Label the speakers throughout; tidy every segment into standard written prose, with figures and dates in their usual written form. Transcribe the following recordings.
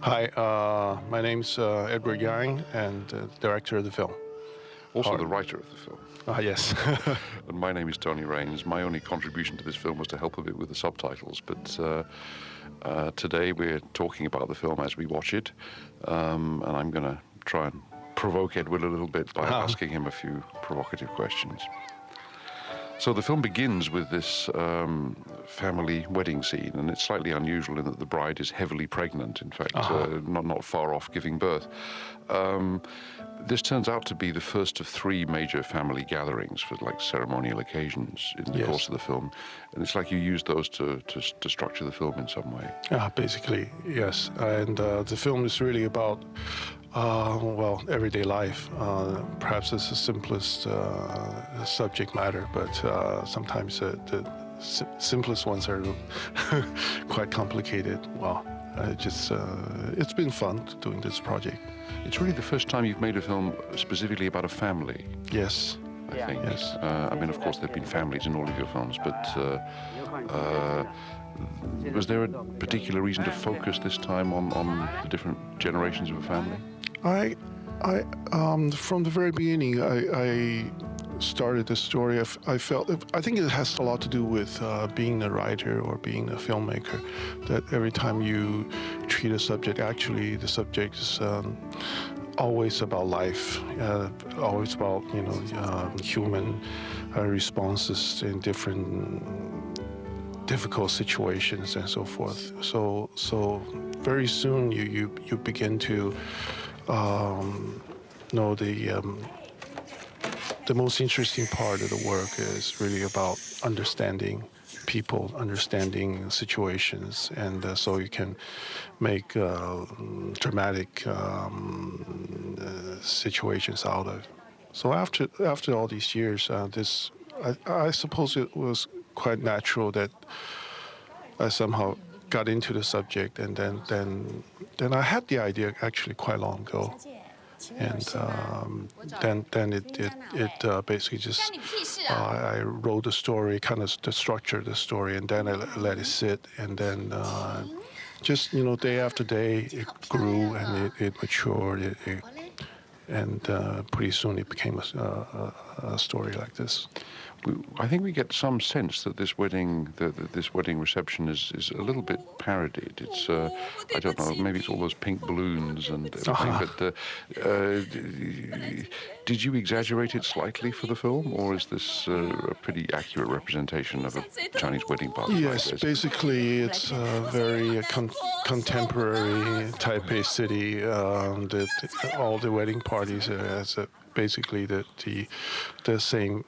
Speaker 1: Hi, my name's Edward Yang, and director of the film.
Speaker 2: Also the writer of the film.
Speaker 1: Yes.
Speaker 2: And my name is Tony Rayns. My only contribution to this film was to help a bit with the subtitles, but today we're talking about the film as we watch it, and I'm going to try and provoke Edward a little bit by asking him a few provocative questions. So the film begins with this family wedding scene, and it's slightly unusual in that the bride is heavily pregnant, in fact, not far off giving birth. This turns out to be the first of three major family gatherings for like ceremonial occasions in the course of the film, and it's like you use those to structure the film in some way.
Speaker 1: Basically, yes. And the film is really about, everyday life. Perhaps it's the simplest subject matter, but sometimes the simplest ones are quite complicated. It's been fun doing this project.
Speaker 2: It's really the first time you've made a film specifically about a family.
Speaker 1: Yes.
Speaker 2: I think.
Speaker 1: Yes.
Speaker 2: I mean, of course, there have been families in all of your films, but was there a particular reason to focus this time on the different generations of a family?
Speaker 1: From the very beginning, I started the story. I think it has a lot to do with being a writer or being a filmmaker, that every time you treat a subject, actually the subject is always about life, always about human responses in different difficult situations and so forth. So very soon you begin to know the most interesting part of the work is really about understanding people, understanding situations, and so you can make dramatic situations out of it. So after all these years, I suppose it was quite natural that I somehow got into the subject, and then I had the idea actually quite long ago. And then it basically just I wrote the story, kind of the structure of the story, and then I let it sit, and then just day after day it grew and it matured, and pretty soon it became a story like this.
Speaker 2: I think we get some sense that this wedding, this wedding reception is a little bit parodied. It's I don't know, maybe it's all those pink balloons and everything. But did you exaggerate it slightly for the film, or is this a pretty accurate representation of a Chinese wedding party?
Speaker 1: Yes, basically it's a very contemporary Taipei city. All the wedding parties has basically the same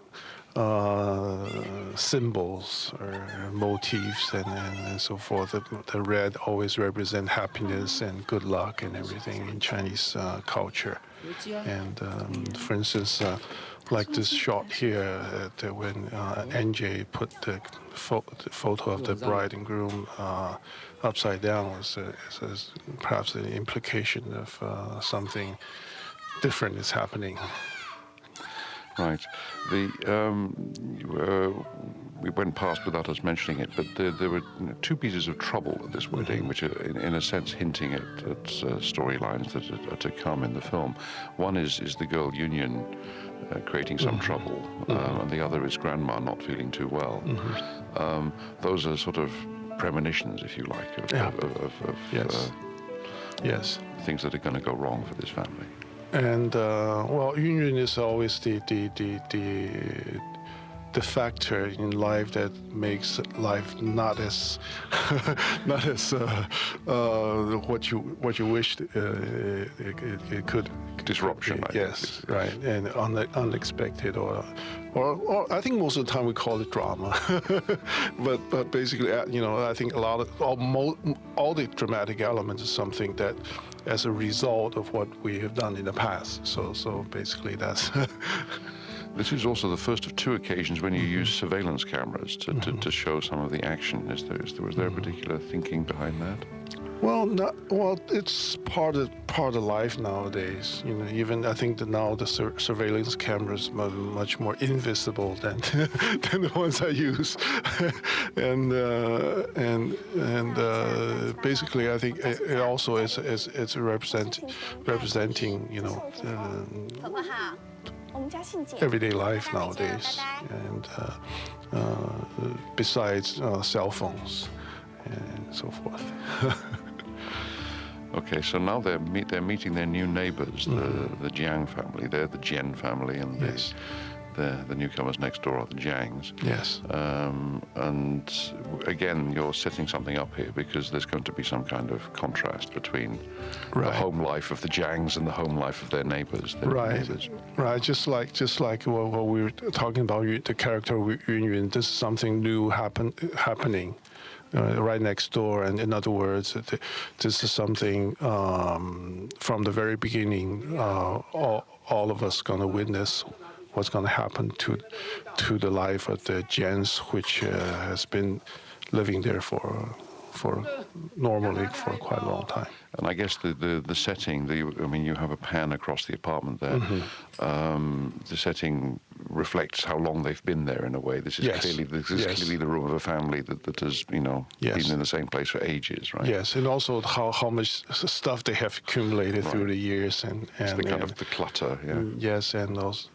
Speaker 1: symbols or motifs and so forth. The red always represent happiness and good luck and everything in Chinese culture. And for instance, like this shot here, when NJ put the photo of the bride and groom upside down, was perhaps an implication of something different is happening.
Speaker 2: Right. We went past without us mentioning it, but there were two pieces of trouble at this wedding, which are in a sense hinting at storylines that are to come in the film. One is the girl Union creating some trouble, and the other is Grandma not feeling too well. Those are sort of premonitions, if you like, of things that are going to go wrong for this family.
Speaker 1: And union is always the factor in life that makes life not as what you wished it could.
Speaker 2: Disruption.
Speaker 1: Yes, right, and unexpected, or I think most of the time we call it drama. but basically, I think a lot of all the dramatic elements is something that, as a result of what we have done in the past. So basically that's.
Speaker 2: This is also the first of two occasions when you use surveillance cameras to show some of the action. Was there a particular thinking behind that?
Speaker 1: Well, it's part of life nowadays. Even I think that now the surveillance cameras are much more invisible than than the ones I use, and basically I think it also is representing everyday life nowadays, and besides cell phones and so forth.
Speaker 2: Okay, so now they're meeting their new neighbors, the Jiang family. They're the Jian family, and
Speaker 1: Yes.
Speaker 2: the newcomers next door are the Jiangs.
Speaker 1: Yes.
Speaker 2: And again, you're setting something up here because there's going to be some kind of contrast between the
Speaker 1: Right.
Speaker 2: home life of the Jiangs and the home life of their neighbors. Their
Speaker 1: Right,
Speaker 2: neighbors.
Speaker 1: right. Just like what we were talking about, the character Yun. This is something new happening right next door, and in other words, this is something from the very beginning. All of us going to witness what's going to happen to the life of the Jens, which has been living there for normally for quite a long time.
Speaker 2: And I guess the setting, I mean, you have a pan across the apartment there. The setting reflects how long they've been there in a way. This is
Speaker 1: Yes.
Speaker 2: clearly the room of a family that has,
Speaker 1: Yes.
Speaker 2: been in the same place for ages, right?
Speaker 1: Yes, and also how much stuff they have accumulated through the years, and
Speaker 2: It's the kind of the clutter, yeah.
Speaker 1: yes, and also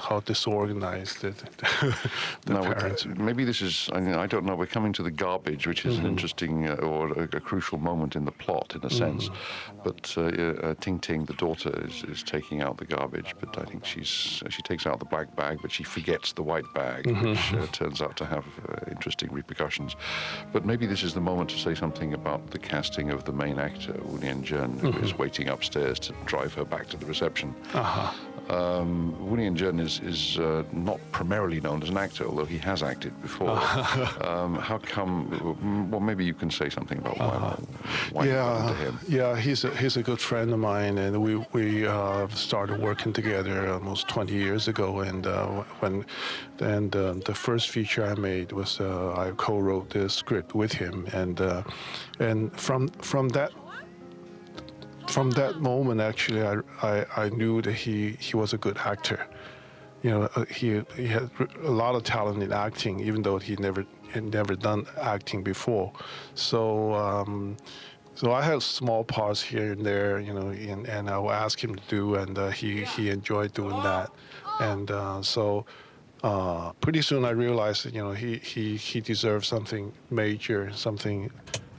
Speaker 1: how disorganized the
Speaker 2: Now,
Speaker 1: parents.
Speaker 2: maybe this is, I don't know, we're coming to the garbage, which is an interesting or a crucial moment in the plot, in a sense. But Ting Ting, the daughter, is taking out the garbage, but I think she takes out the black bag, but she forgets the white bag, which turns out to have interesting repercussions. But maybe this is the moment to say something about the casting of the main actor, Wu Nianzhen, who is waiting upstairs to drive her back to the reception. Wu Nianzhen is not primarily known as an actor, although he has acted before. How come? Well, maybe you can say something about why you got into him.
Speaker 1: Yeah, he's a good friend of mine, and we started working together almost 20 years ago. And the first feature I made was I co-wrote the script with him, and from that moment, actually, I knew that he was a good actor. He had a lot of talent in acting, even though he had never done acting before. So I had small parts here and there, and I would ask him to do, and he enjoyed doing that. And so pretty soon I realized that he deserved something major, something.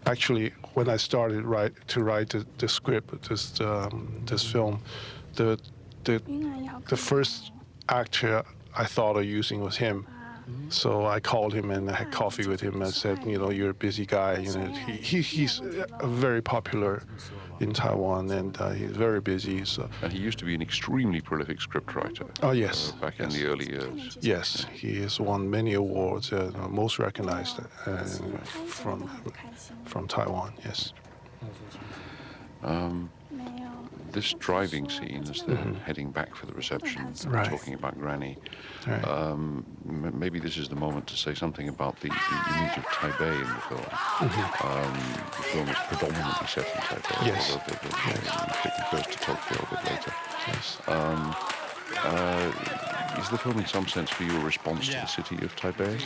Speaker 1: Actually, when I started to write the script, this film, the first actor I thought of using was him. So I called him and I had coffee with him and said, you're a busy guy. He's very popular in Taiwan, and he's very busy. So.
Speaker 2: And he used to be an extremely prolific scriptwriter.
Speaker 1: Oh, yes.
Speaker 2: Back in the early years.
Speaker 1: Yes, he has won many awards, most recognized from Taiwan. Yes.
Speaker 2: This driving scene as they're heading back for the reception,
Speaker 1: Right.
Speaker 2: talking about Granny.
Speaker 1: Right.
Speaker 2: Maybe this is the moment to say something about the image of Taipei in the film. The film is predominantly set in Taipei,
Speaker 1: Yes.
Speaker 2: although it goes to Tokyo a bit later.
Speaker 1: Yes.
Speaker 2: Is the film in some sense for you a response to the city of Taipei?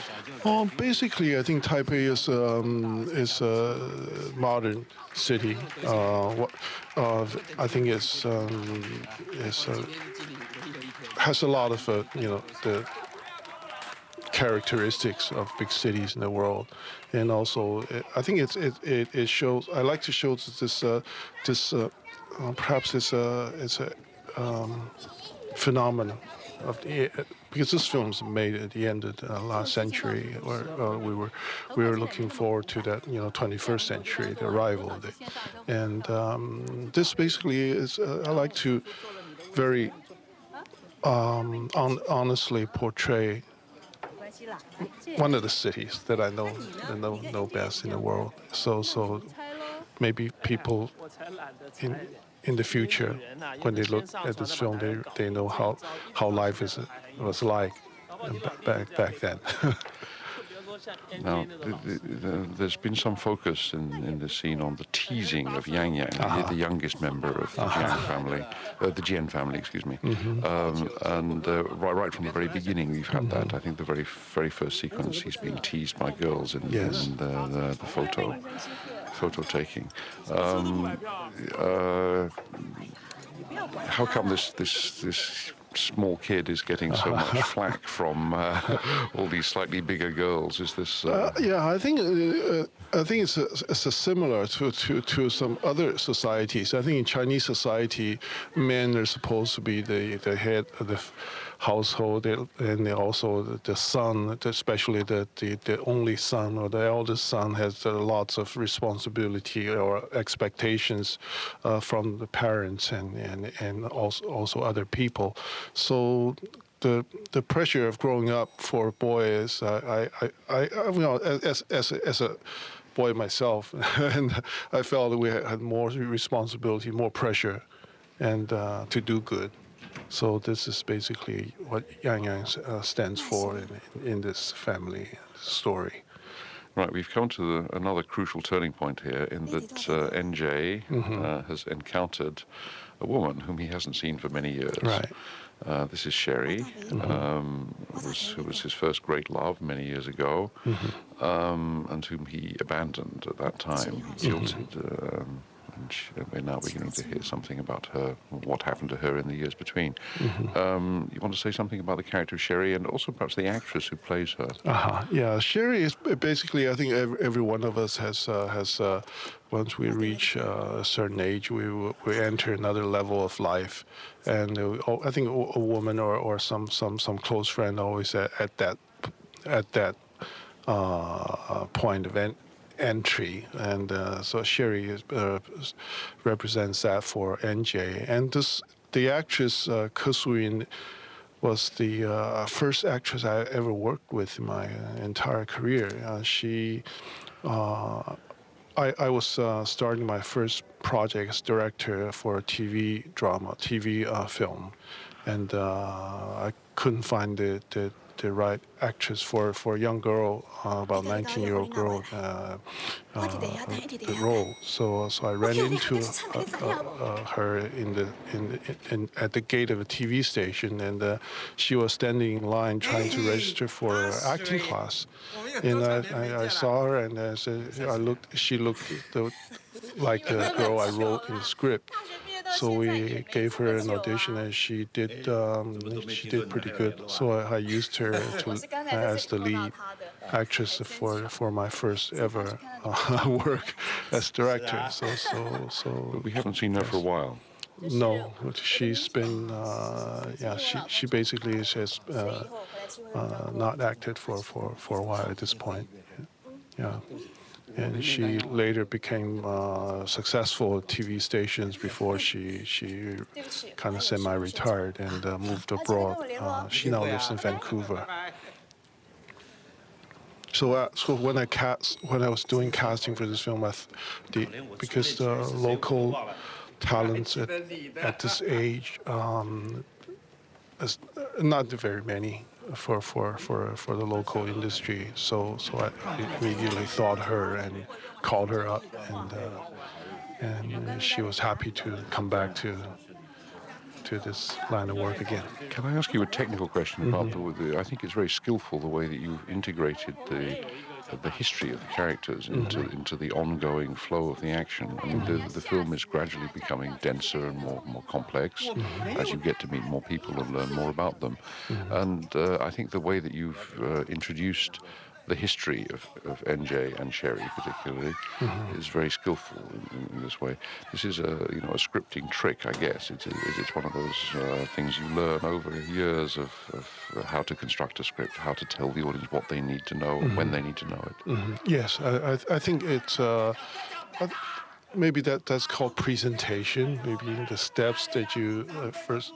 Speaker 1: Well, basically, I think Taipei is a modern city. I think has a lot of the characteristics of big cities in the world, and also I think it shows. I like to show this perhaps it's a phenomenon of because this film's made at the end of the last century, where we were looking forward to that 21st century, the arrival of it, and this basically is I like to very honestly portray one of the cities that I know best in the world. So maybe people in the future, when they look at this film, they know how life was like back then.
Speaker 2: Now, there's been some focus in this scene on the teasing of Yang Yang, the youngest member of the Jian family, the Jian family, excuse me. And right from the very beginning, we've had that. I think the very first sequence, he's being teased by girls in the photo taking. How come this small kid is getting so much flack from all these slightly bigger girls? Is this?
Speaker 1: Yeah, I think it's a similar to some other societies. I think in Chinese society, men are supposed to be the head of the household, and also the son, especially the only son or the eldest son, has lots of responsibility or expectations from the parents and also other people. So the pressure of growing up for a boy is as a boy myself, and I felt that we had more responsibility, more pressure, and to do good. So this is basically what Yang Yang stands for in this family story.
Speaker 2: Right, we've come to another crucial turning point here in that NJ has encountered a woman whom he hasn't seen for many years.
Speaker 1: Right.
Speaker 2: This is Sherry, who was his first great love many years ago, and whom he abandoned at that time. He jilted, and we're now beginning to hear something about her, what happened to her in the years between. You want to say something about the character of Sherry and also perhaps the actress who plays her?
Speaker 1: Yeah, Sherry is basically, I think every one of us has once we reach a certain age, we enter another level of life, and I think a woman or some close friend always at that point of entry, and so Sherry represents that for NJ, and the actress Ke Su-yin was the first actress I ever worked with in my entire career. I was starting my first project as director for a TV film, and I couldn't find the right actress for a young girl, about 19-year-old girl, the role. So I ran into her at the gate of a TV station, and she was standing in line trying to register for acting class. And I saw her, and she looked like the girl I wrote in the script. So we gave her an audition, and she did pretty good. So I used her as the lead actress for my first ever work as director.
Speaker 2: But we haven't seen her for a while.
Speaker 1: No, she's been she basically has not acted for a while at this point. Yeah. And she later became successful at TV stations before she kind of semi-retired and moved abroad. She now lives in Vancouver. So when I was doing casting for this film, because the local talents at this age, is not very many for the local industry. So I immediately thought her and called her up, and she was happy to come back to this line of work again.
Speaker 2: Can I ask you a technical question about I think it's very skillful the way that you've integrated the history of the characters into the ongoing flow of the action. I mean, the film is gradually becoming denser and more complex as you get to meet more people and learn more about them. And I think the way that you've introduced the history of NJ and Sherry particularly is very skillful in this way. This is a scripting trick, I guess. It's one of those things you learn over years of how to construct a script, how to tell the audience what they need to know and when they need to know it.
Speaker 1: Yes, I think it's maybe that's called presentation. Maybe the steps that you first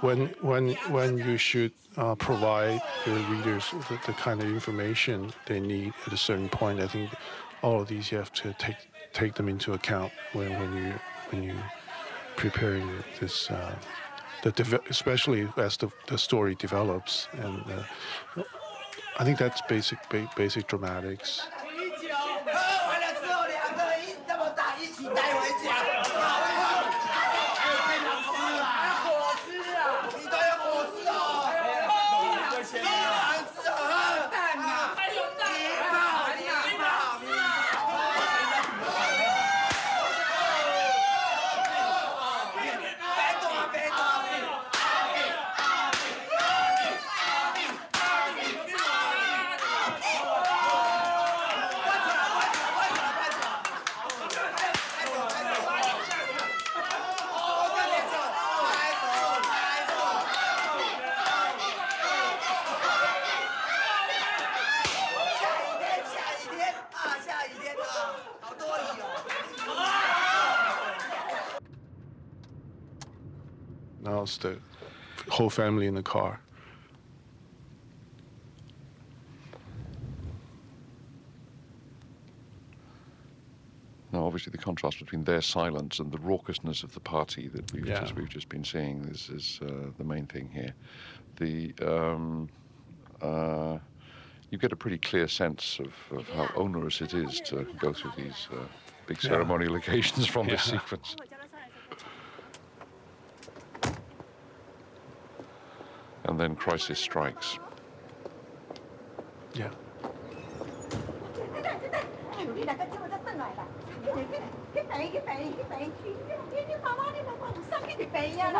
Speaker 1: when you should provide your readers the kind of information they need at a certain point. I think all of these you have to take them into account when you preparing this. Especially as the story develops, and I think that's basic dramatics.
Speaker 3: 喝完了之后，两个人这么大一起带回家。果汁啊，你都有果汁哦。当然是喝蛋啊，还有蛋，礼貌。别动，别动。下雨天啊，好多雨哦。
Speaker 1: Now it's the whole family in the car.
Speaker 2: Now, obviously, the contrast between their silence and the raucousness of the party that we've just been seeing is the main thing here. You get a pretty clear sense of how onerous it is to go through these big ceremonial occasions from this sequence. And then crisis strikes.
Speaker 1: Yeah.
Speaker 4: 你兩個朝我都返來啦，佢避，你媽媽你唔生佢哋避啊啦！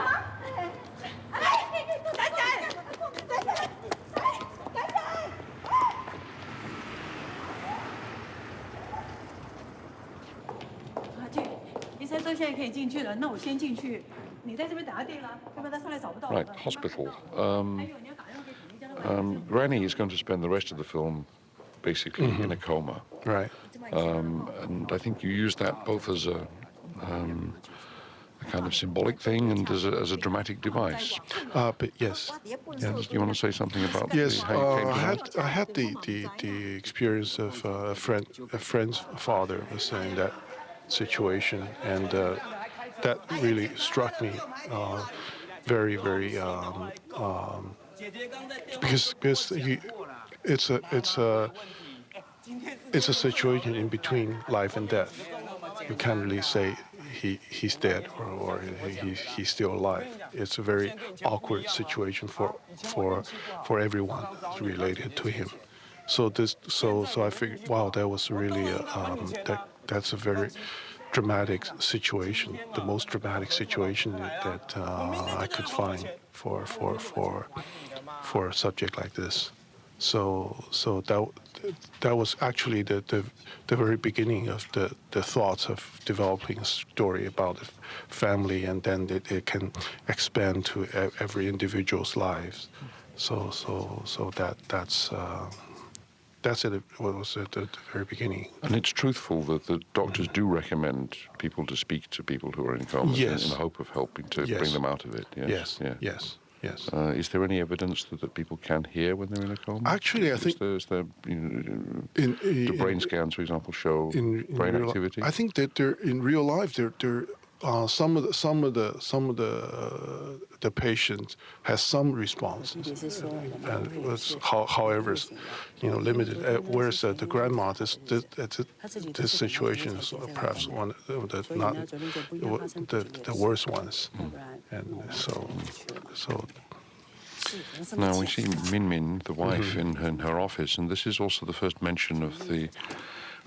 Speaker 5: 医生说现在可以进去了，那我先进去，你在这边等下电了，要不然他上来找不到。
Speaker 2: Right, hospital. Granny is going to spend the rest of the film basically in a coma.
Speaker 1: Right.
Speaker 2: And I think you use that both as a kind of symbolic thing and as a dramatic device.
Speaker 1: But yes.
Speaker 2: Do you want to say something about
Speaker 1: Yes,
Speaker 2: how you came to that?
Speaker 1: I had the experience of a friend's father was in that situation, and that really struck me very, because it's a situation in between life and death. You can't really say he's dead or he's still alive. It's a very awkward situation for everyone related to him. So I figured, wow, that was really that's a very dramatic situation, the most dramatic situation that I could find for a subject like this. So that was actually the very beginning of the thoughts of developing a story about a family, and then it can expand to every individual's lives. So that's it. What was at the very beginning.
Speaker 2: And it's truthful that the doctors do recommend people to speak to people who are in coma in the hope of helping to bring them out of it.
Speaker 1: Yes.
Speaker 2: Is there any evidence that people can hear when they're in a coma?
Speaker 1: Actually, I think
Speaker 2: is there do brain scans, for example, show brain activity?
Speaker 1: I think that they're in real life. Some of the patients has some responses, and however, limited. Whereas the grandma, this situation is perhaps one of the not the worst ones, and so.
Speaker 2: Now we see Min Min, the wife, in her office, and this is also the first mention of the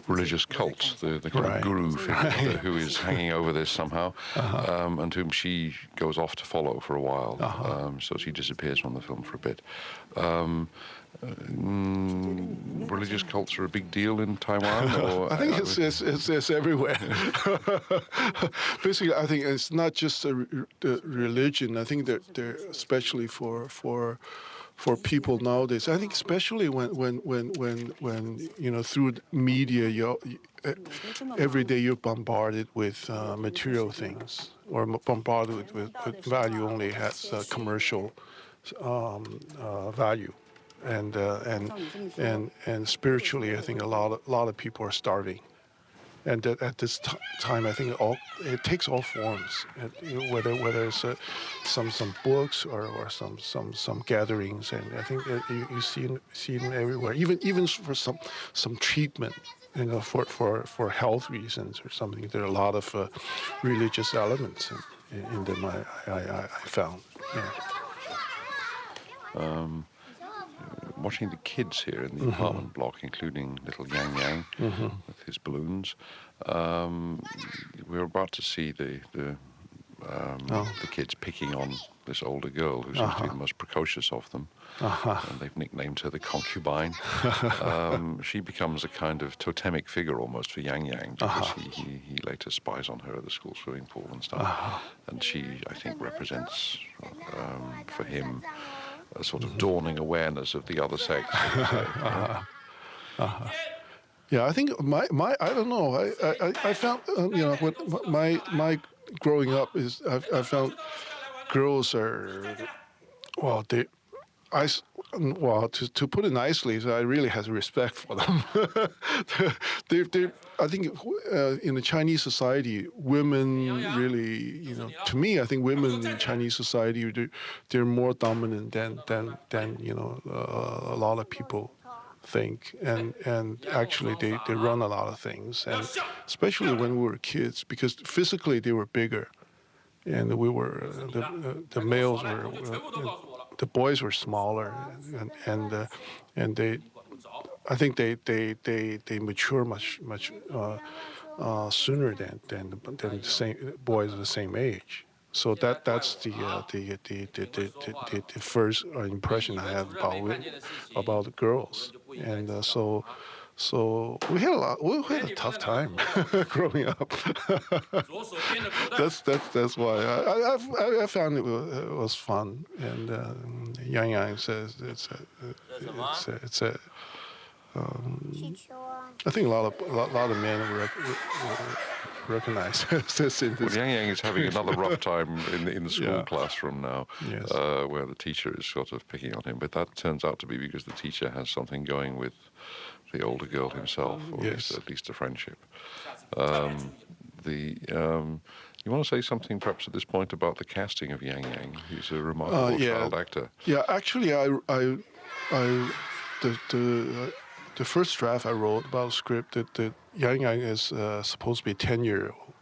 Speaker 2: religious cult, the kind of guru figure who is hanging over this somehow, and whom she goes off to follow for a while. So she disappears from the film for a bit. Religious cults are a big deal in Taiwan? Or,
Speaker 1: I think it's everywhere. Basically, I think it's not just the religion. I think that they're especially for people nowadays. I think especially when through media, every day you're bombarded with material things, or bombarded with value only has commercial value. And spiritually, I think a lot of people are starving, and that at this time, I think it takes all forms, whether it's some books or some gatherings, and I think that you see them everywhere. Even for some treatment, for health reasons or something. There are a lot of religious elements in them. I found. Yeah.
Speaker 2: Watching the kids here in the apartment block, including little Yang Yang with his balloons. We're about to see the kids picking on this older girl who seems to be the most precocious of them. And they've nicknamed her the concubine. She becomes a kind of totemic figure almost for Yang Yang because he later spies on her at the school swimming pool and stuff. And she, I think, represents for him a sort of dawning awareness of the other sex.
Speaker 1: Yeah, I think my I don't know. I found when my growing up is I found girls are they. To put it nicely, I really have respect for them. I think in the Chinese society, women really, to me, I think women in Chinese society, they're more dominant than a lot of people think, and actually they run a lot of things, and especially when we were kids, because physically they were bigger, and we were the males were. The boys were smaller, and they, I think they mature much sooner than the same boys of the same age. So that's the first impression I have about the girls, and so we had a tough time growing up. That's why I found it was fun, and Yang Yang says it's a I think a lot of men recognize this in
Speaker 2: Well,
Speaker 1: this.
Speaker 2: Yang Yang is having another rough time in the school classroom now,
Speaker 1: Yes.
Speaker 2: where the teacher is sort of picking on him. But that turns out to be because the teacher has something going with the older girl himself, or at least a friendship. You want to say something perhaps at this point about the casting of Yang Yang? He's a remarkable child actor.
Speaker 1: Yeah, actually, the first draft I wrote about the script that Yang Yang is supposed to be a 10-year-old.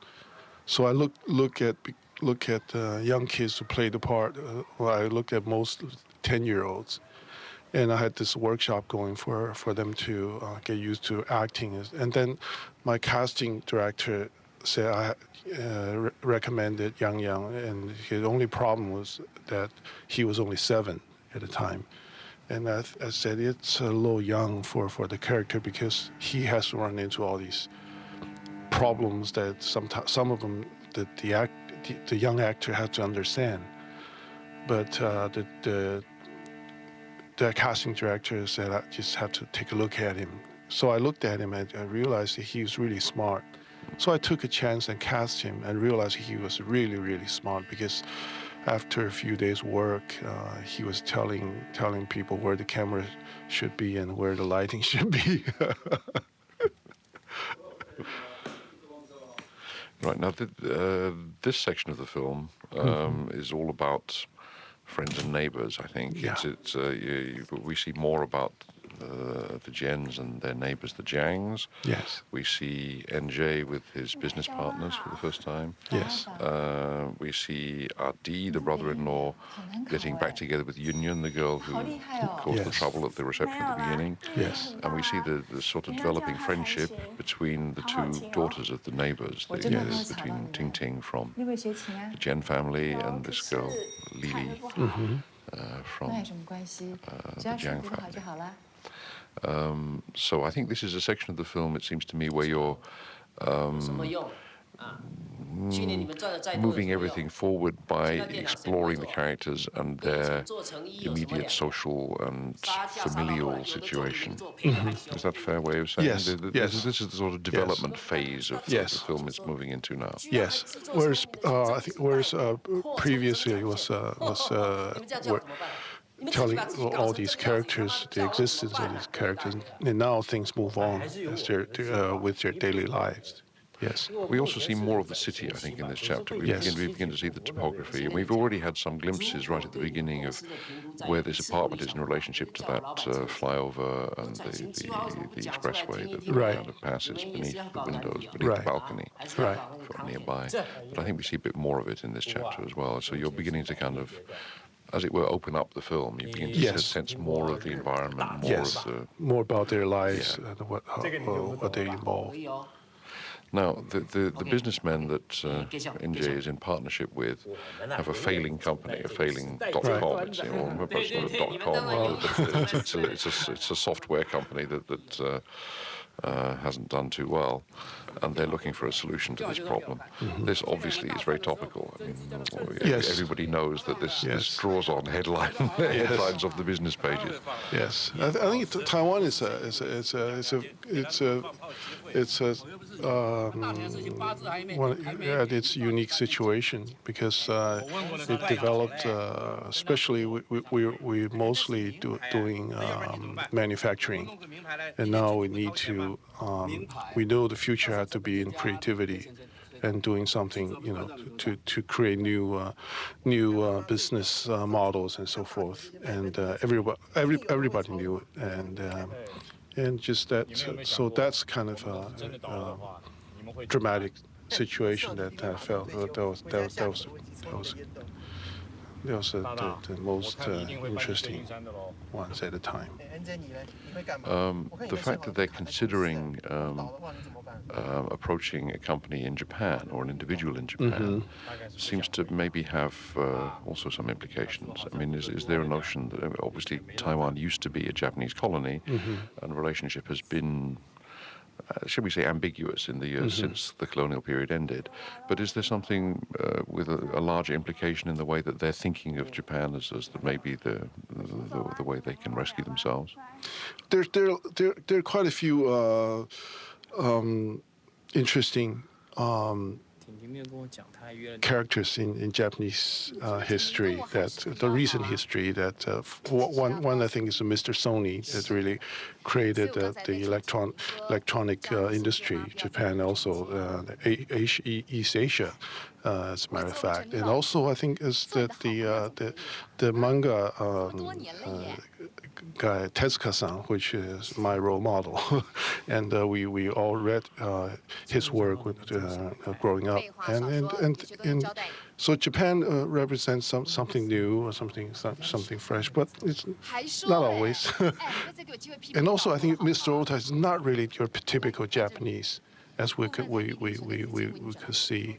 Speaker 1: So I look at young kids who play the part. I looked at most 10-year-olds. And I had this workshop going for them to get used to acting. And then my casting director said I recommended Yang Yang, and his only problem was that he was only 7 at the time. And I said it's a little young for the character because he has to run into all these problems that some of them that the young actor has to understand. But the casting director said I just have to take a look at him. So I looked at him and I realized that he was really smart. So I took a chance and cast him and realized he was really, really smart because after a few days' work, he was telling people where the camera should be and where the lighting should be.
Speaker 2: Right, now this section of the film is all about friends and neighbors, I think.
Speaker 1: Yeah.
Speaker 2: We see more about the Jens and their neighbors, the Jiangs.
Speaker 1: Yes.
Speaker 2: We see NJ with his business partners for the first time.
Speaker 1: Yes.
Speaker 2: We see Adi, the brother-in-law, getting back together with Yun, the girl who caused the trouble at the reception at the beginning.
Speaker 1: Yes.
Speaker 2: And we see the sort of developing friendship between the two daughters of the neighbors, between Ting Ting from the Jen family and this girl, Lily, from the Jiang family. So I think this is a section of the film, it seems to me, where you're moving everything forward by exploring the characters and their immediate social and familial situation. Is that a fair way of saying?
Speaker 1: Yes. Yes.
Speaker 2: This is the sort of development phase of the film it's moving into now.
Speaker 1: Yes. Whereas previously it was telling all these characters the existence of these characters, and now things move on as with their daily lives. Yes.
Speaker 2: We also see more of the city, I think, in this chapter.
Speaker 1: Yes.
Speaker 2: We begin to see the topography, and we've already had some glimpses right at the beginning of where this apartment is in relationship to that flyover and the expressway that
Speaker 1: Right.
Speaker 2: kind of passes beneath the windows, beneath the
Speaker 1: Right.
Speaker 2: balcony
Speaker 1: Right.
Speaker 2: from nearby. But I think we see a bit more of it in this chapter as well. So you're beginning to kind of, as it were, open up the film. You begin to
Speaker 1: Yes.
Speaker 2: sense more of the environment, more
Speaker 1: Yes.
Speaker 2: of the...
Speaker 1: More about their lives
Speaker 2: Yeah.
Speaker 1: and what they involve.
Speaker 2: Now, the businessmen that NJ is in partnership with have a failing company, a failing .com. It's, you know, it's not a .com, but it's a software company that hasn't done too well, and they're looking for a solution to this problem. This obviously is very topical. I mean,
Speaker 1: Yes.
Speaker 2: everybody knows that this
Speaker 1: Yes.
Speaker 2: draws on headlines of the business pages.
Speaker 1: Yes, I think Taiwan is at its unique situation because it developed, especially we mostly doing manufacturing, and now we need to we know the future had to be in creativity and doing something, you know, to create new business models and so forth. And everybody knew it, and just that. So that's kind of a dramatic situation that I felt that was the most interesting ones at the time.
Speaker 2: The fact that they're considering approaching a company in Japan or an individual in Japan seems to maybe have also some implications. I mean, is there a notion that obviously Taiwan used to be a Japanese colony and the relationship has been, should we say, ambiguous in the years since the colonial period ended, but is there something with a larger implication in the way that they're thinking of Japan as maybe the way they can rescue themselves?
Speaker 1: There are quite a few interesting characters in Japanese history, that the recent history, that one I think is Mr. Sony that really created the electronic industry. Japan also East Asia, as a matter of fact, and also I think is that the manga guy Tezuka-san, which is my role model, and we all read his work growing up, and so Japan represents something new or something fresh, but it's not always. And also, I think Mr. Ota is not really your typical Japanese, as we could see.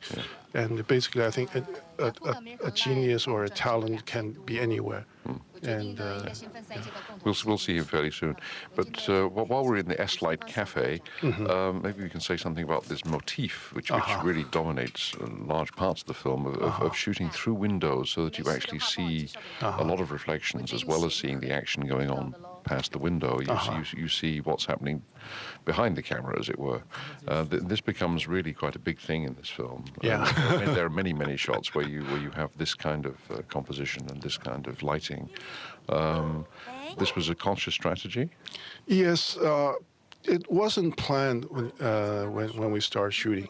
Speaker 1: And basically, I think a genius or a talent can be anywhere. And
Speaker 2: we'll see him fairly soon. But while we're in the S-Light Cafe, maybe we can say something about this motif, which really dominates large parts of the film, of shooting through windows so that you actually see a lot of reflections, as well as seeing the action going on past the window. You see what's happening behind the camera, as it were. This becomes really quite a big thing in this film.
Speaker 1: Yeah.
Speaker 2: There are many shots where you have this kind of composition and this kind of lighting. This was a conscious strategy?
Speaker 1: Yes, it wasn't planned when we started shooting.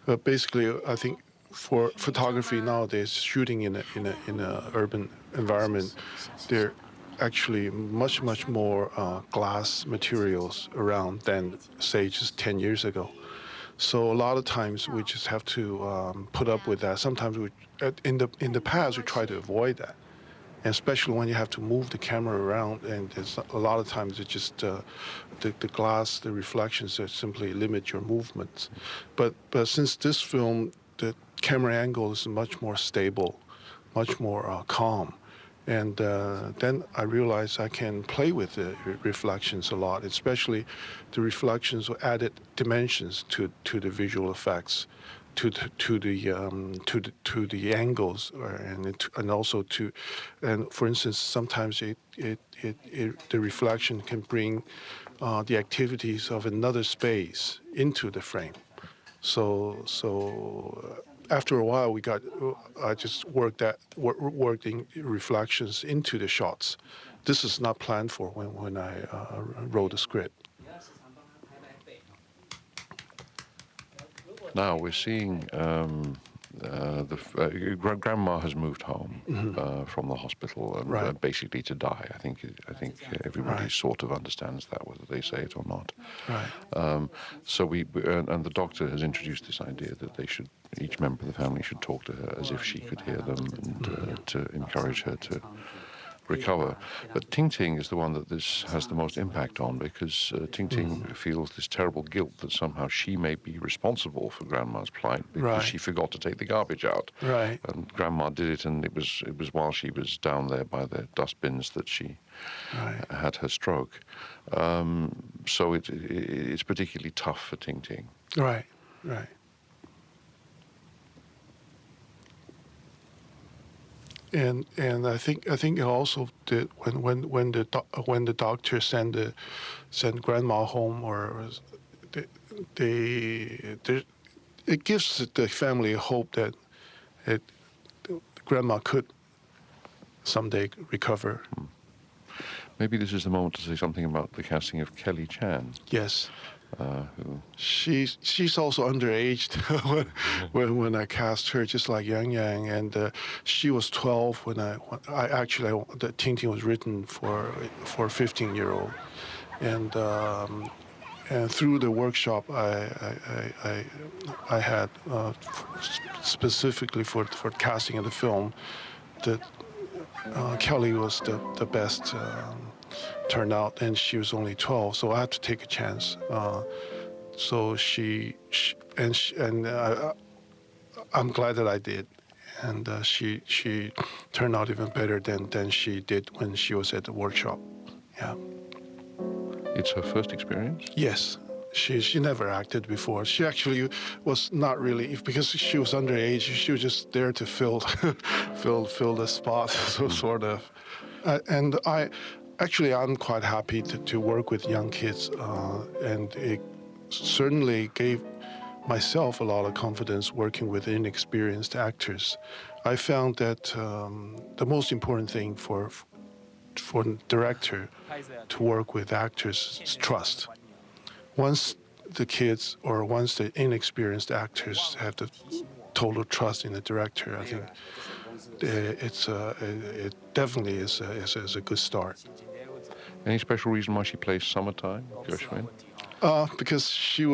Speaker 1: But basically, I think for photography nowadays, shooting in a urban environment, there are actually much more glass materials around than, say, just 10 years ago. So a lot of times we just have to put up with that. Sometimes in the past we try to avoid that, and especially when you have to move the camera around, and a lot of times it just the glass, the reflections simply limit your movements. But since this film, the camera angle is much more stable, much more calm. And then I realized I can play with the reflections a lot, especially the reflections or added dimensions to the visual effects, to the angles, and also and for instance, sometimes the reflection can bring the activities of another space into the frame. So after a while, I just worked in reflections into the shots. This is not planned for when I wrote the script.
Speaker 2: Now we're seeing Grandma has moved home from the hospital and
Speaker 1: Right.
Speaker 2: basically to die. I think everybody
Speaker 1: Right.
Speaker 2: sort of understands that, whether they say it or not.
Speaker 1: Right.
Speaker 2: So and the doctor has introduced this idea that each member of the family should talk to her as if she could hear them, and to encourage her to recover. But Ting Ting is the one that this has the most impact on, because Ting Ting feels this terrible guilt that somehow she may be responsible for Grandma's plight because
Speaker 1: Right.
Speaker 2: she forgot to take the garbage out.
Speaker 1: Right.
Speaker 2: And Grandma did it, and it was while she was down there by the dustbins that she
Speaker 1: Right.
Speaker 2: had her stroke. So it's particularly tough for Ting Ting.
Speaker 1: Right. Right. And I think it also did when the doctor sent Grandma home, or it gives the family hope that Grandma could someday recover.
Speaker 2: Maybe this is the moment to say something about the casting of Kelly Chan.
Speaker 1: Yes.
Speaker 2: Who
Speaker 1: She's also underaged when I cast her, just like Yang Yang, and she was 12 when the Ting Ting was written for a 15-year-old, and through the workshop I had specifically for casting of the film, that Kelly was the best turnout, and she was only 12, so I had to take a chance. So I'm glad that I did, and she turned out even better than she did when she was at the workshop. Yeah.
Speaker 2: It's her first experience?
Speaker 1: Yes. She never acted before. She actually was not really, because she was underage. She was just there to fill the spot, so sort of. And I'm quite happy to work with young kids, and it certainly gave myself a lot of confidence working with inexperienced actors. I found that the most important thing for a director to work with actors is trust. Once the inexperienced actors have the total trust in the director, I think it definitely is a good start.
Speaker 2: Any special reason why she plays Summertime, Gershwin?
Speaker 1: Because she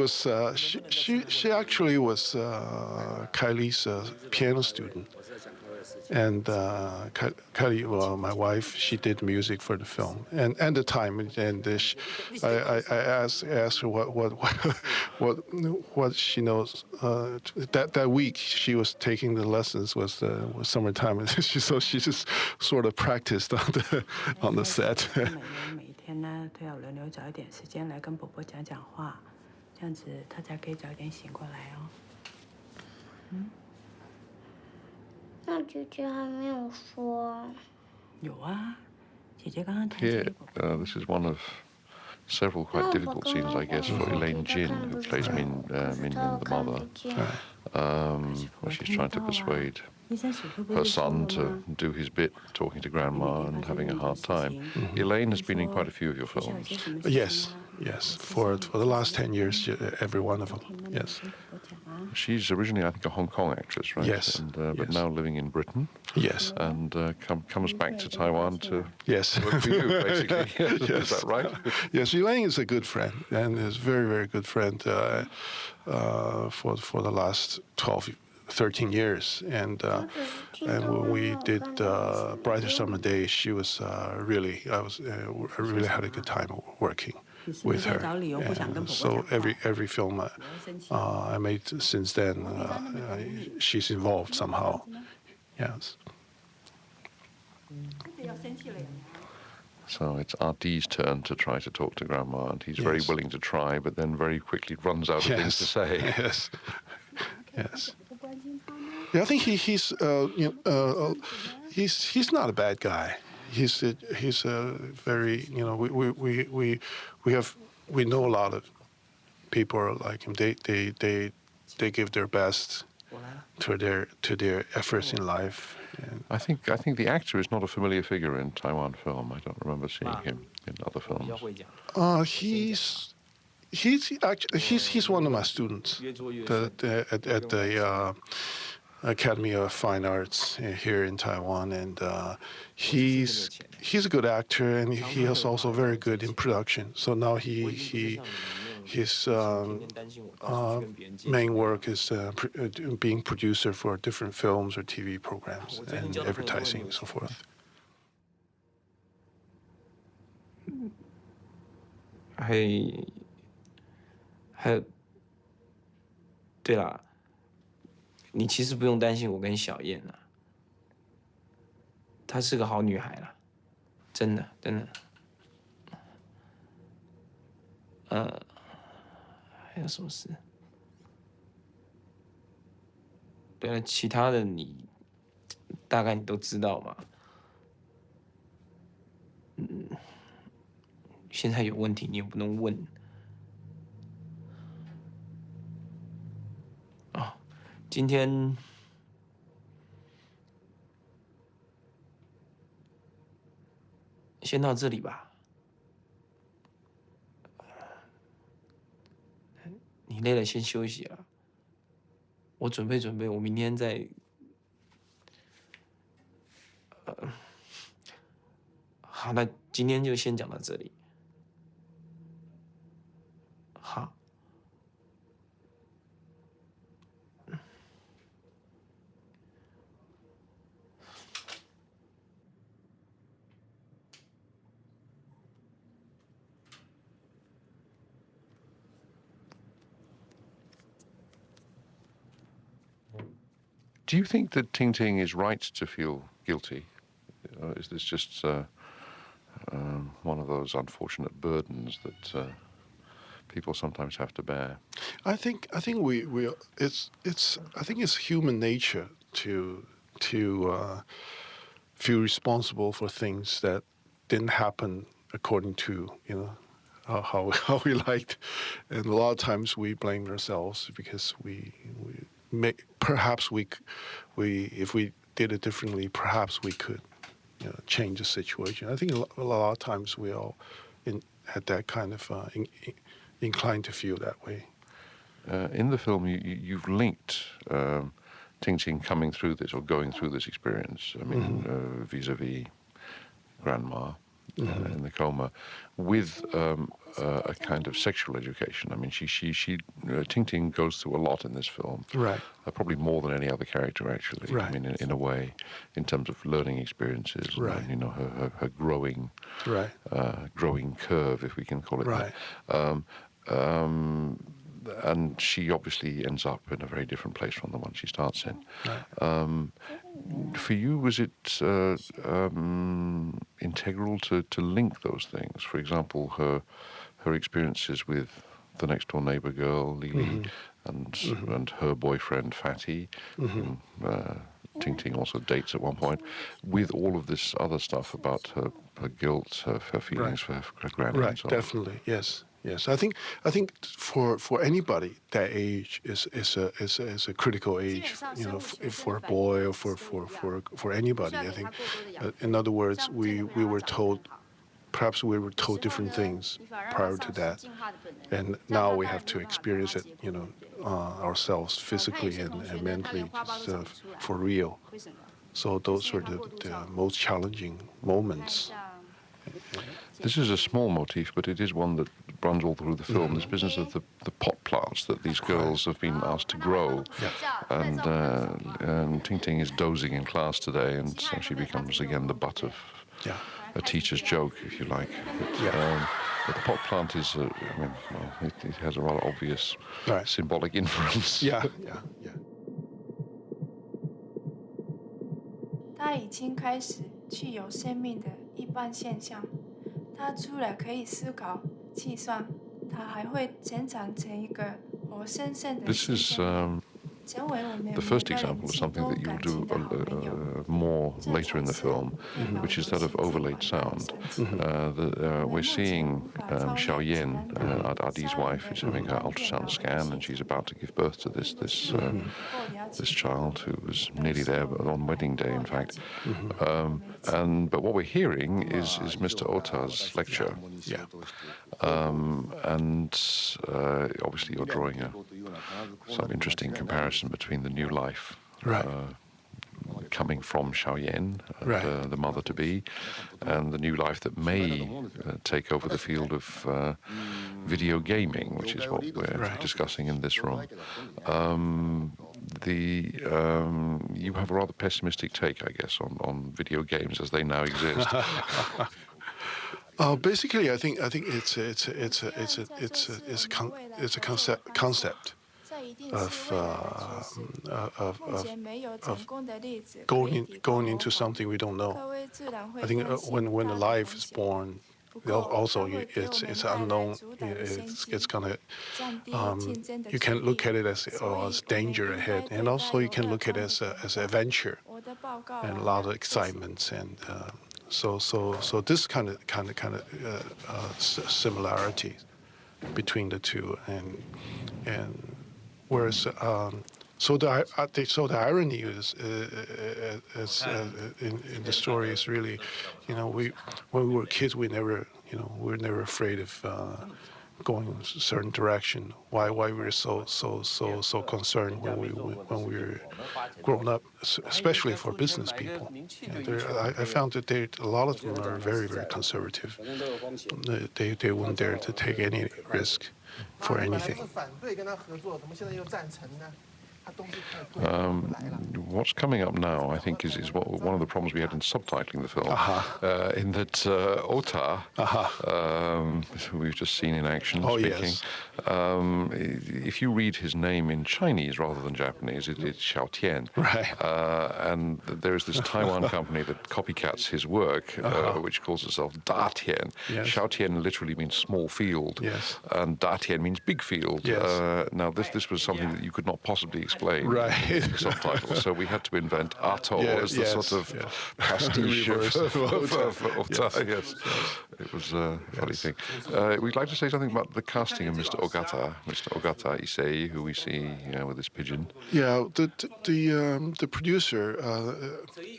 Speaker 1: actually was Kylie's piano student. And Kylie, well, my wife, she did music for the film and the time. And I asked her what she knows. That week she was taking the lessons was summertime, and so she just sort of practiced on the set.
Speaker 5: 每天呢都要轮流找一点时间来跟伯伯讲讲话，这样子他才可以早点醒过来哦。
Speaker 6: 那姐姐还没有说。
Speaker 5: 有啊，姐姐刚刚弹
Speaker 2: Here,
Speaker 5: 琴。
Speaker 2: this is one of several quite difficult scenes, I guess, for Elaine Jin, who plays Min Min, the mother, where she's trying to persuade her son to do his bit, talking to Grandma and having a hard time. Elaine has been in quite a few of your films.
Speaker 1: Yes. For the last 10 years, every one of them. Yes.
Speaker 2: She's originally, I think, a Hong Kong actress, right?
Speaker 1: Yes.
Speaker 2: But
Speaker 1: Yes.
Speaker 2: now living in Britain.
Speaker 1: Yes.
Speaker 2: And comes back to Taiwan to
Speaker 1: Yes.
Speaker 2: work for you, basically. Yes. Is that right?
Speaker 1: Yes, Elaine is a good friend, and is a very, very good friend for the last 13 years. And when we did Brighter Summer Day, she was I really had a good time working with her. And so every film I made since then, she's involved somehow. Yes.
Speaker 2: So it's RD's turn to try to talk to Grandma, and he's very willing to try, but then very quickly runs out of things to say.
Speaker 1: Yes. Yes. Yeah, I think he's not a bad guy. He's a very, we know a lot of people like him. They give their best to their efforts in life. And
Speaker 2: I think the actor is not a familiar figure in Taiwan film. I don't remember seeing him in other films.
Speaker 1: he's one of my students. At the Academy of Fine Arts here in Taiwan, and he's a good actor, and he is also very good in production. So now his main work is being producer for different films or TV programs and advertising and so forth.
Speaker 7: 还有，对啦，你其实不用担心我跟小燕啦，她是个好女孩啦，真的真的。还有什么事？对了，其他的你大概你都知道嘛。现在有问题你也不能问。啊，今天先到这里吧。你累了先休息啊。我准备，我明天再。好，那今天就先讲到这里。好。
Speaker 2: Do you think that Ting Ting is right to feel guilty? Is this just one of those unfortunate burdens that people sometimes have to bear?
Speaker 1: I think it's human nature to feel responsible for things that didn't happen according to how we liked, and a lot of times we blame ourselves because perhaps if we did it differently, perhaps we could change the situation. I think a lot of times we all had that kind of inclined to feel that way.
Speaker 2: In the film, you've linked Ting Ting coming through this or going through this experience. I mean, vis-a-vis grandma in the coma, with a kind of sexual education. I mean, Ting Ting goes through a lot in this film.
Speaker 1: Right.
Speaker 2: Probably more than any other character, actually.
Speaker 1: Right.
Speaker 2: I mean, in a way, in terms of learning experiences.
Speaker 1: Right.
Speaker 2: And, her growing,
Speaker 1: right.
Speaker 2: Growing curve, if we can call it
Speaker 1: right.
Speaker 2: that. And she obviously ends up in a very different place from the one she starts in.
Speaker 1: Right.
Speaker 2: For you, was it integral to link those things? For example, her experiences with the next door neighbor girl, Lily, and her boyfriend, Fatty. Ting Ting also dates at one point, with all of this other stuff about her guilt, her feelings for her granny.
Speaker 1: Right,
Speaker 2: and so
Speaker 1: definitely, yes. Yes, I think for anybody that age is a critical age, if for a boy or for anybody. I think, in other words, we were told, perhaps we were told different things prior to that, and now we have to experience it, ourselves physically and mentally, just for real. So those are the most challenging moments.
Speaker 2: This is a small motif, but it is one that runs all through the film. This business of the pot plants that these girls have been asked to grow. And Ting Ting is dozing in class today, and so she becomes again the butt of a teacher's joke, if you like. But the pot plant is, it has a rather obvious symbolic inference.
Speaker 1: Yeah.
Speaker 8: 他已经开始具有生命的一般现象。他除了可以思考、计算，他还会成长成一个活生生的。
Speaker 2: This is The first example is something that you'll do more later in the film, which is that of overlaid sound. We're seeing Xiaoyan, Adi's wife, is having her ultrasound scan, and she's about to give birth to this child who was nearly there on wedding day, in fact. But what we're hearing is Mr. Ota's lecture.
Speaker 1: Yeah.
Speaker 2: Obviously you're drawing some interesting comparison between the new life coming from Xiaoyan, the mother-to-be, and the new life that may take over the field of video gaming, which is what we're discussing in this room. You have a rather pessimistic take, I guess, on video games as they now exist.
Speaker 1: Basically, I think it's a concept of going into something we don't know. I think when a life is born, also it's unknown. It's gonna you can look at it as danger ahead, and also you can look at it as adventure and a lot of excitement and. So this kind of similarity between the two, and whereas the irony is in the story is really, when we were kids we were never afraid of going in a certain direction. Why we were so concerned when we were grown up, especially for business people. I found that a lot of them are very, very conservative. They wouldn't dare to take any risk for anything.
Speaker 2: What's coming up now, I think, is one of the problems we had in subtitling the film, in that Ota, we've just seen in action speaking.
Speaker 1: Yes.
Speaker 2: If you read his name in Chinese rather than Japanese, it's Xiao Tian.
Speaker 1: Right.
Speaker 2: And there's this Taiwan company that copycats his work, which calls itself Da Tian.
Speaker 1: Yes.
Speaker 2: Xiao Tian literally means small field,
Speaker 1: yes.
Speaker 2: and Da Tian means big field.
Speaker 1: Yes.
Speaker 2: Now, this was something that you could not possibly explain.
Speaker 1: Right.
Speaker 2: Subtitles. So we had to invent Ato as the sort of pastiche of Ota. Yes. It was a funny thing. We'd like to say something about the casting of Mr. Ogata Issei, who we see with this pigeon.
Speaker 1: Yeah, the producer,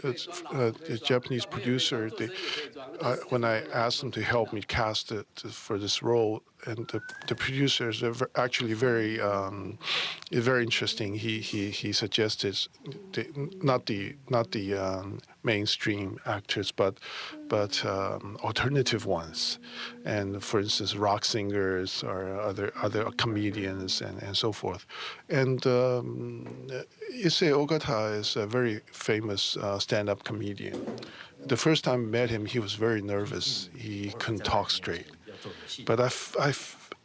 Speaker 1: the Japanese producer, when I asked them to help me cast it for this role, and the producers are actually very interesting. He suggested not the mainstream actors, but alternative ones, and for instance rock singers or other comedians and so forth. And Issei Ogata is a very famous stand-up comedian. The first time I met him, he was very nervous. He couldn't talk straight. But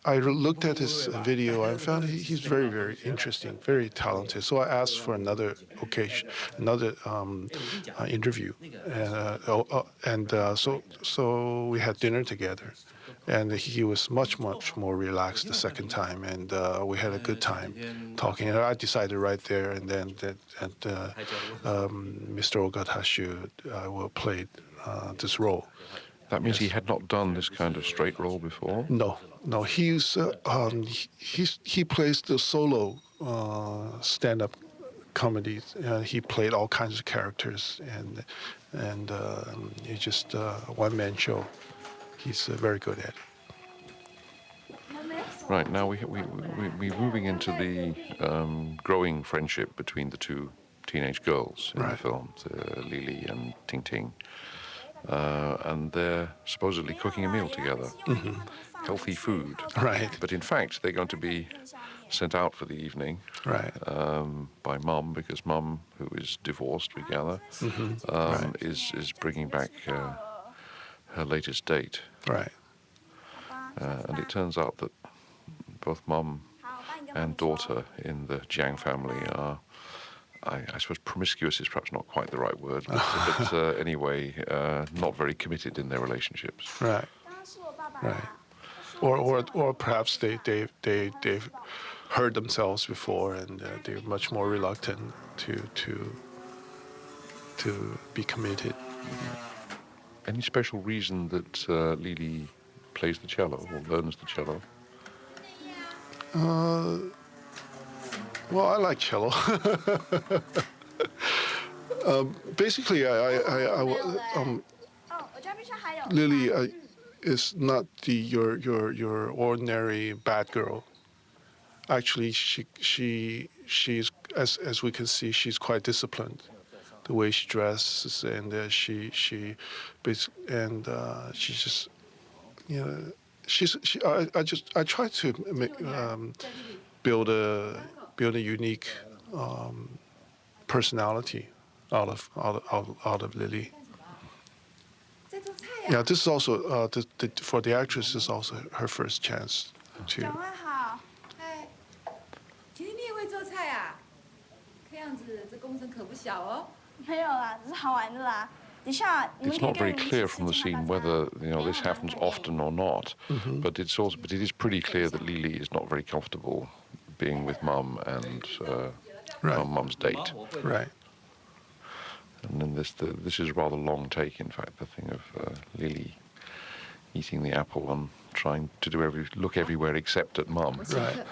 Speaker 1: I looked at his video and found he's very, very interesting, very talented. So I asked for another occasion, another interview, and so we had dinner together, and he was much more relaxed the second time, and we had a good time talking. And I decided right there and then that Mr. Ogata will play this role.
Speaker 2: That means he had not done this kind of straight role before?
Speaker 1: No. He plays the solo stand-up comedies. He played all kinds of characters, and he's just a one-man show. He's very good at it.
Speaker 2: Right, now we're moving into the growing friendship between the two teenage girls in the film, Lily and Ting Ting. And they're supposedly cooking a meal together. Healthy food.
Speaker 1: Right.
Speaker 2: But in fact, they're going to be sent out for the evening by Mum, because Mum, who is divorced, we gather, is bringing back her latest date.
Speaker 1: Right.
Speaker 2: And it turns out that both Mum and daughter in the Jiang family are, I suppose promiscuous is perhaps not quite the right word, but anyway, not very committed in their relationships.
Speaker 1: Right. Or perhaps they've hurt themselves before, and they're much more reluctant to be committed.
Speaker 2: Any special reason that Lily plays the cello or learns the cello?
Speaker 1: Well, I like cello. Basically, Lily is not your ordinary bad girl. Actually, she's as we can see, she's quite disciplined. The way she dresses, and she's just, you know, I try to build a unique personality out of Lily. Yeah, this is also for the actress. This is also her first chance to.
Speaker 5: 长官好，哎，今天你也会做菜啊？看样子这工程可不小哦。
Speaker 6: 没有啦，只是好玩的啦。等下你们
Speaker 2: It's
Speaker 6: 可以
Speaker 2: not
Speaker 6: 跟
Speaker 2: very
Speaker 6: 我们一起
Speaker 2: clear
Speaker 6: 吃
Speaker 2: from the
Speaker 6: 鸡蛋
Speaker 2: scene
Speaker 6: 大
Speaker 2: whether
Speaker 6: 餐
Speaker 2: this happens often or not, but it is pretty clear that Lily is not very comfortable being with Mum and
Speaker 1: Right.
Speaker 2: Mum's date.
Speaker 1: Right.
Speaker 2: And then this is a rather long take, in fact, the thing of Lily eating the apple and trying to look everywhere except at Mum.
Speaker 1: Right.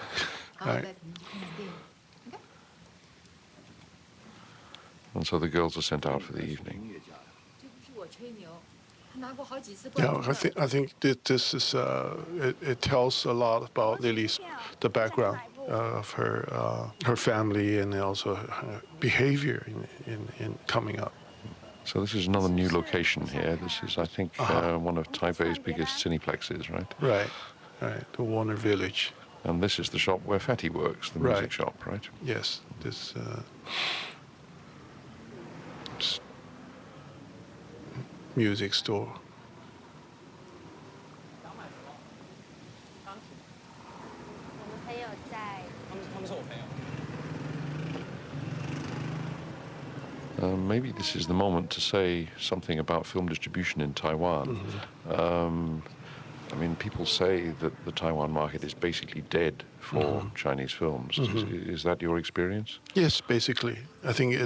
Speaker 1: Right.
Speaker 2: And so the girls are sent out for the evening.
Speaker 1: Yeah, I think that this is it tells a lot about Lily's the background of her family, and also her behavior in coming up.
Speaker 2: So this is another new location here. This is, I think, one of Taipei's biggest cineplexes, right?
Speaker 1: Right. Right. The Warner Village.
Speaker 2: And this is the shop where Fatty works, the music shop, right?
Speaker 1: Yes. This. Music store.
Speaker 2: Maybe this is the moment to say something about film distribution in Taiwan. I mean, people say that the Taiwan market is basically dead for Chinese films. Is that your experience?
Speaker 1: Yes, basically. I think I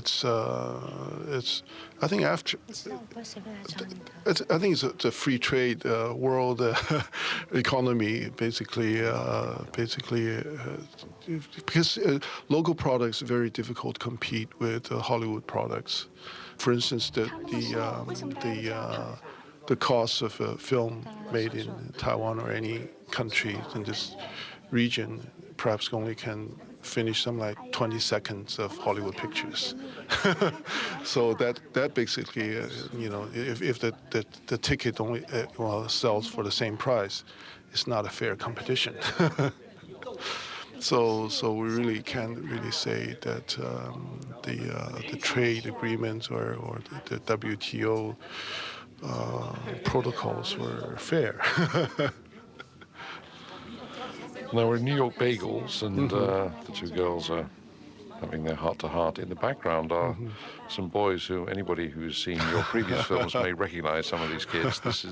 Speaker 1: think after. I think it's a free trade world economy, basically. Because local products are very difficult to compete with Hollywood products. For instance, the cost of a film made in Taiwan or any country in this region perhaps only can finish something like 20 seconds of Hollywood pictures. So that basically, if the ticket only sells for the same price, it's not a fair competition. So we really can't really say that the trade agreements or the WTO protocols were fair.
Speaker 2: Now we're in New York Bagels, and the two girls are having their heart-to-heart. In the background are some boys who anybody who's seen your previous films may recognize some of these kids. This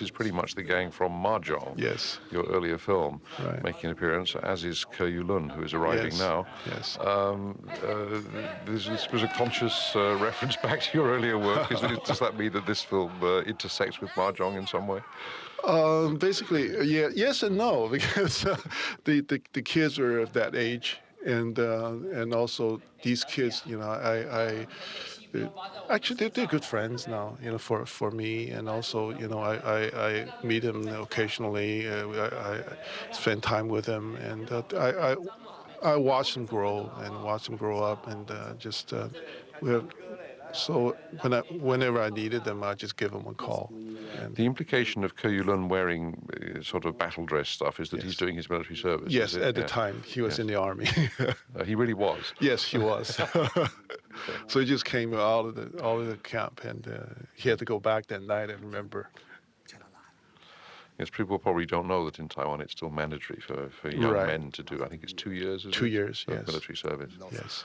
Speaker 2: is pretty much the gang from Mahjong,
Speaker 1: Yes.
Speaker 2: your earlier film,
Speaker 1: Right.
Speaker 2: making an appearance, as is Ke Yu-lun, who is arriving
Speaker 1: Yes.
Speaker 2: now.
Speaker 1: Yes.
Speaker 2: This was a conscious reference back to your earlier work. Does that mean that this film intersects with Mahjong in some way?
Speaker 1: Basically, yeah, yes and no, because the kids were of that age, and also these kids, actually they're good friends now, for me, and also, I meet them occasionally. I spend time with them, and I watch them grow up, and so whenever I needed them, I just give them a call. And
Speaker 2: The implication of Ke Yu-lun wearing sort of battle dress stuff is that
Speaker 1: Yes.
Speaker 2: he's doing his military service.
Speaker 1: yes,
Speaker 2: is it?
Speaker 1: at the
Speaker 2: Yeah.
Speaker 1: time he was
Speaker 2: Yes.
Speaker 1: in the army.
Speaker 2: He really was.
Speaker 1: Yes, he was. So he just came out of the camp, and he had to go back that night. I remember.
Speaker 2: Yes, people probably don't know that in Taiwan it's still mandatory for young
Speaker 1: Right.
Speaker 2: men to do. I think it's 2 years.
Speaker 1: 2 years,
Speaker 2: of
Speaker 1: yes.
Speaker 2: military service.
Speaker 1: Yes,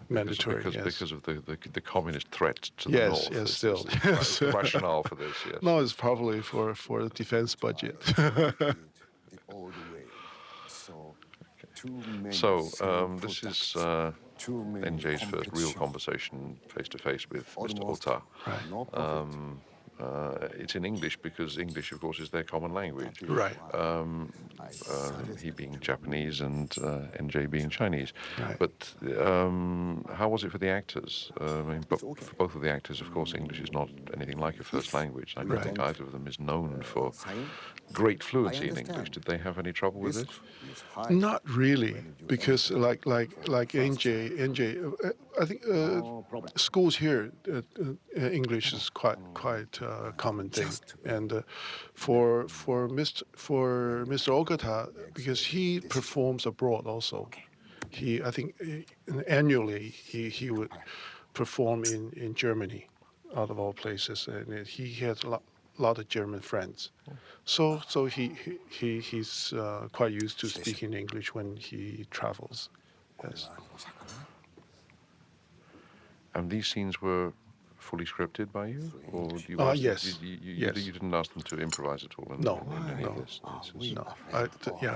Speaker 1: mandatory. Yes.
Speaker 2: Because of the communist threat to the
Speaker 1: Yes,
Speaker 2: north.
Speaker 1: yes,
Speaker 2: Is
Speaker 1: still, yes.
Speaker 2: the rationale for this. Yes.
Speaker 1: No, it's probably for the defense budget.
Speaker 2: So this is NJ's first real conversation face-to-face with Mr. Ota. It's in English because English, of course, is their common language.
Speaker 1: Right.
Speaker 2: He being Japanese and NJ being Chinese.
Speaker 1: Right.
Speaker 2: But how was it for the actors? I mean, for both of the actors, of course, English is not anything like a first language. I don't think either of them is known for great fluency in English. Did they have any trouble with it?
Speaker 1: Not really, because like NJ, I think schools here, English is quite a common thing, and for Mr. Ogata, because he performs abroad also, I think annually he would perform in Germany, out of all places, and he has a lot of German friends, so he's quite used to speaking English when he travels. Yes.
Speaker 2: And these scenes were fully scripted by you, or you
Speaker 1: yes.
Speaker 2: You didn't ask them to improvise at all in any of this?
Speaker 1: No. I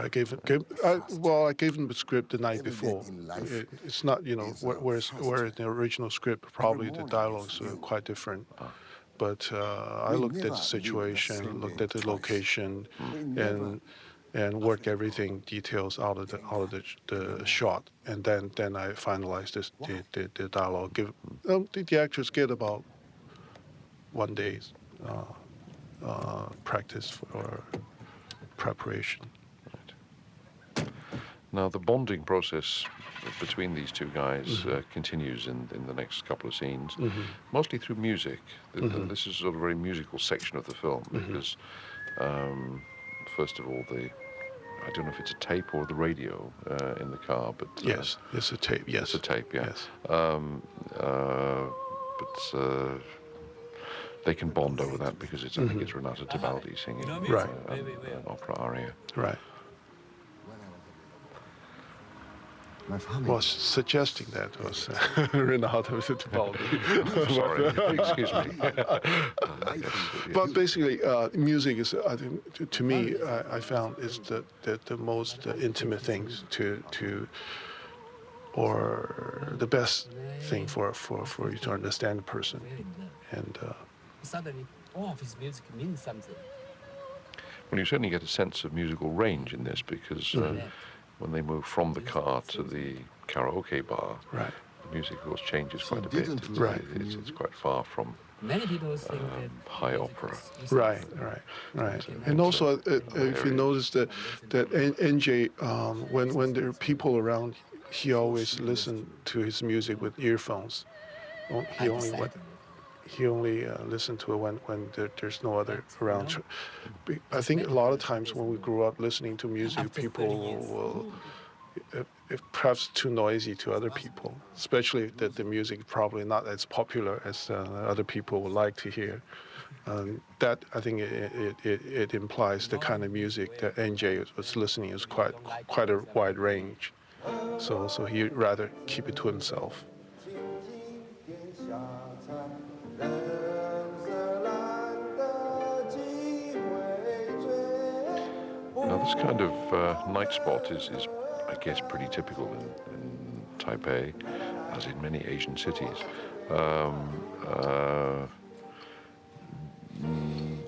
Speaker 1: gave them the script the night before. It's not, where in the original script probably the dialogues are quite different. But I looked at the situation, looked at the location, and worked everything details out of the shot, and then I finalized the dialogue. The actors get about 1 day's practice for preparation.
Speaker 2: Right. Now the bonding process between these two guys continues in the next couple of scenes, mostly through music. This is sort of a very musical section of the film because, first of all, I don't know if it's a tape or the radio in the car, but
Speaker 1: yes, it's a tape. Yes,
Speaker 2: it's a tape. Yeah.
Speaker 1: Yes.
Speaker 2: But they can bond over that because I think it's Renata Tebaldi singing
Speaker 1: Right.
Speaker 2: An opera aria.
Speaker 1: Right. Was suggesting that was Renata Tebaldi.
Speaker 2: Sorry, excuse me.
Speaker 1: But basically, music is, I think, to me, I found is the most intimate things or the best thing for you to understand the person, and.
Speaker 9: Suddenly, all of his music means something.
Speaker 2: Well, you certainly get a sense of musical range in this because when they move from the car to the karaoke bar, the music, of course, changes quite a bit. It's quite far from
Speaker 9: Many people think that
Speaker 2: high opera.
Speaker 1: Right. And also, if you notice that NJ, when there are people around, he always listened to his music with earphones. He only listened to it when there's no other around. I think a lot of times when we grew up listening to music, people will, if perhaps too noisy to other people, especially that the music is probably not as popular as other people would like to hear. That, I think, it implies the kind of music that NJ was listening is quite a wide range. So he'd rather keep it to himself.
Speaker 2: Now, this kind of night spot is, I guess, pretty typical in Taipei, as in many Asian cities.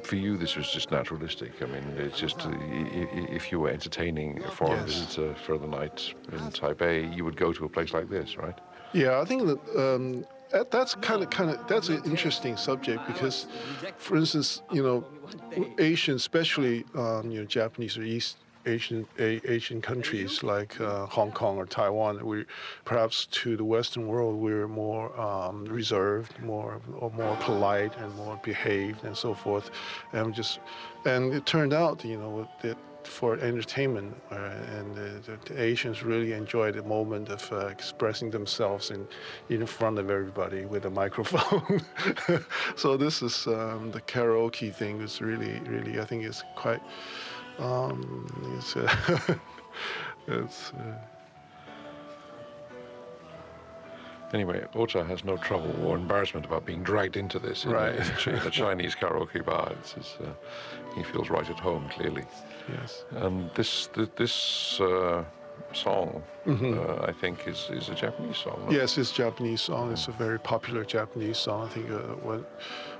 Speaker 2: For you, this was just naturalistic. I mean, it's just if you were entertaining a foreign visitor for the night in Taipei, you would go to a place like this, right?
Speaker 1: Yeah, I think that that's that's an interesting subject because, for instance, Asian, especially Japanese or East Asian countries like Hong Kong or Taiwan, we perhaps to the Western world we're more reserved, more polite and more behaved and so forth, and it turned out that for entertainment and the Asians really enjoy the moment of expressing themselves in front of everybody with a microphone. So this is the karaoke thing is really I think it's quite.
Speaker 2: Anyway, Ota has no trouble or embarrassment about being dragged into this in the Chinese karaoke bar. He feels right at home, clearly.
Speaker 1: Yes.
Speaker 2: And this song, I think, is a Japanese song. No?
Speaker 1: Yes, it's a Japanese song. It's a very popular Japanese song. I think when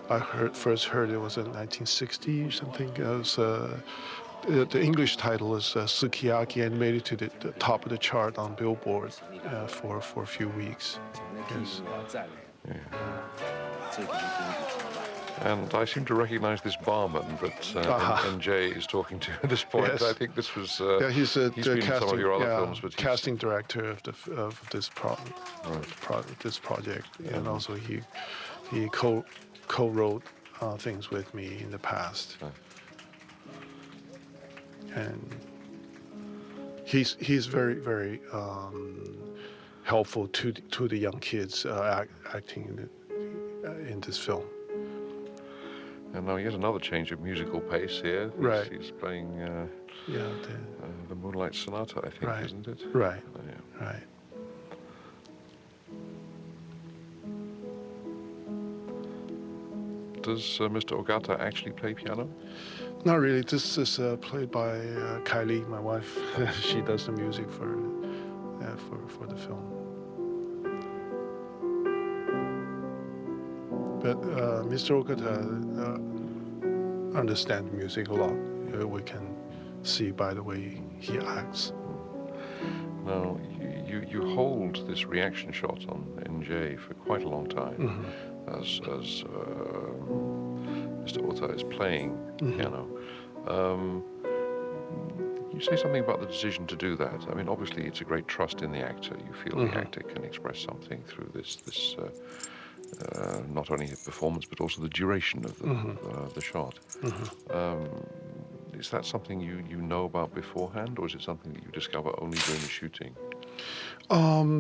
Speaker 1: I first heard it was in 1960 or something. It was, the English title is Sukiyaki, and made it to the top of the chart on Billboard for a few weeks. Yes.
Speaker 2: And I seem to recognize this barman that NJ is talking to at this point.
Speaker 1: Yes.
Speaker 2: I think this was...
Speaker 1: Yeah, he's
Speaker 2: been in some of your other
Speaker 1: yeah,
Speaker 2: films, but
Speaker 1: casting director of this this project, and also he co-wrote things with me in the past, and he's very helpful to the young kids acting in this film.
Speaker 2: And now here's another change of musical pace here.
Speaker 1: Right.
Speaker 2: He's playing the Moonlight Sonata, I think,
Speaker 1: Right.
Speaker 2: isn't it?
Speaker 1: Right.
Speaker 2: Yeah.
Speaker 1: Right.
Speaker 2: Does Mr. Ogata actually play piano?
Speaker 1: Not really. This is played by Kylie, my wife. She does the music for the film. But Mr. Okata understands music a lot. We can see by the way he acts.
Speaker 2: Now, you hold this reaction shot on NJ for quite a long time as Mr. Ota is playing piano. You say something about the decision to do that. I mean, obviously, it's a great trust in the actor. You feel the actor can express something through this not only his performance, but also the duration of the shot. Is that something you know about beforehand, or is it something that you discover only during the shooting?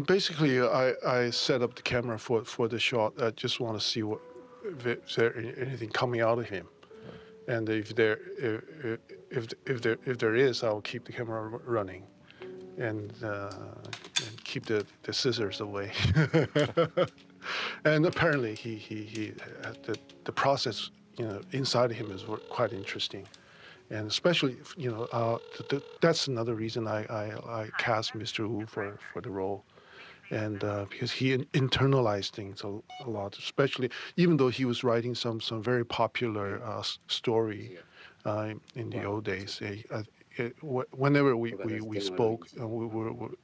Speaker 1: Basically, I set up the camera for the shot. I just want to see if there anything coming out of him, and if there is, I'll keep the camera running, and keep the scissors away. And apparently, the process inside him is quite interesting. And especially, that's another reason I cast Mr. Wu for the role, and because he internalized things a lot. Especially, even though he was writing some very popular story in the old days, whenever we spoke,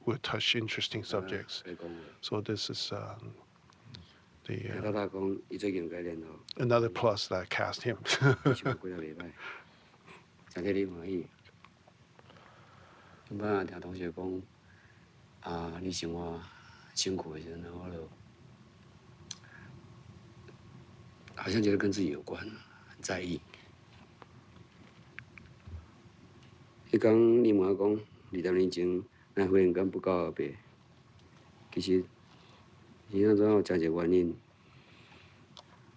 Speaker 1: we touched interesting subjects. So this is another plus that I cast him.
Speaker 10: 真替你欢喜。一般听同学讲，你生活辛苦的时候，我就好像觉得跟自己有关，很在意。迄讲你问我讲，20年前咱忽然间不告而别，其实安怎有真侪原因。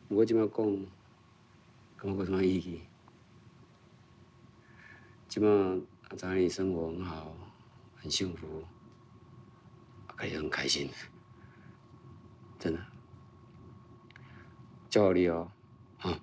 Speaker 10: 不过即摆讲，感觉无什么意义。 基本上在那里生活很好，很幸福，也很开心，真的。叫我理由，啊。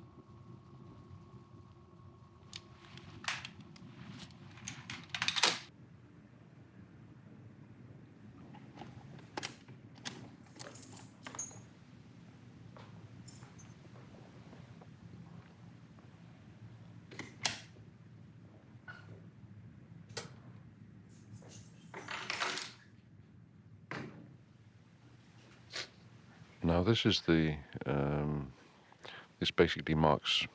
Speaker 2: Now this is this basically marks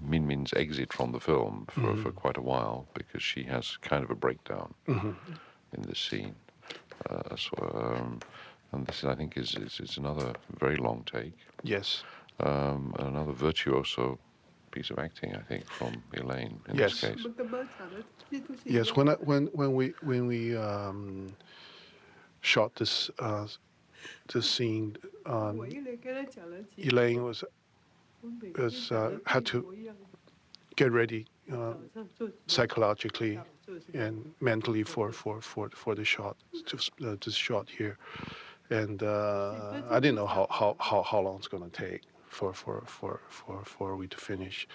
Speaker 2: Min Min's exit from the film for quite a while, because she has kind of a breakdown in this scene. And this, I think, is another very long take.
Speaker 1: Yes.
Speaker 2: Another virtuoso piece of acting, I think, from Elaine in this case.
Speaker 1: Yes. When we shot this scene, Elaine had to get ready psychologically and mentally for the shot, this shot here, and I didn't know how long it's going to take for we to finish,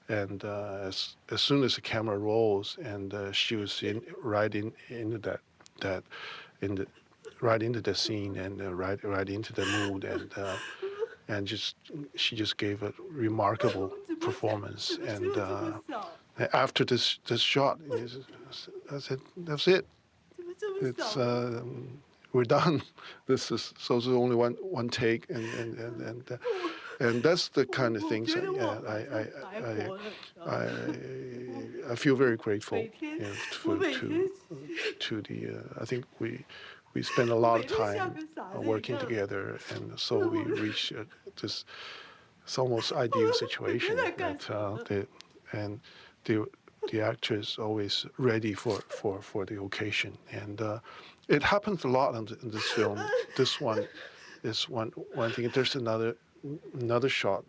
Speaker 1: and as soon as the camera rolls and she was right into that in the right into the scene and right into the mood, and just she just gave a remarkable performance. And after this shot, I said, "That's it. It's we're done. This is so it's only one take, and that's the kind of things I feel very grateful, to the I think we spend a lot of time working together, and so we reach this it's almost ideal situation that and the the actor is always ready for the occasion, and it happens a lot in this film. This one is one thing. There's another shot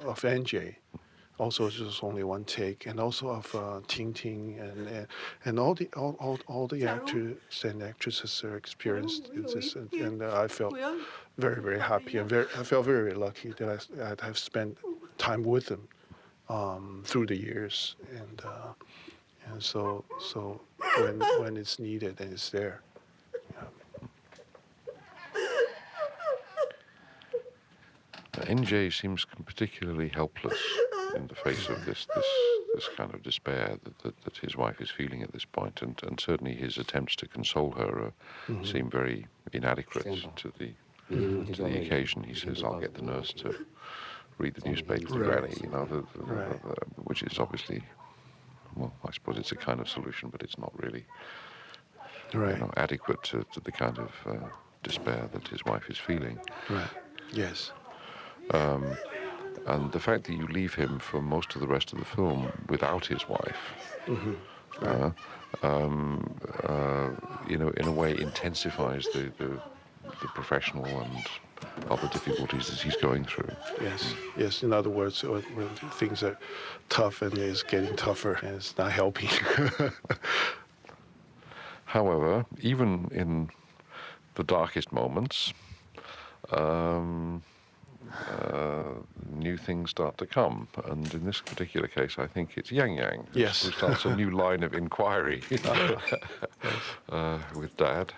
Speaker 1: of NJ. Also, just only one take, and also of Ting Ting, and all the actors and actresses are experienced in this, and I felt very, very happy, and I felt very, very lucky that I've spent time with them through the years, and so when it's needed, and it's there.
Speaker 2: NJ seems particularly helpless in the face of this kind of despair that his wife is feeling at this point, and certainly his attempts to console her seem very inadequate to the occasion. He says, "I'll get the nurse to read the newspaper to Granny," which is obviously, well, I suppose it's a kind of solution, but it's not really adequate to the kind of despair that his wife is feeling.
Speaker 1: Right. Yes.
Speaker 2: And the fact that you leave him for most of the rest of the film without his wife, in a way intensifies the professional and other difficulties that he's going through.
Speaker 1: Yes. In other words, when things are tough and it's getting tougher and it's not helping.
Speaker 2: However, even in the darkest moments, new things start to come, and in this particular case, I think it's Yang Yang who starts a new line of inquiry with Dad.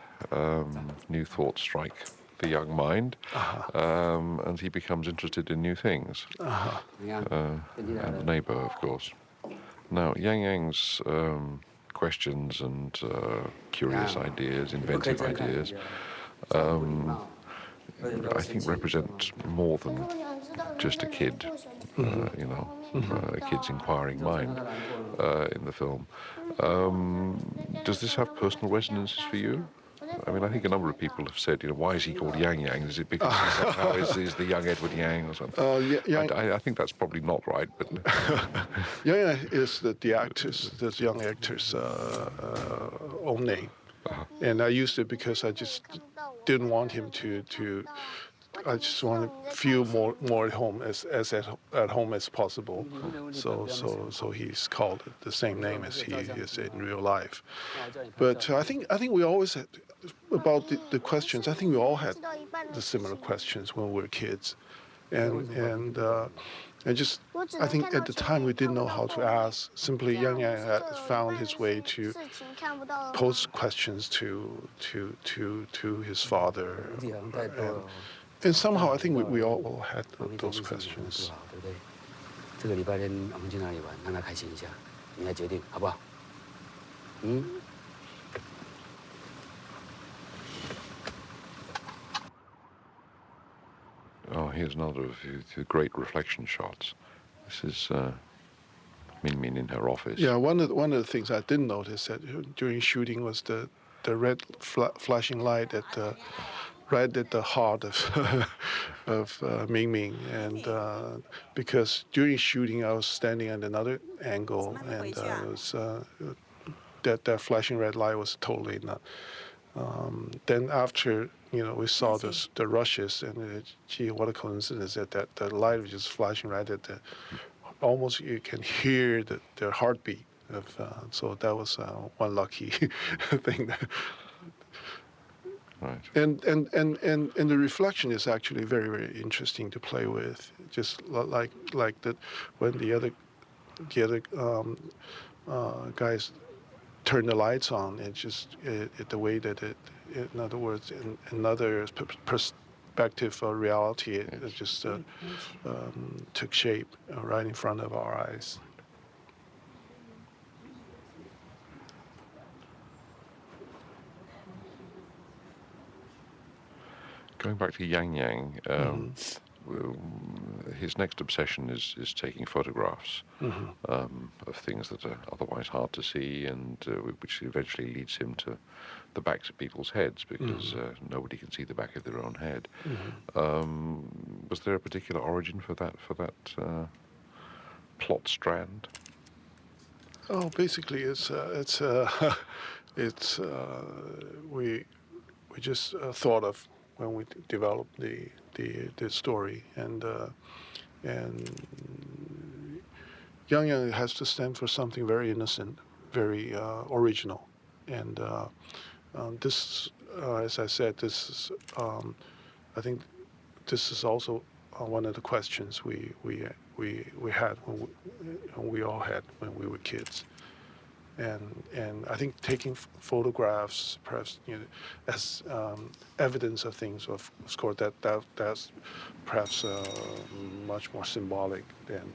Speaker 2: New thoughts strike the young mind, and he becomes interested in new things. And the neighbor, of course. Now, Yang Yang's questions and curious ideas, inventive ideas, I think represent more than just a kid, a kid's inquiring mind in the film. Does this have personal resonances for you? I mean, I think a number of people have said, why is he called Yang Yang? Is it because he somehow is the young Edward Yang or something? I think that's probably not right, but...
Speaker 1: Yang Yang is the actor's, this young actor's own name. And I used it because I just didn't want him to I just want to feel more at home, as at home as possible. So he's called the same name as he is in real life. But I think we always had, about the questions, I think we all had the similar questions when we were kids, and I think at the time we didn't know how to ask. Simply, Yang Yang had found his way to pose questions to his father, and somehow I think we all had those questions.
Speaker 10: 这个礼拜天我们去哪里玩？让他开心一下，你来决定，好不好？嗯。
Speaker 2: Oh, here's another of the great reflection shots. This is Min Min in her office.
Speaker 1: Yeah, one of the things I didn't notice that during shooting was the red flashing light right at the heart of Ming Ming, and because during shooting I was standing at another angle, and it was that flashing red light was totally not. Then after we saw the rushes, and gee, what a coincidence that the light was just flashing right at the, almost you can hear their heartbeat of. So that was one lucky thing.
Speaker 2: Right.
Speaker 1: And the reflection is actually very, very interesting to play with. Just like that when the other guys turn the lights on, the way that in other words, in another perspective of reality, it just took shape right in front of our eyes.
Speaker 2: Going back to Yang Yang, his next obsession is taking photographs of things that are otherwise hard to see, and which eventually leads him to the backs of people's heads, because nobody can see the back of their own head. Was there a particular origin for that plot strand?
Speaker 1: Oh, basically, we just thought of when we developed the story, and Yang Yang has to stand for something very innocent, very original, and this, as I said, this is I think this is also one of the questions we had when we all had when we were kids. And I think taking photographs, perhaps, as evidence of things, of course, that's perhaps much more symbolic than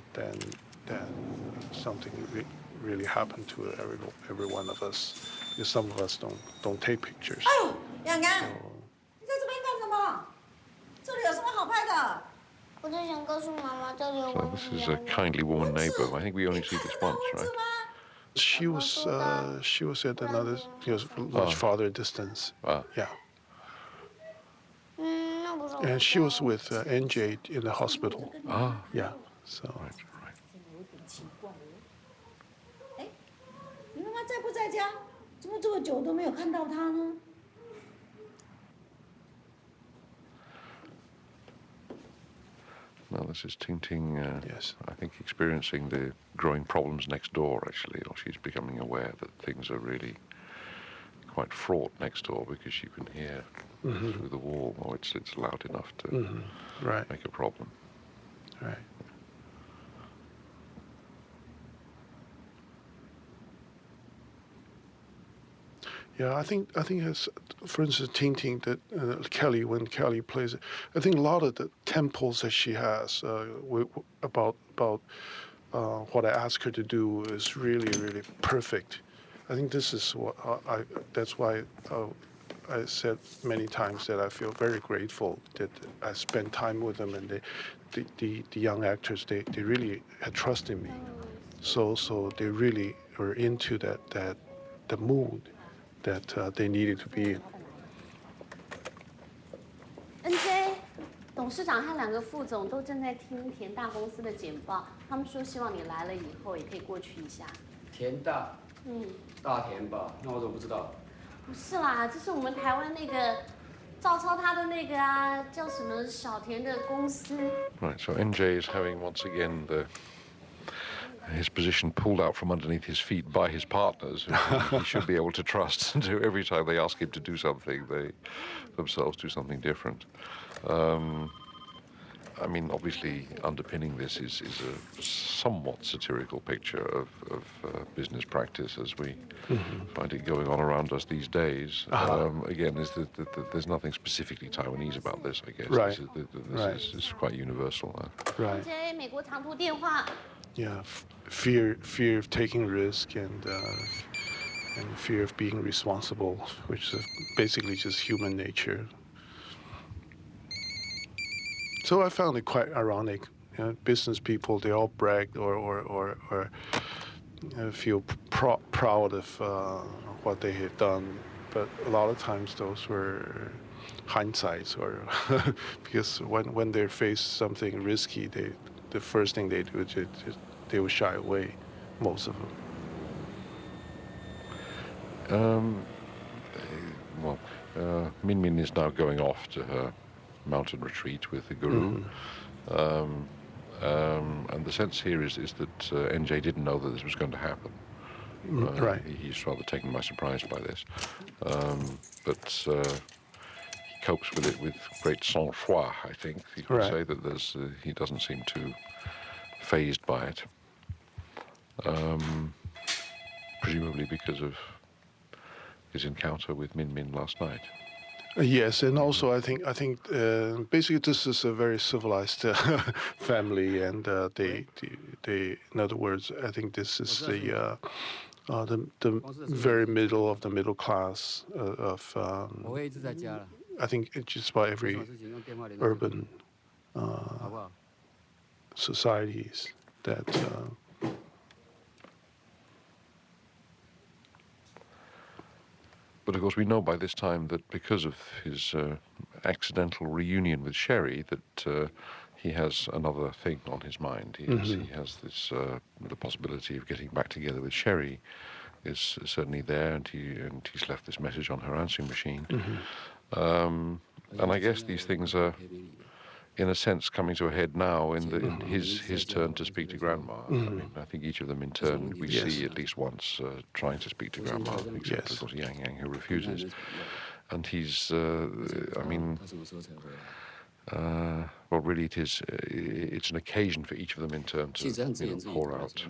Speaker 1: something really happened to every one of us. Because some of us don't take pictures.
Speaker 4: 哎呦，洋洋，你在这边干什么？这里有什么好拍的？
Speaker 6: 我就想告诉妈妈，这里有
Speaker 2: So
Speaker 6: 蚊
Speaker 2: this
Speaker 6: 子
Speaker 2: is
Speaker 6: 咬
Speaker 2: a
Speaker 6: 我。
Speaker 2: kindly woman neighbor. I think we only see this once, right?
Speaker 1: She was at another much farther distance. Yeah.
Speaker 6: 那不是我
Speaker 1: And she was with NJ in the hospital.
Speaker 2: Ah,
Speaker 1: Yeah. So.
Speaker 2: right.
Speaker 4: 哎，你妈妈在不在家？怎么这么久都没有看到她呢？
Speaker 2: No, this is Ting,
Speaker 1: Yes.
Speaker 2: I think, experiencing the growing problems next door, actually, or she's becoming aware that things are really quite fraught next door, because you can hear through the wall, or it's loud enough to
Speaker 1: Right.
Speaker 2: make a problem.
Speaker 1: Right. Yeah, I think as, for instance, Ting that Kelly, when Kelly plays it, I think a lot of the tempos that she has about what I ask her to do is really perfect. I think this is what that's why I said many times that I feel very grateful that I spent time with them, and the young actors, they really had trust in me, so they really were into the mood that they needed to be in.
Speaker 11: NJ 董事长和2个副总都正在听田大公司的简报，他们说希望你来了以后也可以过去一下。
Speaker 10: 田大，大田吧？那我怎么不知道？
Speaker 11: 不是啦，这是我们台湾那个照抄他的那个啊，叫什么小田的公司。
Speaker 2: Right, so NJ is having once again his position pulled out from underneath his feet by his partners, who he should be able to trust. And every time they ask him to do something, they themselves do something different. I mean, obviously, underpinning this is a somewhat satirical picture of business practice as we find it going on around us these days. Again, there's nothing specifically Taiwanese about this, I guess.
Speaker 1: Right.
Speaker 2: This is quite universal.
Speaker 1: Right.
Speaker 11: NJ 美国长途电话。
Speaker 1: Yeah, fear of taking risk, and fear of being responsible, which is basically just human nature. So I found it quite ironic. Business people, they all brag or feel proud of what they had done, but a lot of times those were hindsights, or because when they face something risky, the first thing they do is they will shy away, most of them.
Speaker 2: Min Min is now going off to her mountain retreat with the guru. And the sense here is that NJ didn't know that this was going to happen.
Speaker 1: Right.
Speaker 2: He's rather taken by surprise by this. But he copes with it with great sang-froid, I think. You could say that he doesn't seem too fazed by it. Presumably because of his encounter with Min Min last night.
Speaker 1: Yes, and also I think basically this is a very civilized family, and they in other words I think this is the very middle of the middle class of I think it's just about every urban societies that.
Speaker 2: But of course, we know by this time that because of his accidental reunion with Sherry, that he has another thing on his mind. He has this the possibility of getting back together with Sherry is certainly there, and he's left this message on her answering machine. And I guess these things are, in a sense, coming to a head now in his turn to speak to Grandma. I mean, I think each of them in turn we see at least once trying to speak to Grandma, except of course Yang Yang, who refuses. And he's, I mean, well, really it's an occasion for each of them in turn to pour out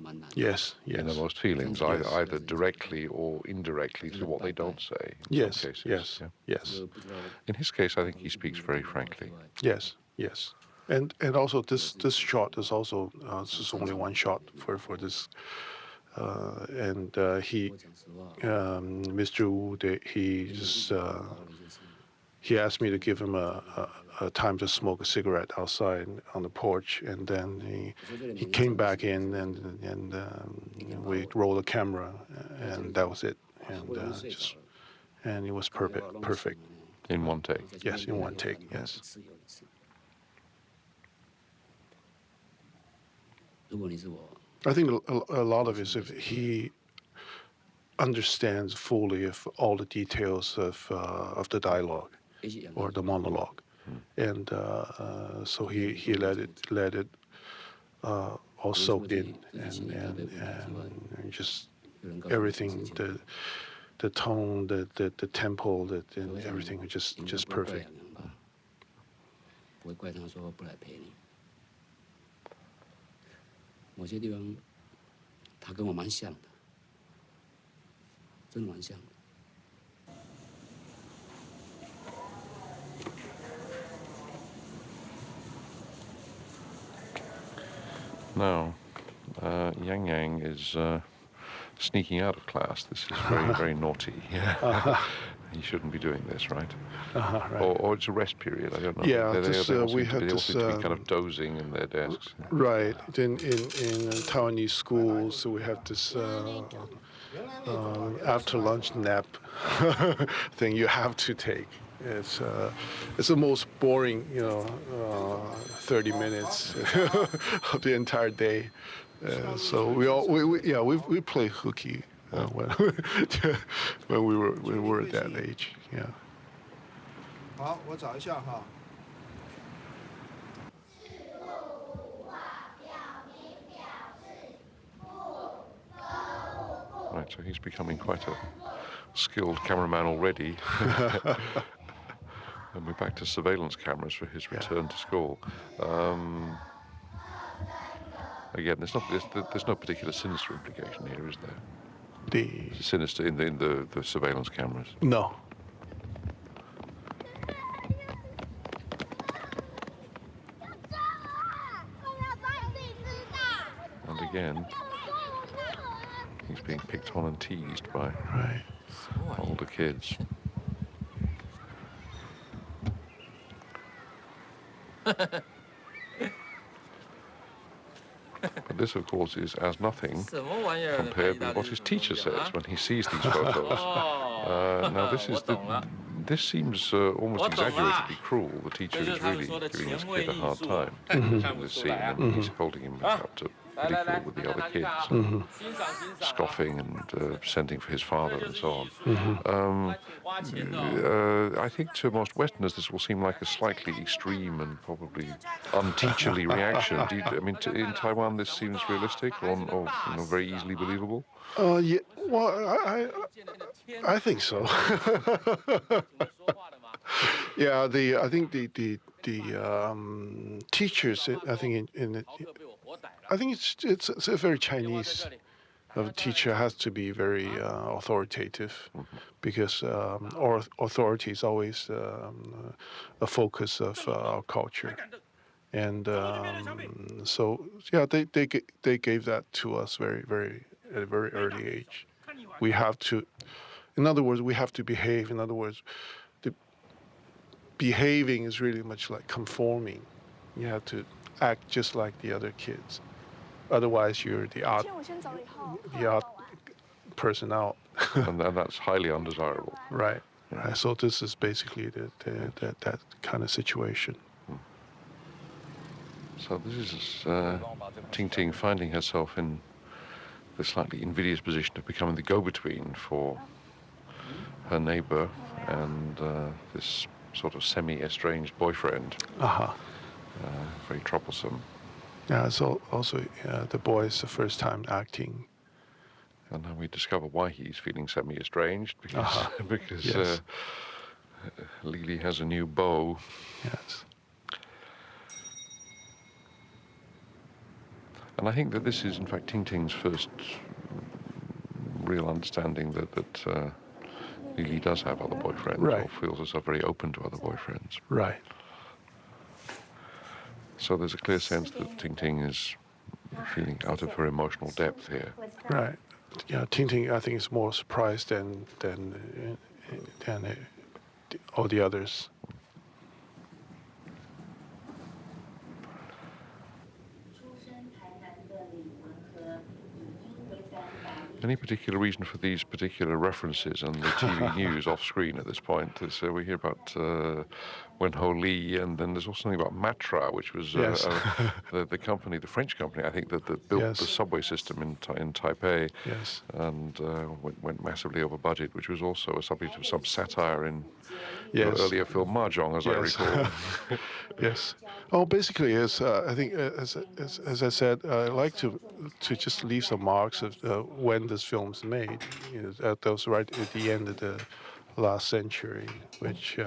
Speaker 2: innermost feelings, either directly or indirectly through what they don't say in some cases.
Speaker 1: Yes.
Speaker 2: In his case, I think he speaks very frankly.
Speaker 1: Yes. And also this shot is also this is only one shot for this, and he Mr. Wu he asked me to give him a time to smoke a cigarette outside on the porch, and then he came back in and we rolled the camera, and that was it, and it was perfect.
Speaker 2: In one take.
Speaker 1: Yes, in one take. Yes. I think a lot of it is if he understands fully of all the details of the dialogue or the monologue, and so he let it all soaked in, and just everything, the tone, the tempo, and everything was just perfect.
Speaker 2: Now, Yang Yang is sneaking out of class. This is very, very naughty. He shouldn't be doing this, right?
Speaker 1: Right.
Speaker 2: Or it's a rest period. I don't know.
Speaker 1: Yeah,
Speaker 2: they
Speaker 1: we had
Speaker 2: all
Speaker 1: this.
Speaker 2: seem to be kind of dozing in their desks.
Speaker 1: Right. In Taiwanese schools, so we have this after lunch nap thing you have to take. It's the most boring, 30 minutes of the entire day. So we play hooky when we were at that age. Yeah.
Speaker 3: 好，我找一下哈。
Speaker 2: Right, so he's becoming quite a skilled cameraman already. And we're back to surveillance cameras for his return to school. Again, there's no particular sinister implication here, is there?
Speaker 1: The
Speaker 2: sinister in the surveillance cameras.
Speaker 1: No.
Speaker 2: And again, he's being picked on and teased by older kids. But this, of course, is as nothing compared with what his teacher says when he sees these photos. Now, this seems almost exaggeratedly cruel. The teacher is really giving this kid a hard time in this scene, and he's holding him up to ridicule with the other kids, scoffing and sending for his father and so on. I think to most Westerners this will seem like a slightly extreme and probably unteacherly reaction. In Taiwan this seems realistic or very easily believable?
Speaker 1: Yeah. Well, I think so. Yeah. I think the teachers. I think I think it's a very Chinese the teacher has to be very authoritative, because authority is always a focus of our culture. And so yeah, they gave that to us at a very early age. We have to, in other words, we have to behave. In other words, the behaving is really much like conforming. You have to act just like the other kids. Otherwise, you're the odd person out.
Speaker 2: and that's highly undesirable.
Speaker 1: Right. Right. So this is basically that kind of situation.
Speaker 2: So this is Ting Ting finding herself in the slightly invidious position of becoming the go-between for her neighbor and this sort of semi-estranged boyfriend. Very troublesome.
Speaker 1: Yeah, so also the boy is the first time acting.
Speaker 2: And now we discover why he's feeling semi-estranged, because, because
Speaker 1: Yes.
Speaker 2: Lily has a new beau.
Speaker 1: Yes.
Speaker 2: And I think that this is, in fact, Ting Ting's first real understanding that Lily does have other boyfriends,
Speaker 1: Right.
Speaker 2: or feels herself very open to other boyfriends.
Speaker 1: Right.
Speaker 2: So there's a clear sense that Ting Ting is feeling out of her emotional depth here.
Speaker 1: Right. Yeah, Ting Ting, I think, is more surprised than all the others.
Speaker 2: Any particular reason for these particular references and the TV news off screen at this point? We hear about Wen Ho Lee, and then there's also something about Matra, which was
Speaker 1: Yes.
Speaker 2: the company, the French company, I think, that built
Speaker 1: Yes.
Speaker 2: the subway system in Taipei,
Speaker 1: Yes.
Speaker 2: and went massively over budget, which was also a subject of some satire in
Speaker 1: Yes.
Speaker 2: your earlier film Mahjong, as I
Speaker 1: Yes.
Speaker 2: recall.
Speaker 1: Yes. Oh, basically, I think, as I said, I like to just leave some marks of when this film's made. That was right at the end of the last century, which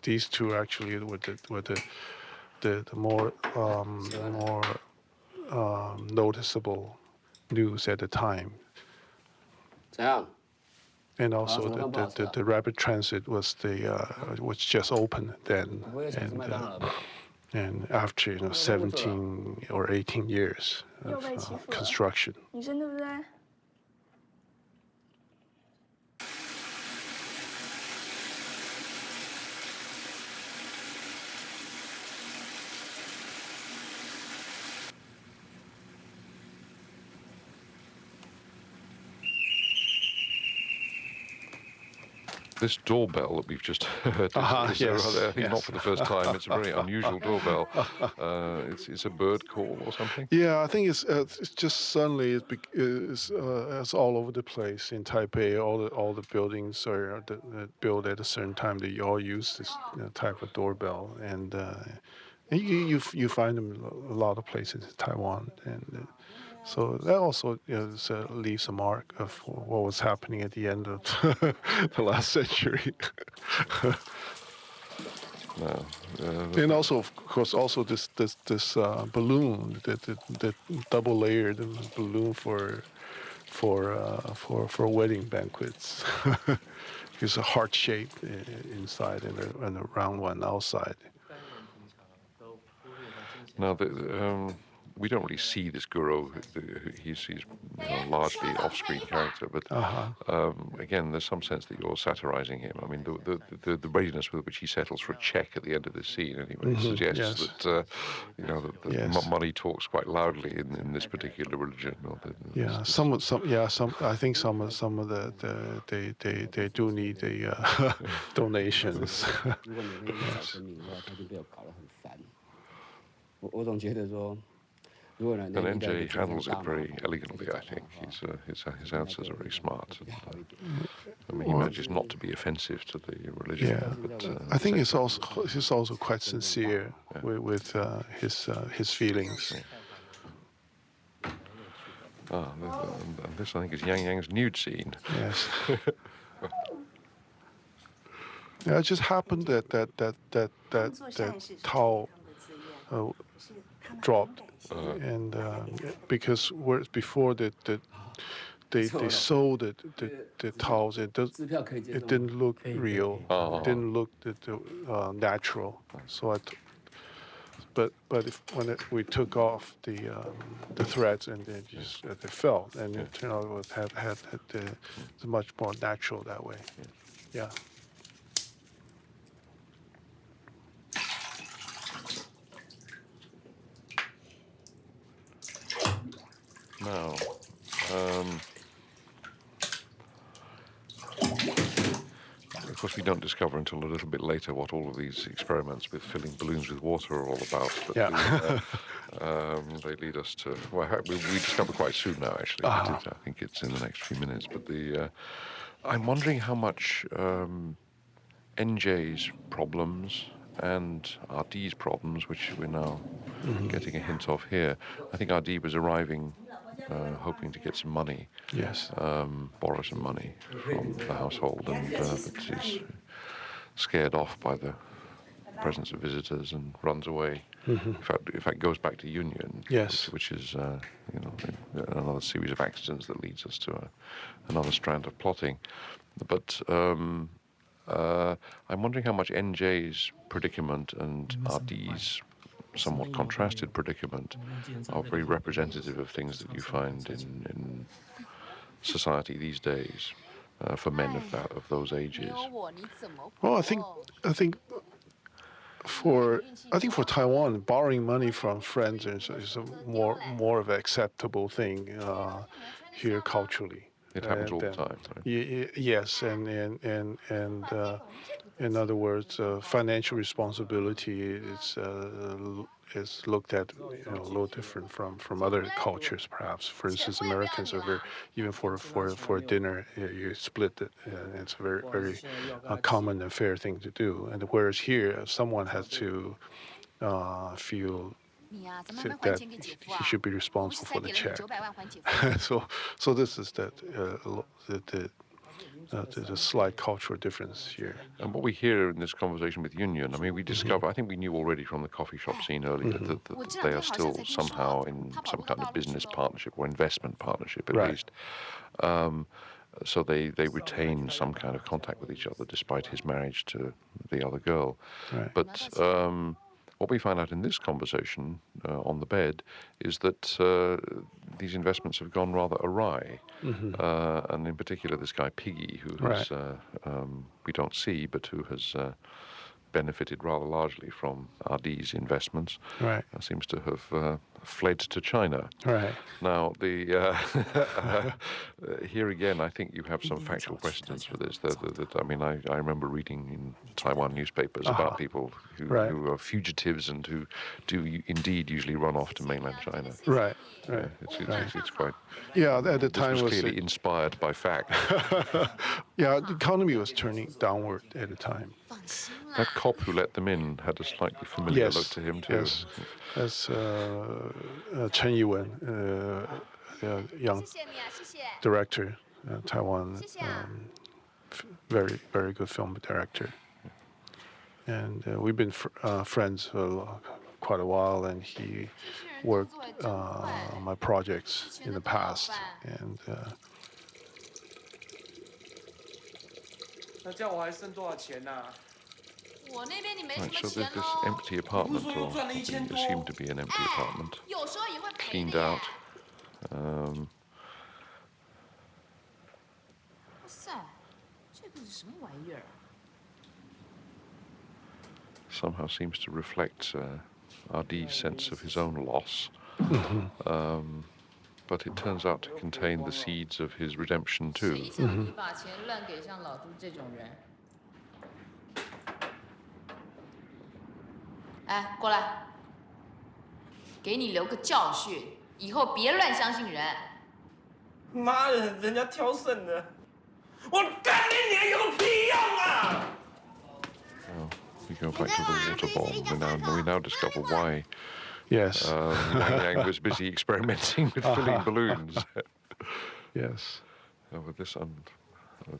Speaker 1: these two actually were the more noticeable news at the time. And also the rapid transit was was just open then, and after 17 or 18 years of construction.
Speaker 12: 女生对不对？
Speaker 2: This doorbell that we've just heard, is
Speaker 1: yes,
Speaker 2: I think not
Speaker 1: yes.
Speaker 2: for the first time. It's a very unusual doorbell. It's a bird call or something.
Speaker 1: Yeah, I think it's just suddenly it's all over the place in Taipei. All the buildings are built at a certain time. They all use this type of doorbell, and you find them in a lot of places in Taiwan, and so that also leaves a mark of what was happening at the end of the last century.
Speaker 2: No.
Speaker 1: And also, of course, also this balloon, the double layered balloon for wedding banquets. It's a heart shape inside and a round one outside.
Speaker 2: Now, we don't really see this guru. He's largely off-screen character, but again, there's some sense that you're satirizing him. I mean, the readiness with which he settles for a check at the end of this scene, anyway, suggests that that money talks quite loudly in this particular religion.
Speaker 1: I think some of the they do need the donations.
Speaker 2: And NJ handles it very elegantly, I think. His answers are very smart. I mean, he manages not to be offensive to the religion.
Speaker 1: Yeah,
Speaker 2: but,
Speaker 1: I think he's also quite sincere with his feelings.
Speaker 2: Yeah. And this, I think, is Yang Yang's nude scene.
Speaker 1: Yes. Yeah, it just happened that Tao dropped, and because whereas before they sold the towels, it didn't look real, didn't look natural. So but we took off the threads and then just they fell, and it turned out it was it's much more natural that way. Yeah.
Speaker 2: Now, of course, we don't discover until a little bit later what all of these experiments with filling balloons with water are all about. But
Speaker 1: Yeah.
Speaker 2: they lead us to, well, we discover quite soon now, actually. I think it's in the next few minutes. But I'm wondering how much NJ's problems and RD's problems, which we're now getting a hint of here. I think RD was arriving hoping to get some money.
Speaker 1: Yes.
Speaker 2: Borrow some money from the household, but he's scared off by the presence of visitors and runs away. In fact, goes back to Union.
Speaker 1: Yes.
Speaker 2: Which is another series of accidents that leads us to another strand of plotting. But I'm wondering how much NJ's predicament and RD's somewhat contrasted predicament are very representative of things that you find in society these days for men of those ages.
Speaker 1: Well, I think for Taiwan, borrowing money from friends is a more of an acceptable thing here culturally.
Speaker 2: It happens all the time, right?
Speaker 1: Yes, and in other words, financial responsibility is looked at a little different from other cultures, perhaps. For instance, Americans are very, even for a dinner, you split it. It's a very common and fair thing to do. And whereas here, someone has to feel that he should be responsible for the check. So this is the slight cultural difference here.
Speaker 2: And what we hear in this conversation with Union, I mean, we discover, I think we knew already from the coffee shop scene earlier that they are still somehow in some kind of business partnership or investment partnership at least. So they retain some kind of contact with each other despite his marriage to the other girl.
Speaker 1: Right.
Speaker 2: But what we find out in this conversation on the bed is that these investments have gone rather awry. And in particular, this guy Piggy, who has, we don't see, but who has benefited rather largely from RD's investments, seems to have fled to China.
Speaker 1: Right.
Speaker 2: Now, here again, I think you have some factual precedents for this. I mean, I remember reading in Taiwan newspapers about people who are fugitives and who do indeed usually run off to mainland China.
Speaker 1: Right.
Speaker 2: It's quite.
Speaker 1: Yeah, at the time
Speaker 2: this was clearly inspired by fact.
Speaker 1: Yeah, the economy was turning downward at the time.
Speaker 2: That cop who let them in had a slightly familiar look to him too.
Speaker 1: Yes, that's Chen Yiwen, young director, Taiwan, very good film director, and we've been friends for quite a while, and he worked on my projects in the past, and.
Speaker 3: 那这样我还剩多少钱呐？
Speaker 2: Right, so there's this empty apartment, or assumed to be an empty apartment, cleaned out. Somehow seems to reflect RD's sense of his own loss. But it turns out to contain the seeds of his redemption too.
Speaker 12: 哎，过来，给你留个教训，以后别乱相信人。
Speaker 3: 妈的，人家挑剩的，我干你娘有屁用啊！
Speaker 2: We go back to the water bomb. We now discover why.
Speaker 1: Yes.
Speaker 2: Wang Yang was busy experimenting with filling balloons.
Speaker 1: Yes.
Speaker 2: With this,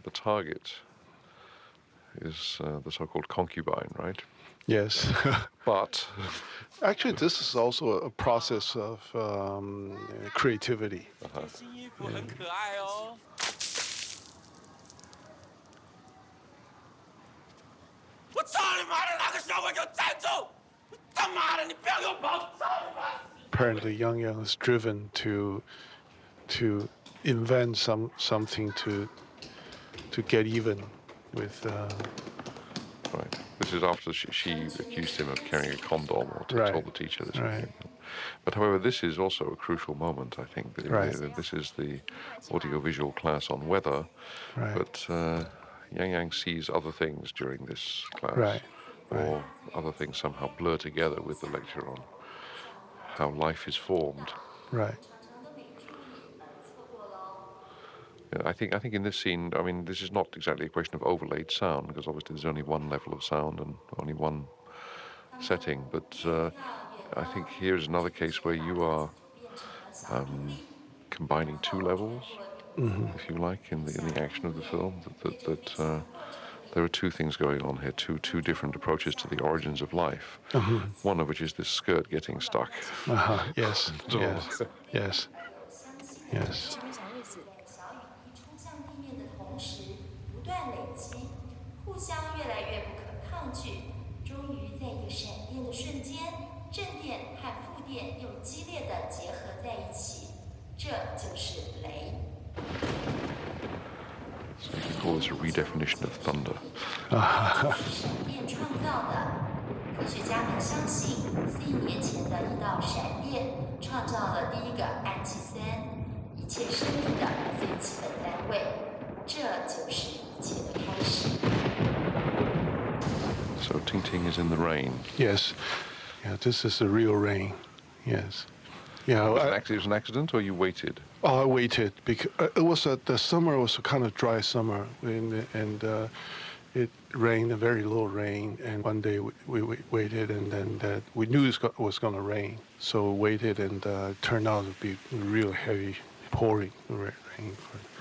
Speaker 2: the target is the so-called concubine, right?
Speaker 1: Yes.
Speaker 2: But
Speaker 1: Actually, this is also a process of creativity.
Speaker 3: 新衣服很可爱哦。我操你妈的！那个小鬼给我站住！他妈的，你不要给我跑！操你妈！
Speaker 1: Apparently, Yang Yang is driven to invent something to get even with.
Speaker 2: Right. This is after she accused him of carrying a condom or told the teacher this.
Speaker 1: Right.
Speaker 2: But however, this is also a crucial moment, I think.
Speaker 1: Right.
Speaker 2: This is the audiovisual class on weather.
Speaker 1: Right.
Speaker 2: But Yang Yang sees other things during this class.
Speaker 1: Right.
Speaker 2: Or other things somehow blur together with the lecture on how life is formed.
Speaker 1: Right.
Speaker 2: I think in this scene, I mean, this is not exactly a question of overlaid sound, because obviously there's only one level of sound and only one setting. But I think here's another case where you are combining two levels, if you like, in the action of the film. That there are two things going on here, two different approaches to the origins of life. One of which is this skirt getting stuck.
Speaker 1: Yes. Yes. Yes. Yes.
Speaker 13: 不断累积，互相越来越不可抗拒，终于在一个闪电的瞬间，正电和负电又激烈地结合在一起，这就是雷。
Speaker 2: So you can call this a redefinition of thunder.
Speaker 13: 闪电创造的，科学家们相信4亿年前的一道闪电创造了第一个氨基酸，一切生命的最基本单位，这就是一切的开始。
Speaker 2: So Ting Ting is in the rain.
Speaker 1: Yes. Yeah, this is the real rain. Yes. Yeah.
Speaker 2: It was an accident, or you waited?
Speaker 1: I waited because it was the summer was a kind of dry summer, and it rained, a very low rain. And one day we waited, and then we knew it was going to rain, so we waited, and it turned out to be real heavy, pouring rain.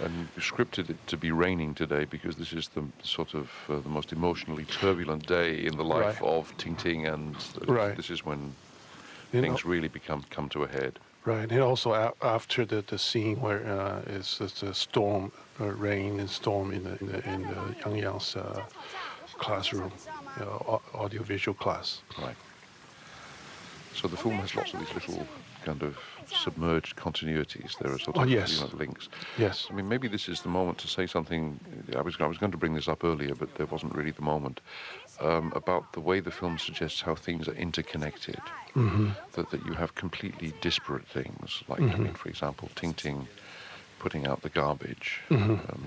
Speaker 2: And you scripted it to be raining today because this is the sort of the most emotionally turbulent day in the life of Ting Ting, and this is when things really come to a head.
Speaker 1: Right, and also after the scene where it's a storm, rain and storm in the Yang Yang's classroom, audiovisual class.
Speaker 2: Right. So the film has lots of these little kind of submerged continuities. There are sort of links.
Speaker 1: Yes.
Speaker 2: I mean, maybe this is the moment to say something. I was going to bring this up earlier, but there wasn't really the moment. About the way the film suggests how things are interconnected. That you have completely disparate things, like, I mean, for example, Ting Ting putting out the garbage,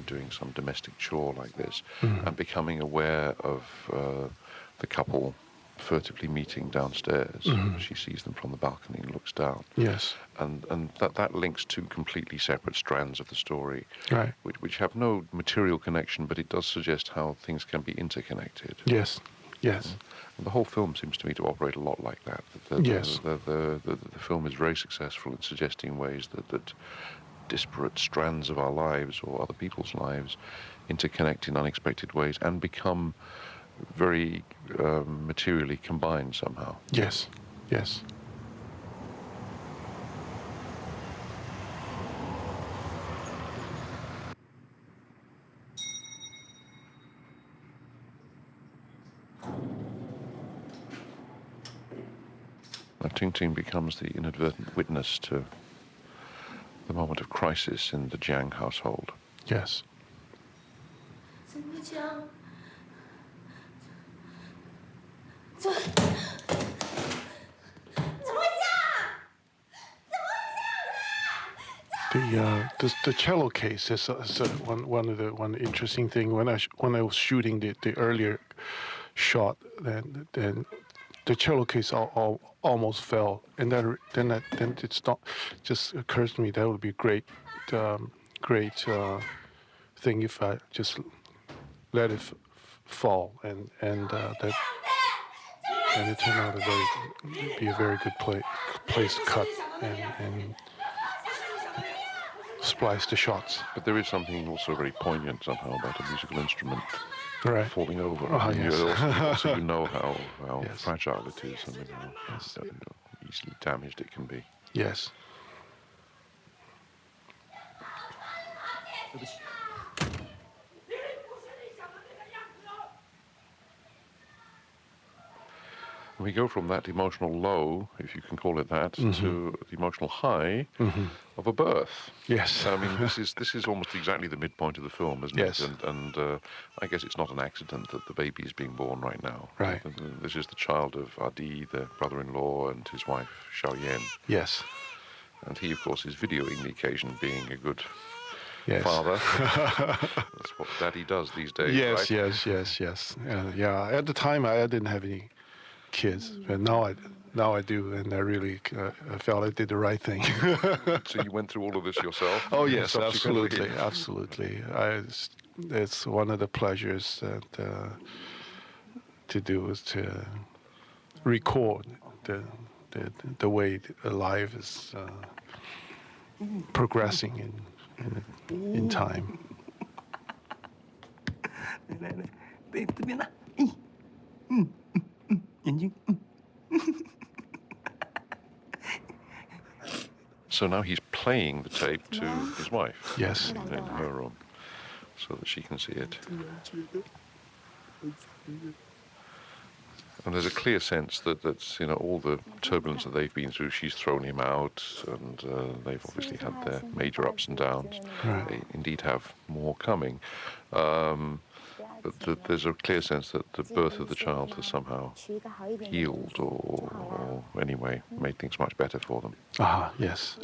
Speaker 2: doing some domestic chore like this, and becoming aware of the couple furtively meeting downstairs. She sees them from the balcony and looks down.
Speaker 1: Yes.
Speaker 2: And that links two completely separate strands of the story,
Speaker 1: right,
Speaker 2: which have no material connection, but it does suggest how things can be interconnected.
Speaker 1: Yes. Yes.
Speaker 2: And the whole film seems to me to operate a lot like that.
Speaker 1: Yes.
Speaker 2: The film is very successful in suggesting ways that disparate strands of our lives or other people's lives interconnect in unexpected ways and become very materially combined somehow.
Speaker 1: Yes. Yes.
Speaker 2: Now, Ting Ting becomes the inadvertent witness to the moment of crisis in the Jiang household.
Speaker 1: Yes.
Speaker 13: 怎么讲？The
Speaker 1: cello case is one interesting thing. When I was shooting the earlier shot, then the cello case almost fell, and then it's not. Just occurs to me that would be great thing if I just let it fall, and it turned out to be a very good place to cut and splice the shots.
Speaker 2: But there is something also very poignant somehow about a musical instrument falling over.
Speaker 1: Oh,
Speaker 2: And
Speaker 1: yes.
Speaker 2: also you know how
Speaker 1: Yes.
Speaker 2: fragile it is and how easily damaged it can be.
Speaker 1: Yes.
Speaker 2: We go from that emotional low, if you can call it that, to the emotional high of a birth.
Speaker 1: Yes.
Speaker 2: I mean, this is almost exactly the midpoint of the film, isn't
Speaker 1: Yes.
Speaker 2: it? And I guess it's not an accident that the baby is being born right now.
Speaker 1: Right.
Speaker 2: This is the child of Adi, the brother-in-law, and his wife Xiaoyan.
Speaker 1: Yes.
Speaker 2: And he, of course, is videoing the occasion, being a good
Speaker 1: Yes.
Speaker 2: father. That's what Daddy does these days,
Speaker 1: Yes,
Speaker 2: right?
Speaker 1: yes. Yeah. At the time, I didn't have any kids, but now I do, and I really I felt I did the right thing.
Speaker 2: So you went through all of this yourself?
Speaker 1: Oh yes,
Speaker 2: Subsequently?
Speaker 1: absolutely. It's one of the pleasures that to do is to record the way life is progressing in time.
Speaker 9: 来，对，这边呢，眼睛，So
Speaker 2: now he's playing the tape to his wife.
Speaker 1: Yes.
Speaker 2: In her room, so that she can see it. And there's a clear sense that all the turbulence that they've been through, she's thrown him out, and they've obviously had their major ups and downs.
Speaker 1: Right.
Speaker 2: They indeed have more coming. But there's a clear sense that the birth of the child has somehow healed or anyway made things much better for them.
Speaker 1: Yes.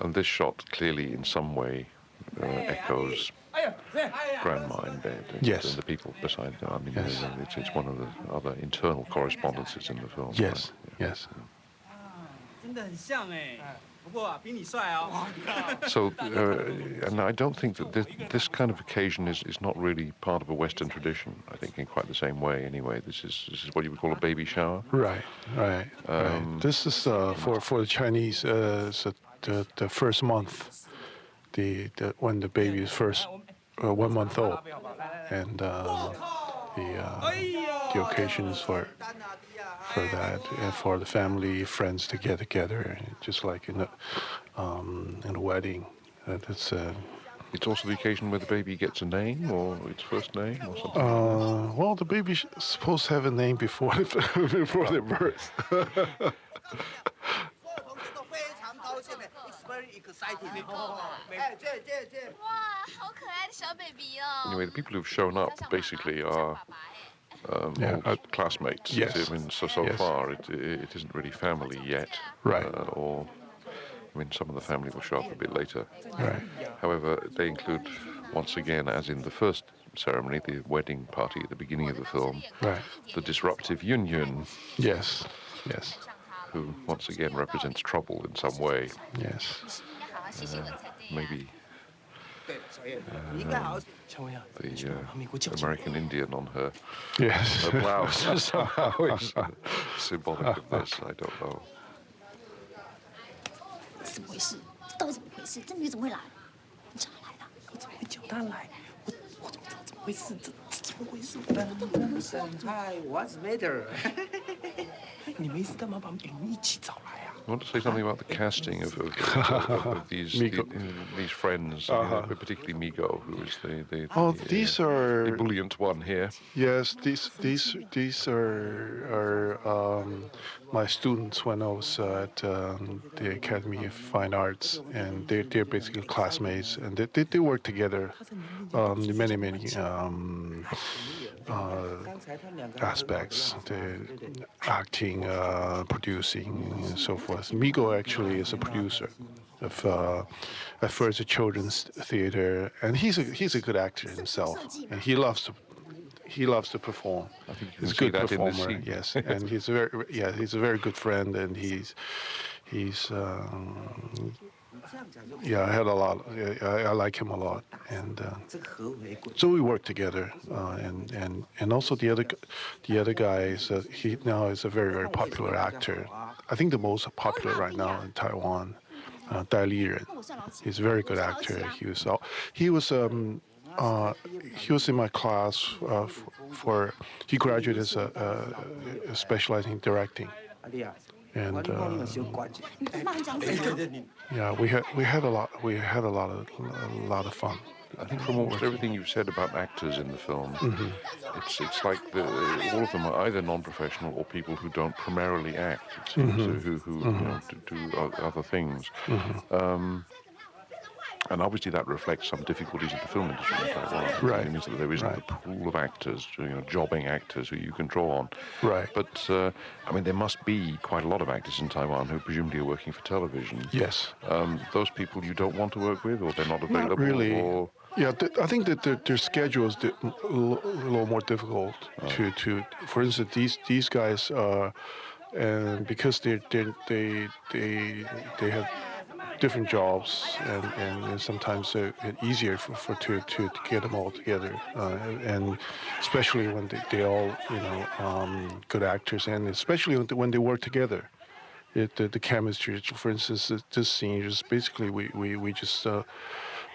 Speaker 2: And this shot clearly in some way echoes Grandma in bed and,
Speaker 1: Yes.
Speaker 2: and the people beside her. I mean,
Speaker 1: Yes.
Speaker 2: it's one of the other internal correspondences in the film.
Speaker 1: Yes.
Speaker 2: Right?
Speaker 1: Yes.
Speaker 3: 真的很像哎，不过比你帅哦。
Speaker 2: So, and I don't think that this kind of occasion is not really part of a Western tradition. I think in quite the same way. Anyway, this is what you would call a baby shower.
Speaker 1: Right. This is for the Chinese. The first month, when the baby is first 1 month old, and the occasion is for that, and for the family, friends to get together, just like in a wedding.
Speaker 2: It's also the occasion where the baby gets a name or its first name or something.
Speaker 1: Well, the baby's supposed to have a name before before their birth.
Speaker 2: Anyway, the people who've shown up basically are old classmates.
Speaker 1: Yes.
Speaker 2: I mean, so
Speaker 1: Yes.
Speaker 2: far it isn't really family yet.
Speaker 1: Right.
Speaker 2: Or, I mean, some of the family will show up a bit later.
Speaker 1: Right.
Speaker 2: However, they include, once again, as in the first ceremony, the wedding party at the beginning of the film,
Speaker 1: Right.
Speaker 2: the disruptive Yun,
Speaker 1: Yes.
Speaker 2: who once again represents trouble in some way.
Speaker 1: Yes.
Speaker 2: Maybe the American Indian on her,
Speaker 1: Yes.
Speaker 2: her blouse somehow is symbolic of this. I don't know.
Speaker 4: 怎么回事？这到底怎么回事？这女怎么会来？你叫她来的？
Speaker 9: 我怎么会叫她来？我怎么知道怎么回事？这怎么回事？
Speaker 3: Hi, what's matter?
Speaker 9: 你没事干嘛把演员一起找来啊？
Speaker 2: I want to say something about the casting of these these friends, particularly Migo, who is
Speaker 1: These are
Speaker 2: the ebullient one here.
Speaker 1: Yes, these are my students when I was at the Academy of Fine Arts, and they're basically classmates, and they work together in many aspects, the acting, producing, and so forth. Migo actually is a producer of at first a children's theater, and he's a good actor himself, and he loves to perform.
Speaker 2: I think you can
Speaker 1: He's a
Speaker 2: see
Speaker 1: good
Speaker 2: that in this
Speaker 1: performer,
Speaker 2: scene.
Speaker 1: yes, and he's a very good friend, and he's I had a lot. I like him a lot, and so we work together. And also the other guy he now is a very popular actor. I think the most popular right now in Taiwan. 代理人. He's a very good actor. He was in my class he graduated as specializing in directing. And yeah, we had a lot of fun.
Speaker 2: I think from almost everything you've said about actors in the film, it's like all of them are either non-professional or people who don't primarily act. It seems, who do other things. And obviously that reflects some difficulties in the film industry.
Speaker 1: Right.
Speaker 2: It means that there isn't a pool of actors, jobbing actors who you can draw on.
Speaker 1: Right.
Speaker 2: But, I mean, there must be quite a lot of actors in Taiwan who presumably are working for television.
Speaker 1: Yes.
Speaker 2: Those people you don't want to work with, or they're not available?
Speaker 1: Not really.
Speaker 2: Or...
Speaker 1: Yeah, I think that their schedule is a little more difficult to. For instance, these guys, and because they have different jobs, and sometimes it's easier to get them all together, and especially when they all good actors, and especially when they work together, the chemistry. For instance, this scene is basically we just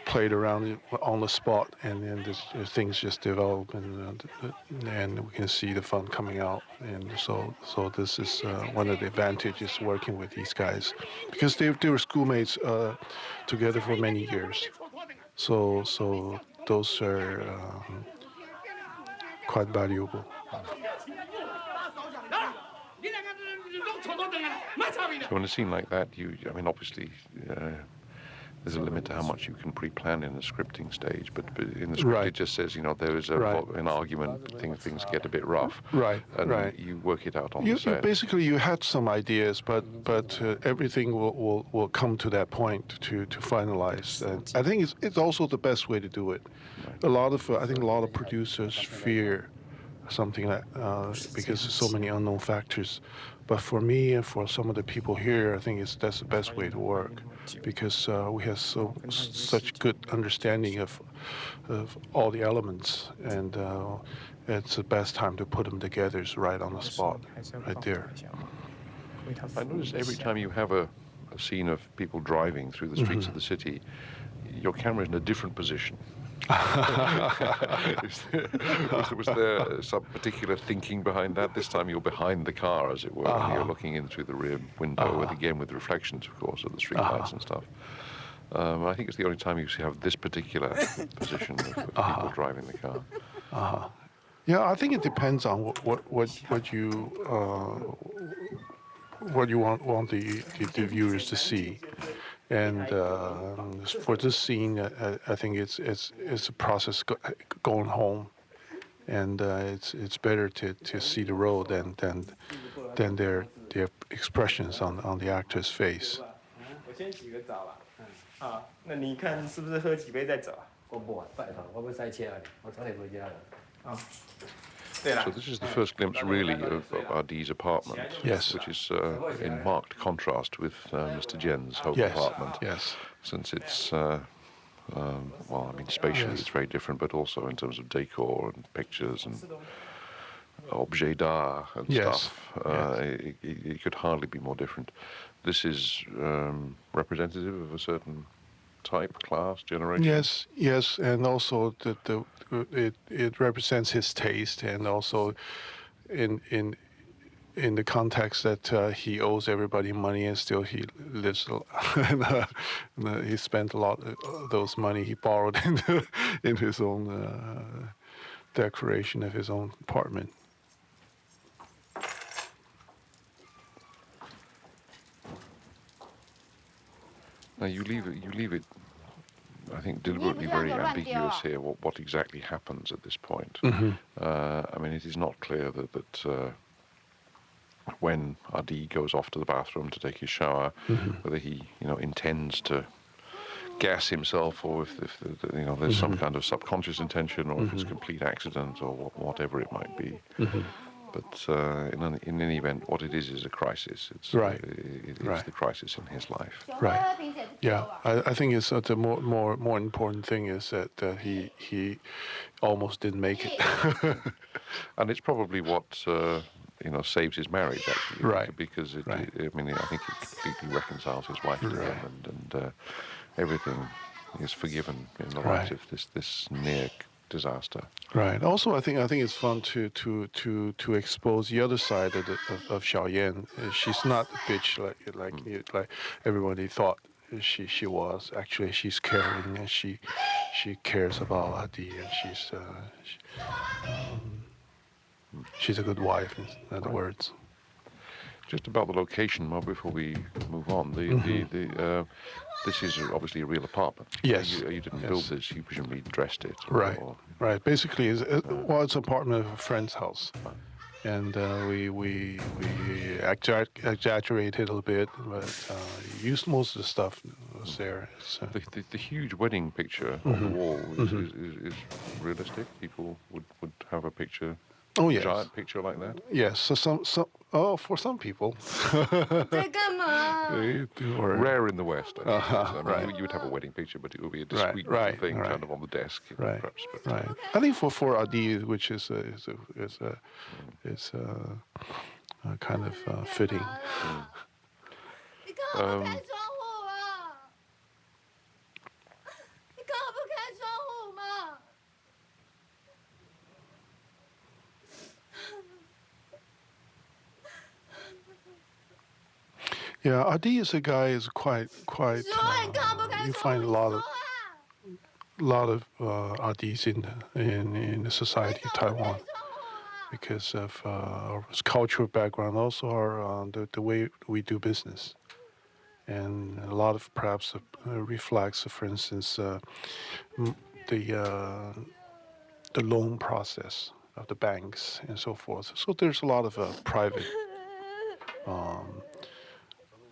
Speaker 1: played around on the spot, and then things just develop, and we can see the fun coming out. And so this is one of the advantages working with these guys, because they were schoolmates together for many years. So those are quite valuable.
Speaker 2: So in a scene like that, I mean, obviously, there's a limit to how much you can pre-plan in the scripting stage, but in the script it just says, there is an argument, things get a bit rough.
Speaker 1: Right,
Speaker 2: and you work it out on the set.
Speaker 1: Basically, you had some ideas, but everything will come to that point to finalize. And I think it's also the best way to do it. I think a lot of producers fear something like because there's so many unknown factors. But for me and for some of the people here, I think that's the best way to work, because we have such good understanding of all the elements, and it's the best time to put them together is right on the spot, right there.
Speaker 2: I notice every time you have a scene of people driving through the streets of the city, your camera is in a different position. Was there some particular thinking behind that? This time you're behind the car, as it were, and you're looking in through the rear window, again with reflections, of course, of the street lights and stuff. I think it's the only time you have this particular position of people driving the car.
Speaker 1: Yeah, I think it depends on what you want the viewers to see. And for this scene, I think it's a process going home, and it's better to see the road than their expressions on the actor's face.
Speaker 7: 我先洗个澡了。啊，那你看是不是喝几杯再走啊？我不，拜托，我不塞车了，我早点回家了。啊。
Speaker 2: So this is the first glimpse, really, of Ardi's apartment,
Speaker 1: yes,
Speaker 2: which is in marked contrast with Mr. Jen's home apartment.
Speaker 1: Yes,
Speaker 2: since it's well, I mean, spatially it's very different, but also in terms of decor and pictures and objets d'art and stuff, it could hardly be more different. This is representative of a certain type, class, generation.
Speaker 1: Yes, and also it represents his taste, and also in the context that he owes everybody money, and still he lives. He spent a lot of those money he borrowed in his own decoration of his own apartment.
Speaker 2: Now you leave it. I think deliberately very ambiguous here. What exactly happens at this point? I mean, it is not clear that when Ardi goes off to the bathroom to take his shower, whether he intends to gas himself, or if there's some kind of subconscious intention, or if it's a complete accident, or whatever it might be. But in any event, what it is a crisis. It's the crisis in his life.
Speaker 1: Right. Yeah, I think it's the more important thing is that he almost didn't make it.
Speaker 2: And it's probably what saves his marriage actually.
Speaker 1: Right.
Speaker 2: Because it,
Speaker 1: Right.
Speaker 2: I mean, I think it completely reconciles his wife to
Speaker 1: Right.
Speaker 2: him, and everything is forgiven in the
Speaker 1: Right.
Speaker 2: light of this near disaster.
Speaker 1: Right. Also, I think it's fun to expose the other side of Xiaoyan. She's not a bitch like everybody thought she was. Actually, she's caring and she cares about Adi, and she's a good wife. In other words.
Speaker 2: Just about the location, Mo, before we move on, this is obviously a real apartment.
Speaker 1: Yes.
Speaker 2: You didn't build this. You presumably dressed it.
Speaker 1: Right. Right. Basically, it's an apartment of a friend's house, and we exaggerated a little bit, but used most of the stuff was there. So.
Speaker 2: The huge wedding picture on the wall is realistic. People would have a picture.
Speaker 1: Oh yes.
Speaker 2: Giant picture like that.
Speaker 1: Yes. So for some people.
Speaker 2: Rare in the West. I mean,
Speaker 1: right.
Speaker 2: You would have a wedding picture, but it would be a discreet thing, kind of on the desk, perhaps. But,
Speaker 1: right. I think for Adi, which is kind of fitting. Yeah, Adi is a guy is quite. You find a lot of Adis in the society of Taiwan because of our cultural background, also our the way we do business, and a lot of perhaps reflects, for instance, the loan process of the banks and so forth. So there's a lot of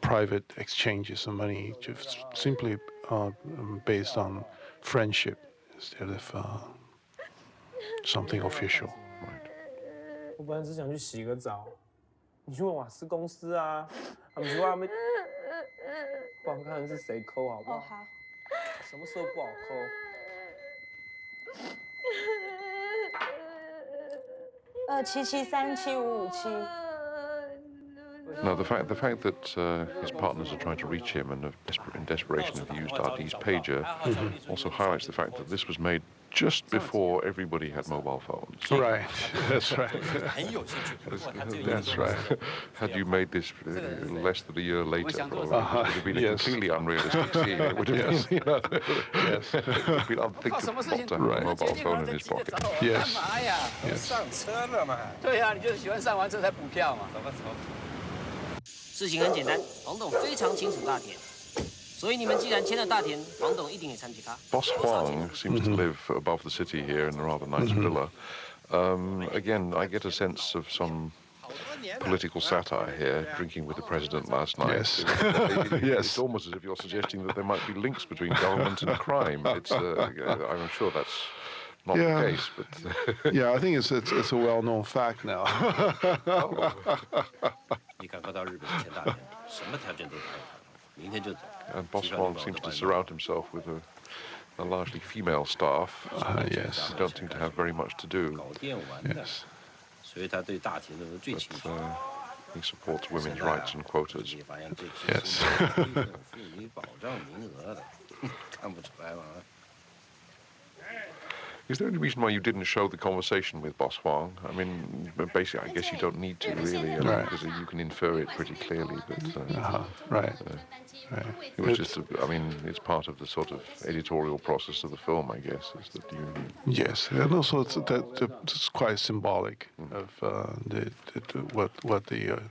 Speaker 1: private exchanges of money, just simply based on friendship instead of something official. Right.
Speaker 7: 我本来只想去洗个澡，你去问瓦斯公司啊，他们说他们不好看是谁抠好不好？
Speaker 8: 好。
Speaker 7: 什么时候不好抠？277375557。
Speaker 2: No, the fact that his partners are trying to reach him and in desperation have used Adi's pager also highlights the fact that this was made just before everybody had mobile phones.
Speaker 1: Right, that's right.
Speaker 2: That's right. Had you made this less than a year later, it would have been a completely unrealistic scene. It would have been,
Speaker 1: yes.
Speaker 2: it would have been unthinkable to have a mobile phone in his pocket.
Speaker 1: Yes.
Speaker 3: 上车了嘛？对呀，你就是喜欢上完车才补票嘛。走吧，走。
Speaker 14: 事情很简单，黄董非常清楚大田，所以你们既然签了大田，黄董一定也参加他。
Speaker 2: Boss Huang seems to live above the city here in a rather nice villa. Again, I get a sense of some political satire here, drinking with the president last night.
Speaker 1: Yes.
Speaker 2: It's almost as if you're suggesting that there might be links between government and crime. I'm sure that's not the case, but
Speaker 1: yeah, I think it's a well-known fact now.
Speaker 14: 你赶快到日本签大田，什么条件都谈一谈，明天就走。
Speaker 2: And Boss Huang seems to surround himself with a largely female staff.
Speaker 1: Yes.
Speaker 2: Who don't seem to have very much to do.
Speaker 14: 搞电玩的，所以他对大田的最清楚。
Speaker 2: He supports women's rights and quotas.
Speaker 1: Yes.
Speaker 14: 妇女保障名额的，看不出来吗？
Speaker 2: Is there any reason why you didn't show the conversation with Boss Huang? I mean, basically, I guess you don't need to really, because you can infer it pretty clearly. But
Speaker 1: right.
Speaker 2: It was just, I mean, it's part of the sort of editorial process of the film, I guess, is that you.
Speaker 1: Yes, and also it's quite symbolic of what the.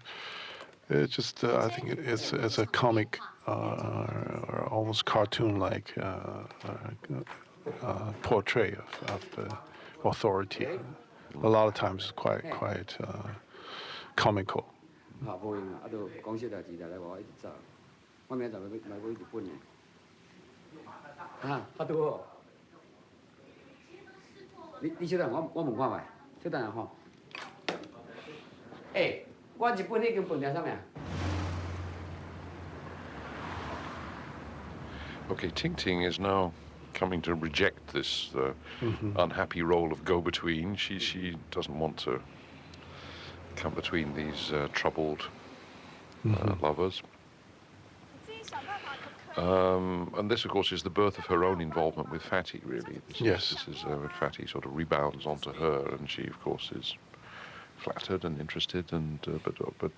Speaker 1: It's just I think it's a comic or almost cartoon-like. Portray of the authority. A lot of times it's quite comical.
Speaker 10: 好，无用啊，都公司代志来我一直走，我明仔载来买日本的。啊，好多哦。你小等我问看卖，小等下吼。我日本已经分了啥物啊？
Speaker 2: Okay, Ting Ting is now coming to reject this unhappy role of go-between. She doesn't want to come between these troubled lovers. And this, of course, is the birth of her own involvement with Fatty, really. This is when Fatty sort of rebounds onto her, and she, of course, is flattered and interested, and but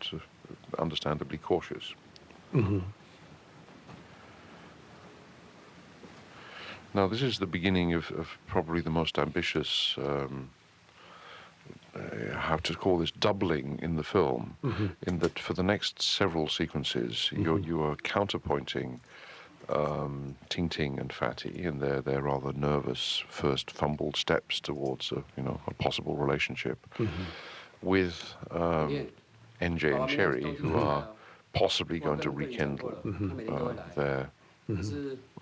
Speaker 2: understandably cautious. Now, this is the beginning of probably the most ambitious, how to call this, doubling in the film, in that for the next several sequences, you are counterpointing Ting Ting and Fatty in their rather nervous first fumbled steps towards a possible relationship, with NJ and Cherry, who are possibly going to rekindle their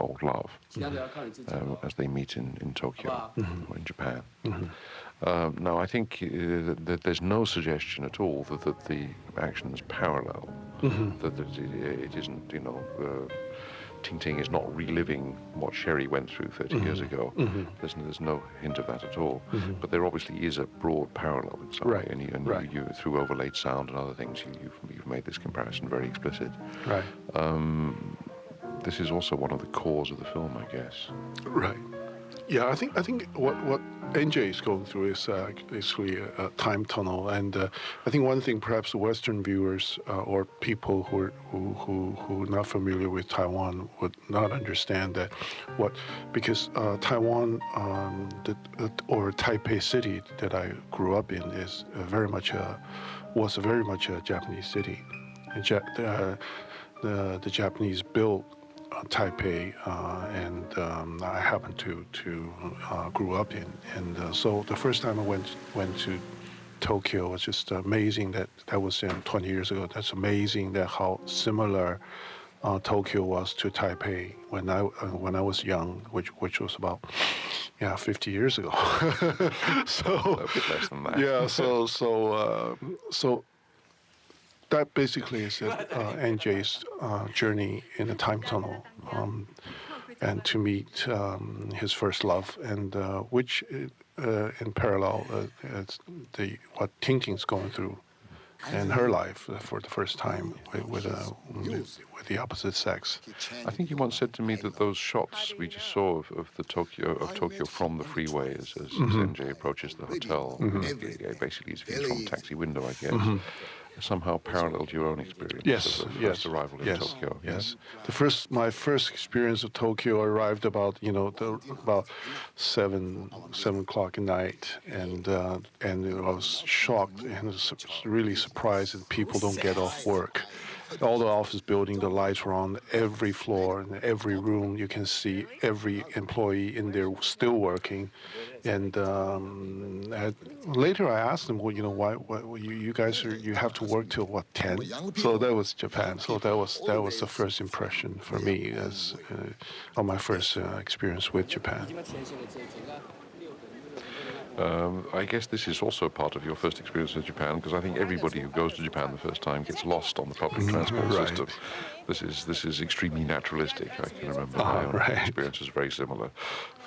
Speaker 2: old love as they meet in Tokyo or in Japan. Now, I think that there's no suggestion at all that the actions parallel, that it isn't, Ting Ting is not reliving what Sherry went through 30 years ago. There's no hint of that at all. But there obviously is a broad parallel in some way, and you through overlaid sound and other things, you've made this comparison very explicit.
Speaker 1: Right.
Speaker 2: This is also one of the cores of the film, I guess.
Speaker 1: Right. Yeah, I think what NJ is going through is basically a time tunnel, and I think one thing perhaps Western viewers or people who are not familiar with Taiwan would not understand that because Taiwan or Taipei City that I grew up in is was very much a Japanese city. The Japanese built Taipei, and I happened to grew up in, and so the first time I went to Tokyo was just amazing. That was 20 years ago. That's amazing that how similar Tokyo was to Taipei when I was young, which was about 50 years ago. So
Speaker 2: a bit less than that.
Speaker 1: Yeah. So that basically is NJ's journey in a time tunnel, and to meet his first love, and which in parallel what Ting Ting's going through in her life for the first time with the opposite sex.
Speaker 2: I think you once said to me that those shots we just saw of Tokyo from the freeway as NJ approaches the hotel, basically his view from a taxi window, I guess. Somehow paralleled your own experience of the first arrival in Tokyo.
Speaker 1: Yes. My first experience of Tokyo arrived about 7 o'clock at night, and I was shocked and really surprised that people don't get off work. All the office building, the lights were on every floor and every room. You can see every employee in there still working. And later I asked them, well, why you guys you have to work till what, 10? So that was Japan. So that was the first impression for me as on my first experience with Japan.
Speaker 2: I guess this is also part of your first experience with Japan, because I think everybody who goes to Japan the first time gets lost on the public transport system. This is extremely naturalistic. I can remember my own experience was very similar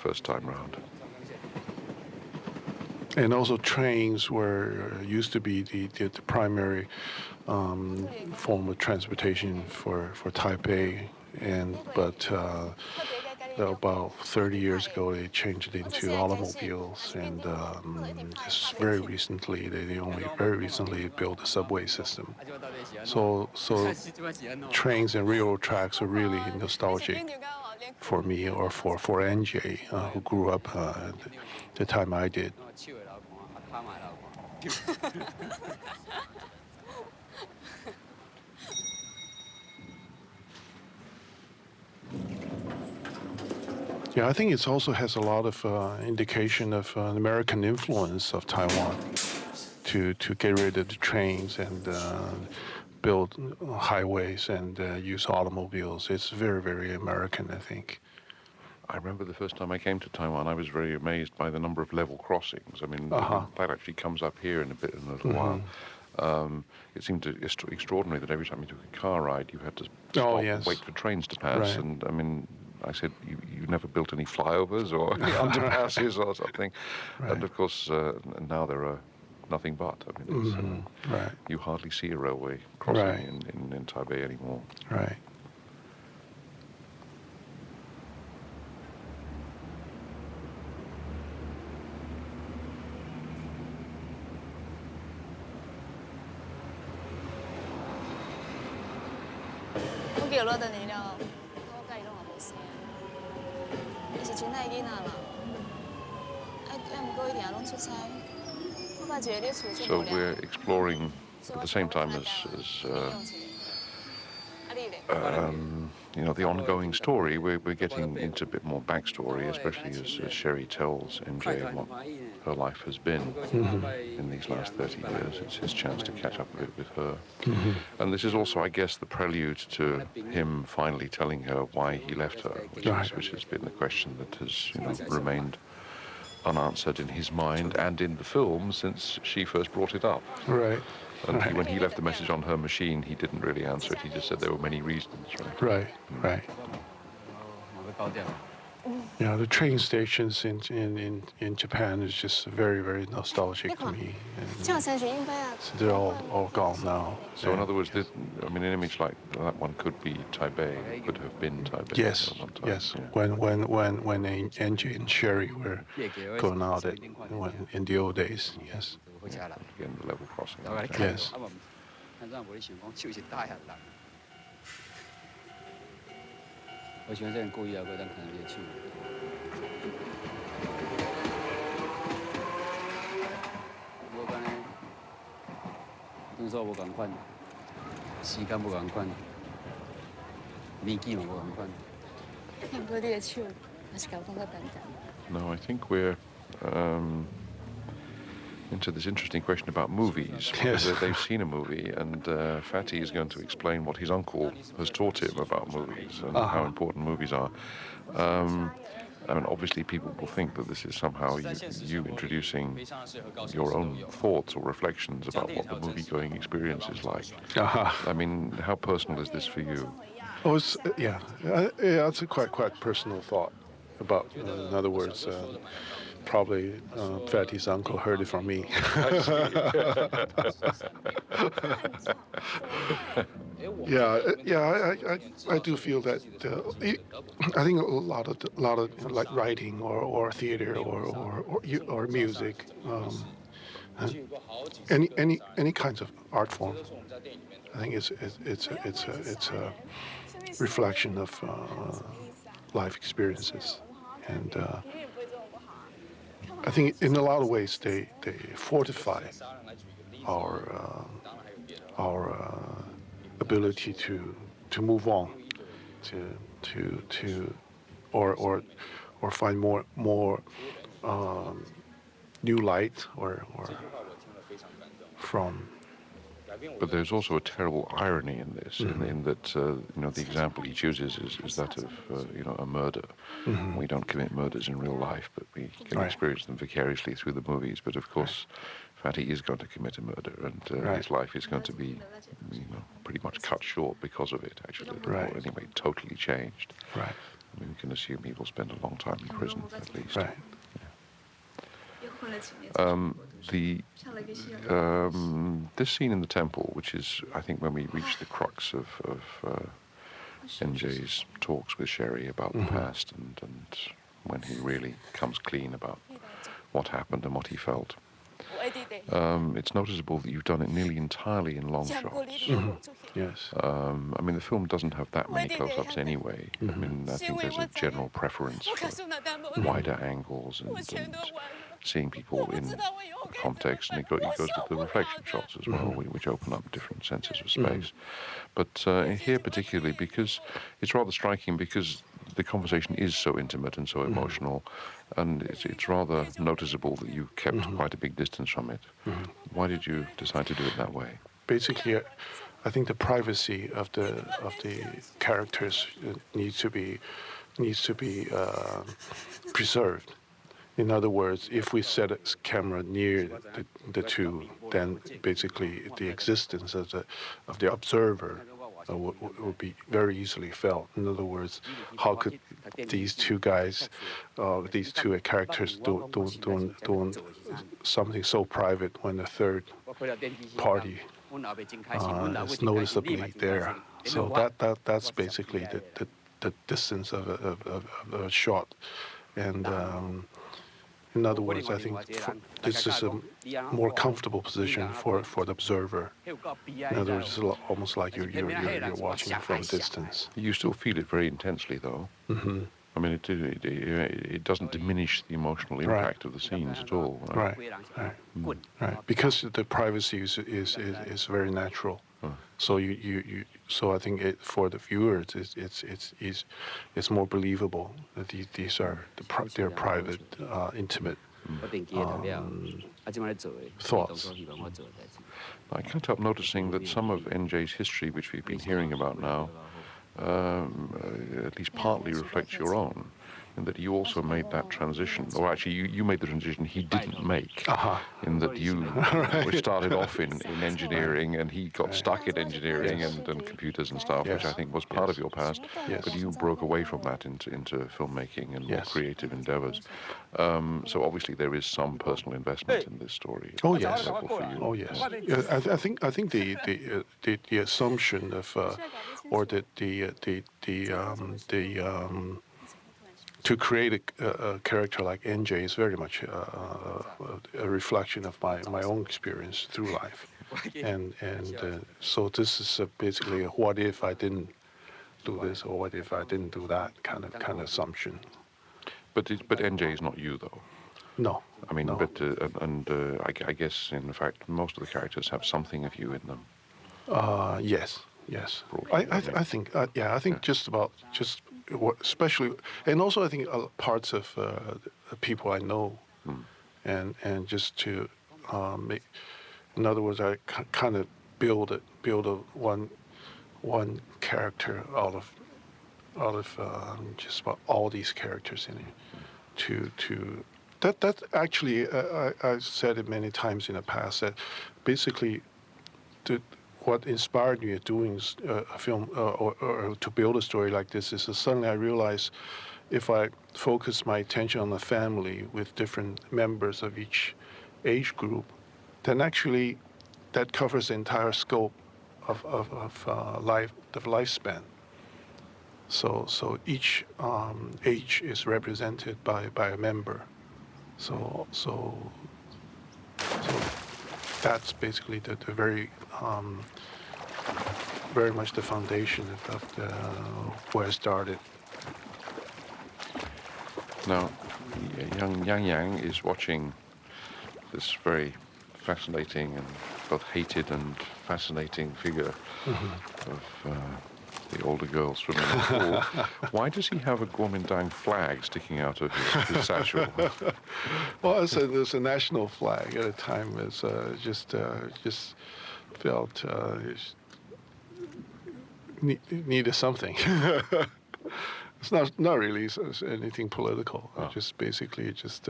Speaker 2: first time round.
Speaker 1: And also trains used to be the primary form of transportation for Taipei, but about 30 years ago they changed it into automobiles, and just very recently they only very recently built a subway system. So trains and railroad tracks are really nostalgic for me, or for NJ, who grew up the time I did. Yeah, I think it also has a lot of indication of American influence of Taiwan to get rid of the trains and build highways and use automobiles. It's very, very American, I think.
Speaker 2: I remember the first time I came to Taiwan, I was very amazed by the number of level crossings. I mean, that actually comes up here in a little while. It seemed extraordinary that every time you took a car ride, you had to stop and wait for trains to pass.
Speaker 1: Right.
Speaker 2: And I mean, I said, you never built any flyovers or any underpasses or something. Right. And of course, now there are nothing but. I mean, it's,
Speaker 1: right.
Speaker 2: you hardly see a railway crossing
Speaker 1: Right.
Speaker 2: in Taipei anymore.
Speaker 1: Right.
Speaker 15: 我叫落等你了，我甲伊拢也无生，伊是真爱囡仔嘛。毋过伊定拢出差，我捌一个咧厝做
Speaker 2: So
Speaker 15: 无聊。
Speaker 2: we're exploring at the same time as the ongoing story. We're getting into a bit more backstory, especially as Sherry tells MJ what her life has been in these last 30 years. It's his chance to catch up a bit with her. And this is also, I guess, the prelude to him finally telling her why he left her, which has been the question that has remained unanswered in his mind and in the film since she first brought it up.
Speaker 1: Right.
Speaker 2: And when he left the message on her machine, he didn't really answer it. He just said there were many reasons, right?
Speaker 1: Right. Yeah, the train stations in Japan is just very, very nostalgic to me. So they're all gone now.
Speaker 2: So in other words, an image like that one could be Taipei, could have been Taipei.
Speaker 1: Yes,
Speaker 2: at one time.
Speaker 1: yes.
Speaker 2: Yeah.
Speaker 1: When NJ and Sherry were going out in the old days, yes.
Speaker 2: Again, the level crossing.
Speaker 1: Yes.
Speaker 10: 我想这人故意也要咱看你的手。无干呢，工作无共款，时间无共款，年纪嘛无共款。
Speaker 15: 毋过你的手，还是甲我感觉单单。
Speaker 2: No, I think we're into this interesting question about movies.
Speaker 1: Yes.
Speaker 2: They've seen a movie, and Fatty is going to explain what his uncle has taught him about movies and how important movies are. Obviously, people will think that this is somehow you introducing your own thoughts or reflections about what the movie-going experience is like. I mean, how personal is this for you?
Speaker 1: Oh, yeah, it's a quite personal thought about. In other words. Probably Fatty's uncle heard it from me. I do feel that. I think a lot of like writing or theater or music, any kinds of art form. I think it's a reflection of life experiences, and I think in a lot of ways they fortify our ability to move on, or find more new light or from.
Speaker 2: But there's also a terrible irony in this, in that the example he chooses is that of a murder. We don't commit murders in real life, but we can experience them vicariously through the movies. But of course, Fatty is going to commit a murder, and his life is going to be, pretty much cut short because of it. Actually, or anyway, totally changed.
Speaker 1: Right.
Speaker 2: I mean, we can assume he will spend a long time in prison at least.
Speaker 1: Right.
Speaker 2: This scene in the temple, which is, I think, when we reach the crux of NJ's talks with Sherry about the past and when he really comes clean about what happened and what he felt. It's noticeable that you've done it nearly entirely in long shots.
Speaker 1: Yes.
Speaker 2: The film doesn't have that many close-ups anyway. I think there's a general preference for wider angles and seeing people in context, and it goes with the reflection shots as well, which open up different senses of space. But here particularly, because it's rather striking, because the conversation is so intimate and so emotional, and it's rather noticeable that you kept quite a big distance from it. Why did you decide to do it that way?
Speaker 1: Basically, I think the privacy of the characters needs to be preserved. In other words, if we set a camera near the two, then basically the existence of the observer would be very easily felt. In other words, how could these two guys, these two characters, do something so private when the third party is noticeably there? So that's basically the distance of a shot, and in other words, I think this is a more comfortable position for the observer. In other words, it's almost like you're watching from a distance.
Speaker 2: You still feel it very intensely, though.
Speaker 1: Mm-hmm.
Speaker 2: I mean, it doesn't diminish the emotional impact of the scenes at all.
Speaker 1: Right. Because the privacy is very natural. So so I think for the viewers, it's more believable that these are their private, intimate thoughts.
Speaker 2: I can't help noticing that some of NJ's history, which we've been hearing about now, at least partly reflects your own, in that you also made that transition, or actually you made the transition he didn't make, in that you started off in engineering and he got stuck in engineering and computers and stuff, which I think was part of your past, but you broke away from that into filmmaking and more creative endeavors. So obviously there is some personal investment in this story.
Speaker 1: Oh yes, oh yes. I think the assumption of or to create a character like NJ is very much a reflection of my own experience through life, and so this is basically a what if I didn't do this or what if I didn't do that kind of assumption.
Speaker 2: But NJ is not you, though.
Speaker 1: No.
Speaker 2: I mean, but I guess in fact most of the characters have something of you in them.
Speaker 1: Yes. I think I think just especially, and also I think parts of the people I know, and just to make, in other words, I kind of build one character out of just about all these characters in it. That actually I said it many times in the past that basically what inspired me doing a film or to build a story like this is that suddenly I realized if I focus my attention on the family with different members of each age group, then actually that covers the entire scope of life, the lifespan. So each age is represented by a member. So that's basically the very much the foundation of where I started.
Speaker 2: Now, young Yang is watching this very fascinating and both hated and fascinating figure of the older girl swimming in the pool. Why does he have a Kuomintang flag sticking out of his satchel?
Speaker 1: Well, I said there's a national flag at the time. It's just felt needed something. It's not really anything political. Just basically just.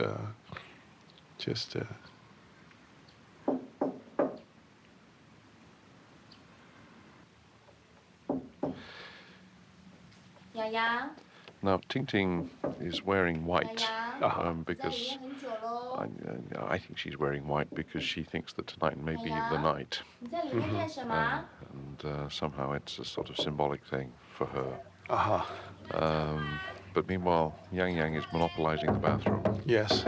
Speaker 2: Now, Ting Ting is wearing white because I think she's wearing white because she thinks that tonight may be the night. And somehow it's a sort of symbolic thing for her. But meanwhile, Yang is monopolizing the bathroom.
Speaker 1: Yes.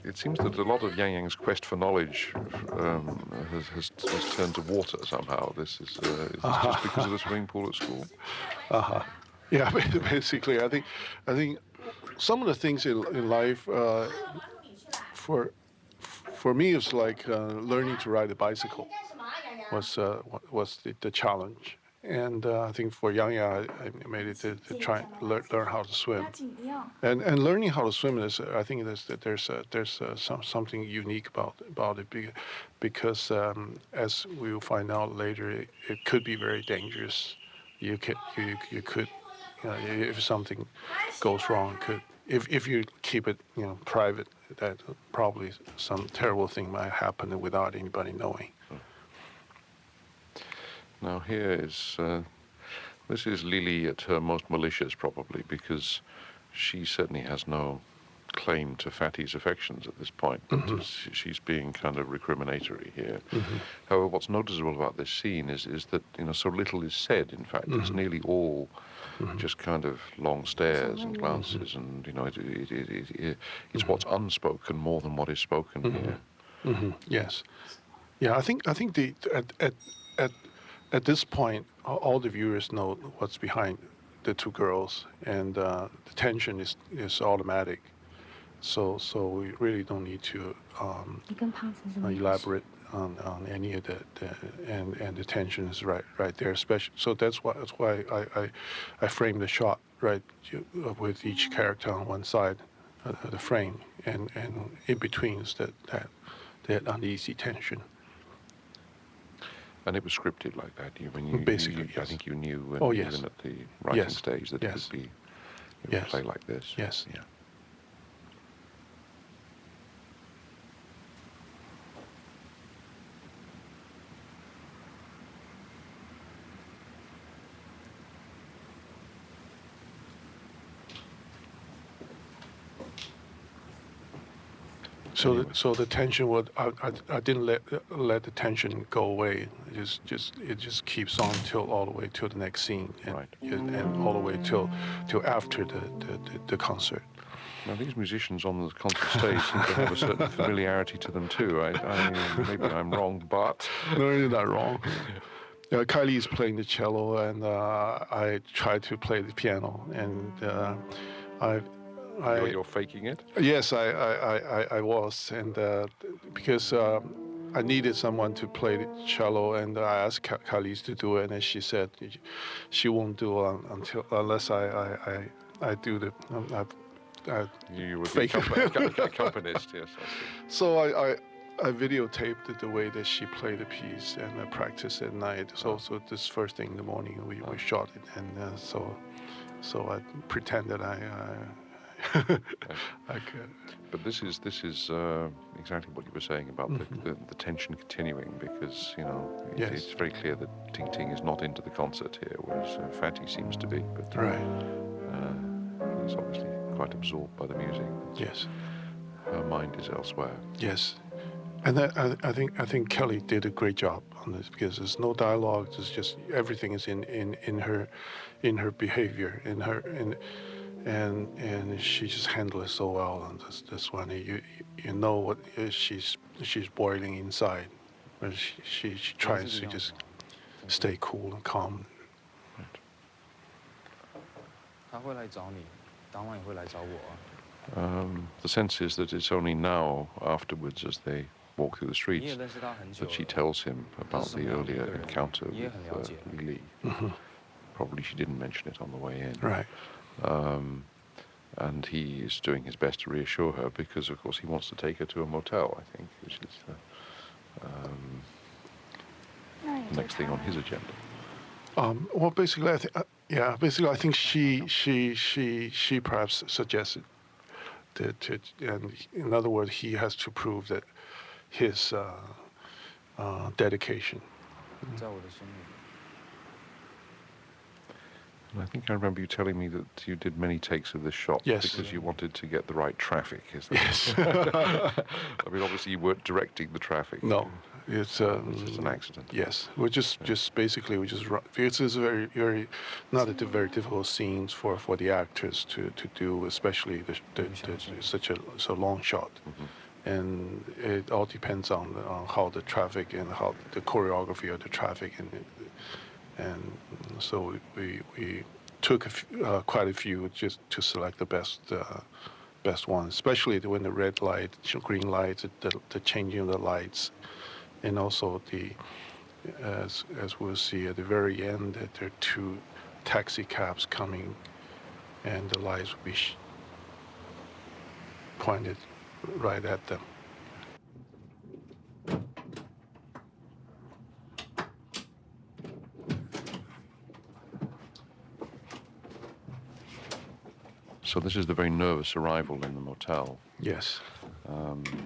Speaker 2: It seems that a lot of Yang's quest for knowledge has turned to water somehow. Is this just because of the swimming pool at school?
Speaker 1: Yeah, basically, I think some of the things in life for me it's like learning to ride a bicycle was the challenge. And I think for Yang, I made it to try and learn how to swim. And learning how to swim is, I think there's something unique about it because as we will find out later, it could be very dangerous. You could if something goes wrong, if you keep it private, that probably some terrible thing might happen without anybody knowing.
Speaker 2: Now here is, this is Lily at her most malicious probably, because she certainly has no claim to Fatty's affections at this point, but she's being kind of recriminatory here. However, what's noticeable about this scene is that, so little is said, in fact. It's nearly all just kind of long stares and glances, and, it's what's unspoken more than what is spoken here.
Speaker 1: Yes. Yeah, I think the at this point, all the viewers know what's behind the two girls, and the tension is automatic. So we really don't need to elaborate on any of the and the tension is right there. Especially so that's why I framed the shot right with each character on one side of the frame, and in between is that uneasy tension.
Speaker 2: And it was scripted like that.
Speaker 1: Basically, yes.
Speaker 2: I think you knew
Speaker 1: yes.
Speaker 2: even at the writing stage that it would play like this.
Speaker 1: Yes.
Speaker 2: Yeah.
Speaker 1: So the tension would I didn't let the tension go away. It just keeps on till all the way till the next scene, and all the way till after the concert.
Speaker 2: Now these musicians on the concert stage seem to have a certain familiarity to them too. Maybe I'm wrong, but
Speaker 1: no, you're not wrong. Kylie is playing the cello, and I try to play the piano, and
Speaker 2: You're faking it?
Speaker 1: Yes, I was, and because I needed someone to play the cello, and I asked Kylie to do it, and she said she won't do it unless I do the
Speaker 2: you were
Speaker 1: fake
Speaker 2: the accompanist, yes.
Speaker 1: So I videotaped the way that she played the piece, and I practiced at night. So this first thing in the morning we shot it, and so I pretended I could.
Speaker 2: But this is exactly what you were saying about the tension continuing, because it's very clear that Ting Ting is not into the concert here, whereas Fatty seems to be. But he's obviously quite absorbed by the music.
Speaker 1: Yes.
Speaker 2: Her mind is elsewhere.
Speaker 1: Yes. And I think Kelly did a great job on this, because there's no dialogue. It's just everything is in her behavior, and she just handled it so well on this one. You know what she's boiling inside, but she tries to just stay cool and calm.
Speaker 16: 他会来找你，当晚也会来找我啊。
Speaker 2: The sense is that it's only now, afterwards, as they walk through the streets, that she tells him about the earlier encounter with Lily. Probably she didn't mention it on the way in.
Speaker 1: Right.
Speaker 2: And he is doing his best to reassure her, because, of course, he wants to take her to a motel, I think, which is the next thing on his agenda.
Speaker 1: Well, basically, I think she perhaps suggested that, and in other words, he has to prove that his dedication.
Speaker 2: And I think I remember you telling me that you did many takes of this shot because you wanted to get the right traffic. Is that
Speaker 1: yes.
Speaker 2: I mean, obviously you weren't directing the traffic.
Speaker 1: No, it's
Speaker 2: just an accident.
Speaker 1: Yes, we're just basically because it's very not a very difficult scenes for the actors to do, especially such a long shot. And it all depends on how the traffic and how the choreography of the traffic, and so we took quite a few just to select the best ones, especially when the red light, green lights, the changing of the lights, and also as we'll see at the very end, that there are two taxi cabs coming, and the lights will be pointed right at them.
Speaker 2: So this is the very nervous arrival in the motel.
Speaker 1: Yes.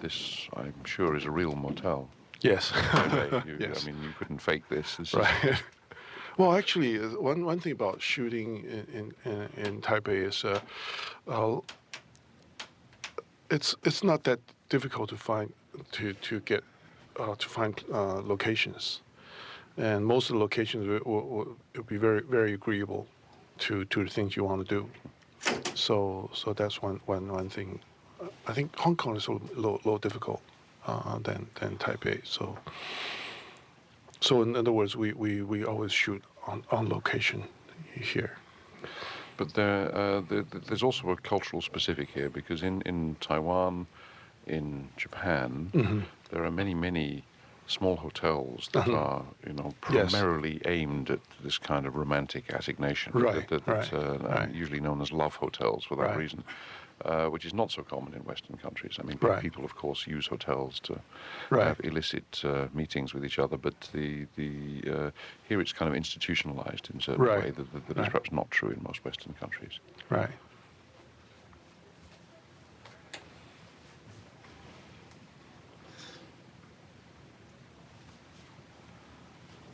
Speaker 2: This, I'm sure, is a real motel.
Speaker 1: Yes.
Speaker 2: Yes.
Speaker 1: Yes.
Speaker 2: I mean, you couldn't fake this. This
Speaker 1: right. Well, actually, one thing about shooting in Taipei is it's not that difficult to find to find locations, and most of the locations will be very agreeable to the things you want to do. So that's one thing. I think Hong Kong is a little difficult than Taipei. So in other words, we always shoot on location here.
Speaker 2: But there's also a cultural specific here, because in Taiwan, in Japan, there are many small hotels that are, primarily aimed at this kind of romantic assignation, usually known as love hotels for that reason, which is not so common in Western countries. I mean, people, of course, use hotels to have illicit meetings with each other, but here it's kind of institutionalized in a certain way that is perhaps not true in most Western countries.
Speaker 1: Right.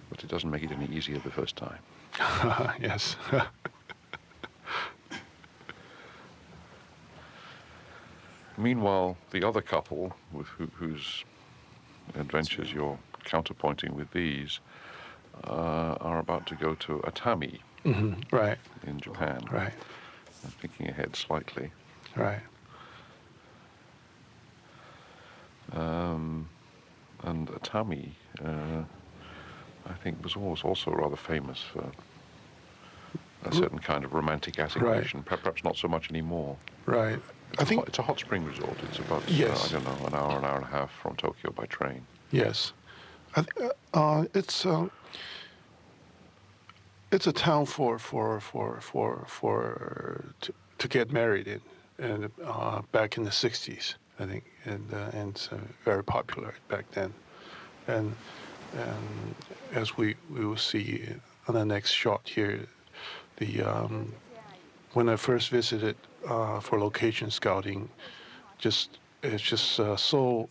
Speaker 2: But it doesn't make it any easier the first time.
Speaker 1: Yes.
Speaker 2: Meanwhile, the other couple, whose adventures you're counterpointing with these, are about to go to Atami, in Japan.
Speaker 1: Right.
Speaker 2: I'm thinking ahead slightly.
Speaker 1: Right.
Speaker 2: And Atami, I think, was also rather famous for a certain kind of romantic assignation. Perhaps not so much anymore.
Speaker 1: Right.
Speaker 2: It's a hot spring resort. It's about I don't know, an hour and a half from Tokyo by train.
Speaker 1: Yes, it's a town to get married in, and back in the '60s, I think, and it's very popular back then, and as we will see on the next shot here, when I first visited for location scouting, it's just so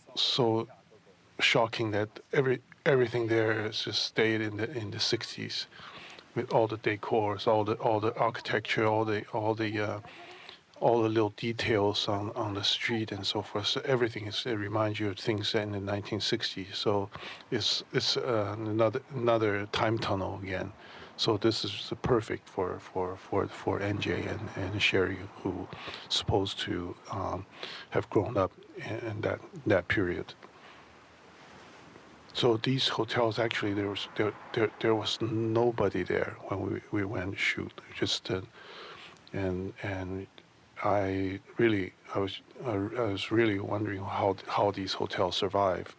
Speaker 1: shocking that everything there has just stayed in the '60s, with all the decors, all the architecture, all the little details on the street and so forth. So everything it reminds you of things in the 1960s. So it's another time tunnel again. So this is perfect for NJ and Sherry, who supposed to have grown up in that period. So these hotels, actually, there was nobody there when we went to shoot. Just and I was really wondering how these hotels survive.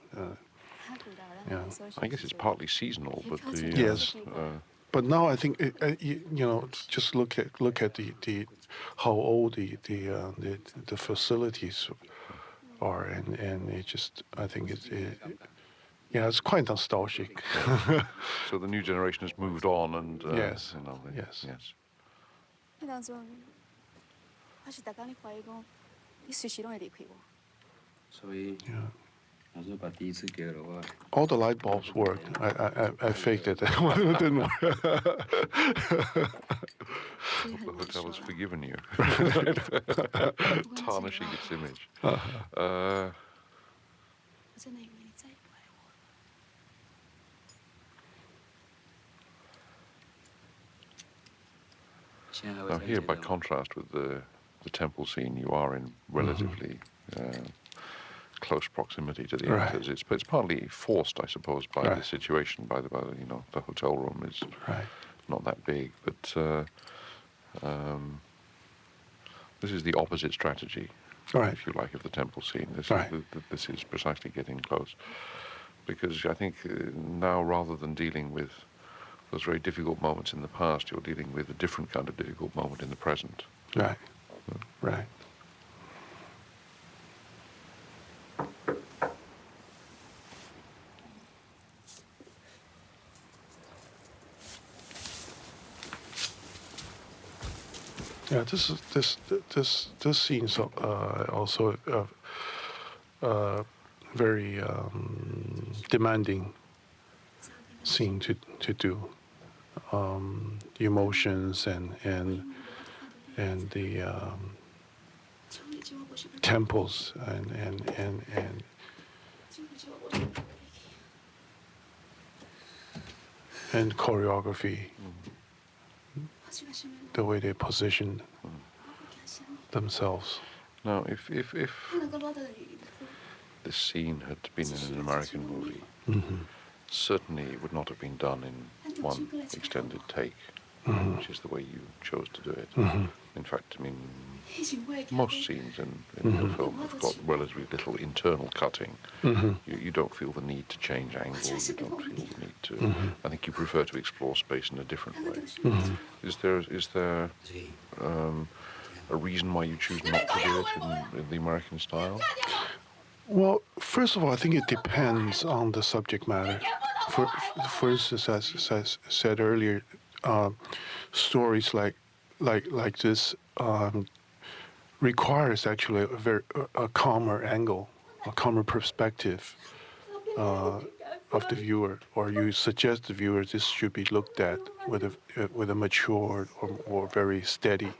Speaker 2: I guess it's partly seasonal, but
Speaker 1: yes. But now I think just look at the how old the facilities are, and it just, I think it's quite nostalgic.
Speaker 2: So the new generation has moved on, and
Speaker 1: yes.
Speaker 15: 迄当阵，我是逐工咧怀疑讲，你随时拢会离开我。
Speaker 10: 所以，我说把第一次给了我。
Speaker 1: All the light bulbs worked. I faked it. One didn't work.
Speaker 2: The hotel has forgiven you, tarnishing its image.
Speaker 15: 我真的以为你再也不爱我。
Speaker 2: Now here, by contrast with the temple scene, you are in relatively close proximity to the actors. It's partly forced, I suppose, by the situation. By the hotel room is not that big, but this is the opposite strategy, if you like, of the temple scene. This is precisely getting close, because I think now, rather than dealing with those very difficult moments in the past, you're dealing with a different kind of difficult moment in the present.
Speaker 1: Right. Right. Yeah, this scene's also very demanding scene to do. emotions and the tempos and choreography, the way they position themselves.
Speaker 2: Now, if this scene had been in an American movie, certainly it would not have been done in one extended take, which is the way you chose to do it. In fact, I mean, most scenes in the film have got relatively little internal cutting. You don't feel the need to change angles. You don't feel the need to. I think you prefer to explore space in a different way. Is there a reason why you choose not to do it in the American style?
Speaker 1: Well, first of all, I think it depends on the subject matter. For instance, as I said earlier, stories like this requires actually a calmer angle, a calmer perspective of the viewer, or you suggest the viewer this should be looked at with a mature or very steady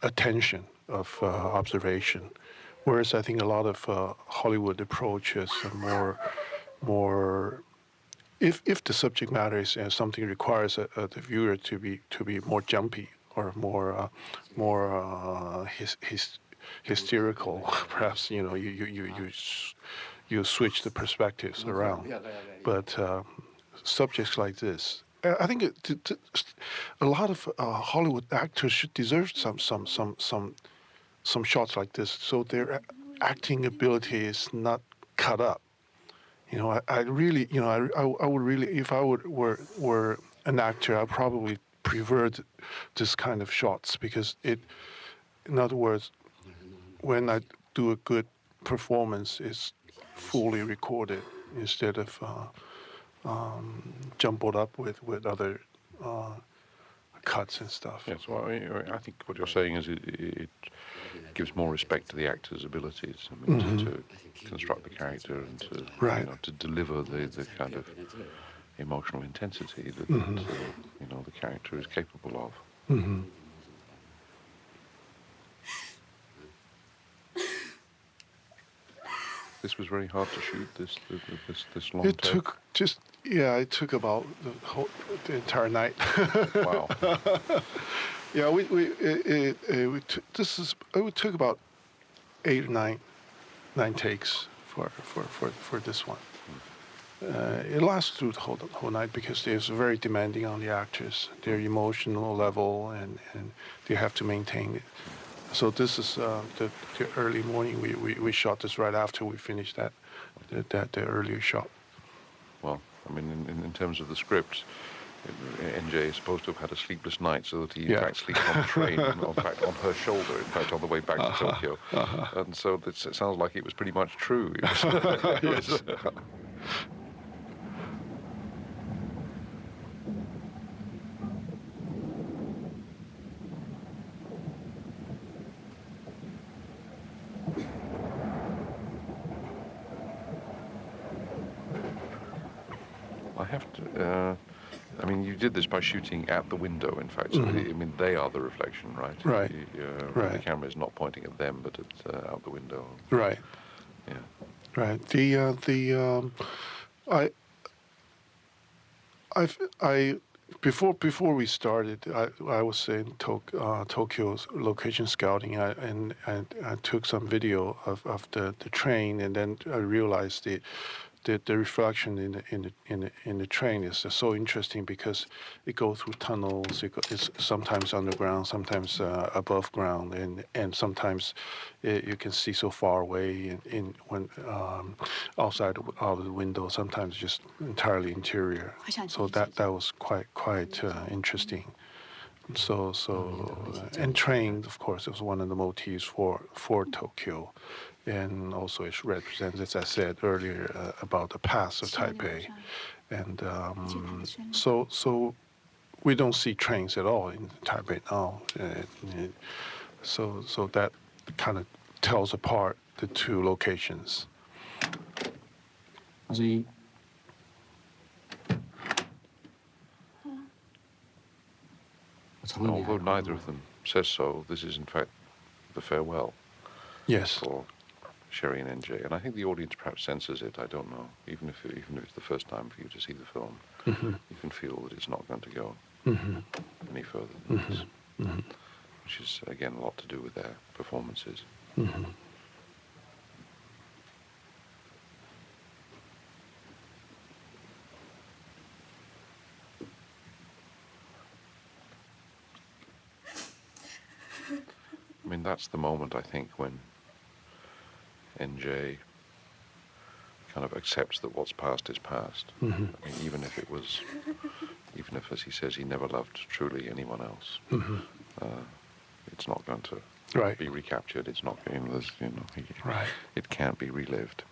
Speaker 1: attention of observation. Whereas I think a lot of Hollywood approaches are more. If the subject matter is something requires the viewer to be more jumpy or more hysterical, perhaps you switch the perspectives around. But subjects like this, I think a lot of Hollywood actors should deserve some shots like this, so their acting ability is not cut up. I really, I would really, if I were an actor, I'd probably prefer this kind of shots because in other words, when I do a good performance, it's fully recorded instead of jumbled up with other cuts and stuff.
Speaker 2: Yes, well, I think what you're saying is it gives more respect to the actor's abilities. I mean, to construct the character and to deliver the kind of emotional intensity that the character is capable of. This was very hard to shoot. This long take.
Speaker 1: It took about the entire night.
Speaker 2: Wow.
Speaker 1: Yeah, it took about 8 or 9 takes for this one. It lasts through the whole night because it's very demanding on the actors, their emotional level, and they have to maintain it. So this is the early morning. We shot this right after we finished the earlier shot.
Speaker 2: Well, I mean, in terms of the script, NJ is supposed to have had a sleepless night so that he in fact sleeps on the train, in fact on her shoulder, in fact on the way back to Tokyo. And so it sounds like it was pretty much true.
Speaker 1: Yes.
Speaker 2: I have to. I mean, you did this by shooting at the window, in fact. So I mean, they are the reflection, right?
Speaker 1: Right.
Speaker 2: The camera is not pointing at them, but at out the window.
Speaker 1: Right.
Speaker 2: Yeah.
Speaker 1: Right. Before we started, I was in Tokyo's location scouting, and I took some video of the train, and then I realized the reflection in the train is so interesting because it goes through tunnels. It's sometimes underground, sometimes above ground, and sometimes you can see so far away when outside out of the window. Sometimes just entirely interior. So that was quite interesting. So and train, of course, was one of the motifs for Tokyo. And also it represents, as I said earlier, about the past of Taipei. And so we don't see trains at all in Taipei now. So that kind of tells apart the two locations.
Speaker 2: And although neither of them says so, this is in fact the farewell.
Speaker 1: Yes.
Speaker 2: For Sherry and NJ, and I think the audience perhaps senses it. I don't know. Even if it's the first time for you to see the film, you can feel that it's not going to go any further than this, which is again a lot to do with their performances. I mean, that's the moment, I think, when NJ kind of accepts that what's past is past. I mean, even if, as he says, he never loved truly anyone else, it's not going to be recaptured. It's not going to, it can't be relived.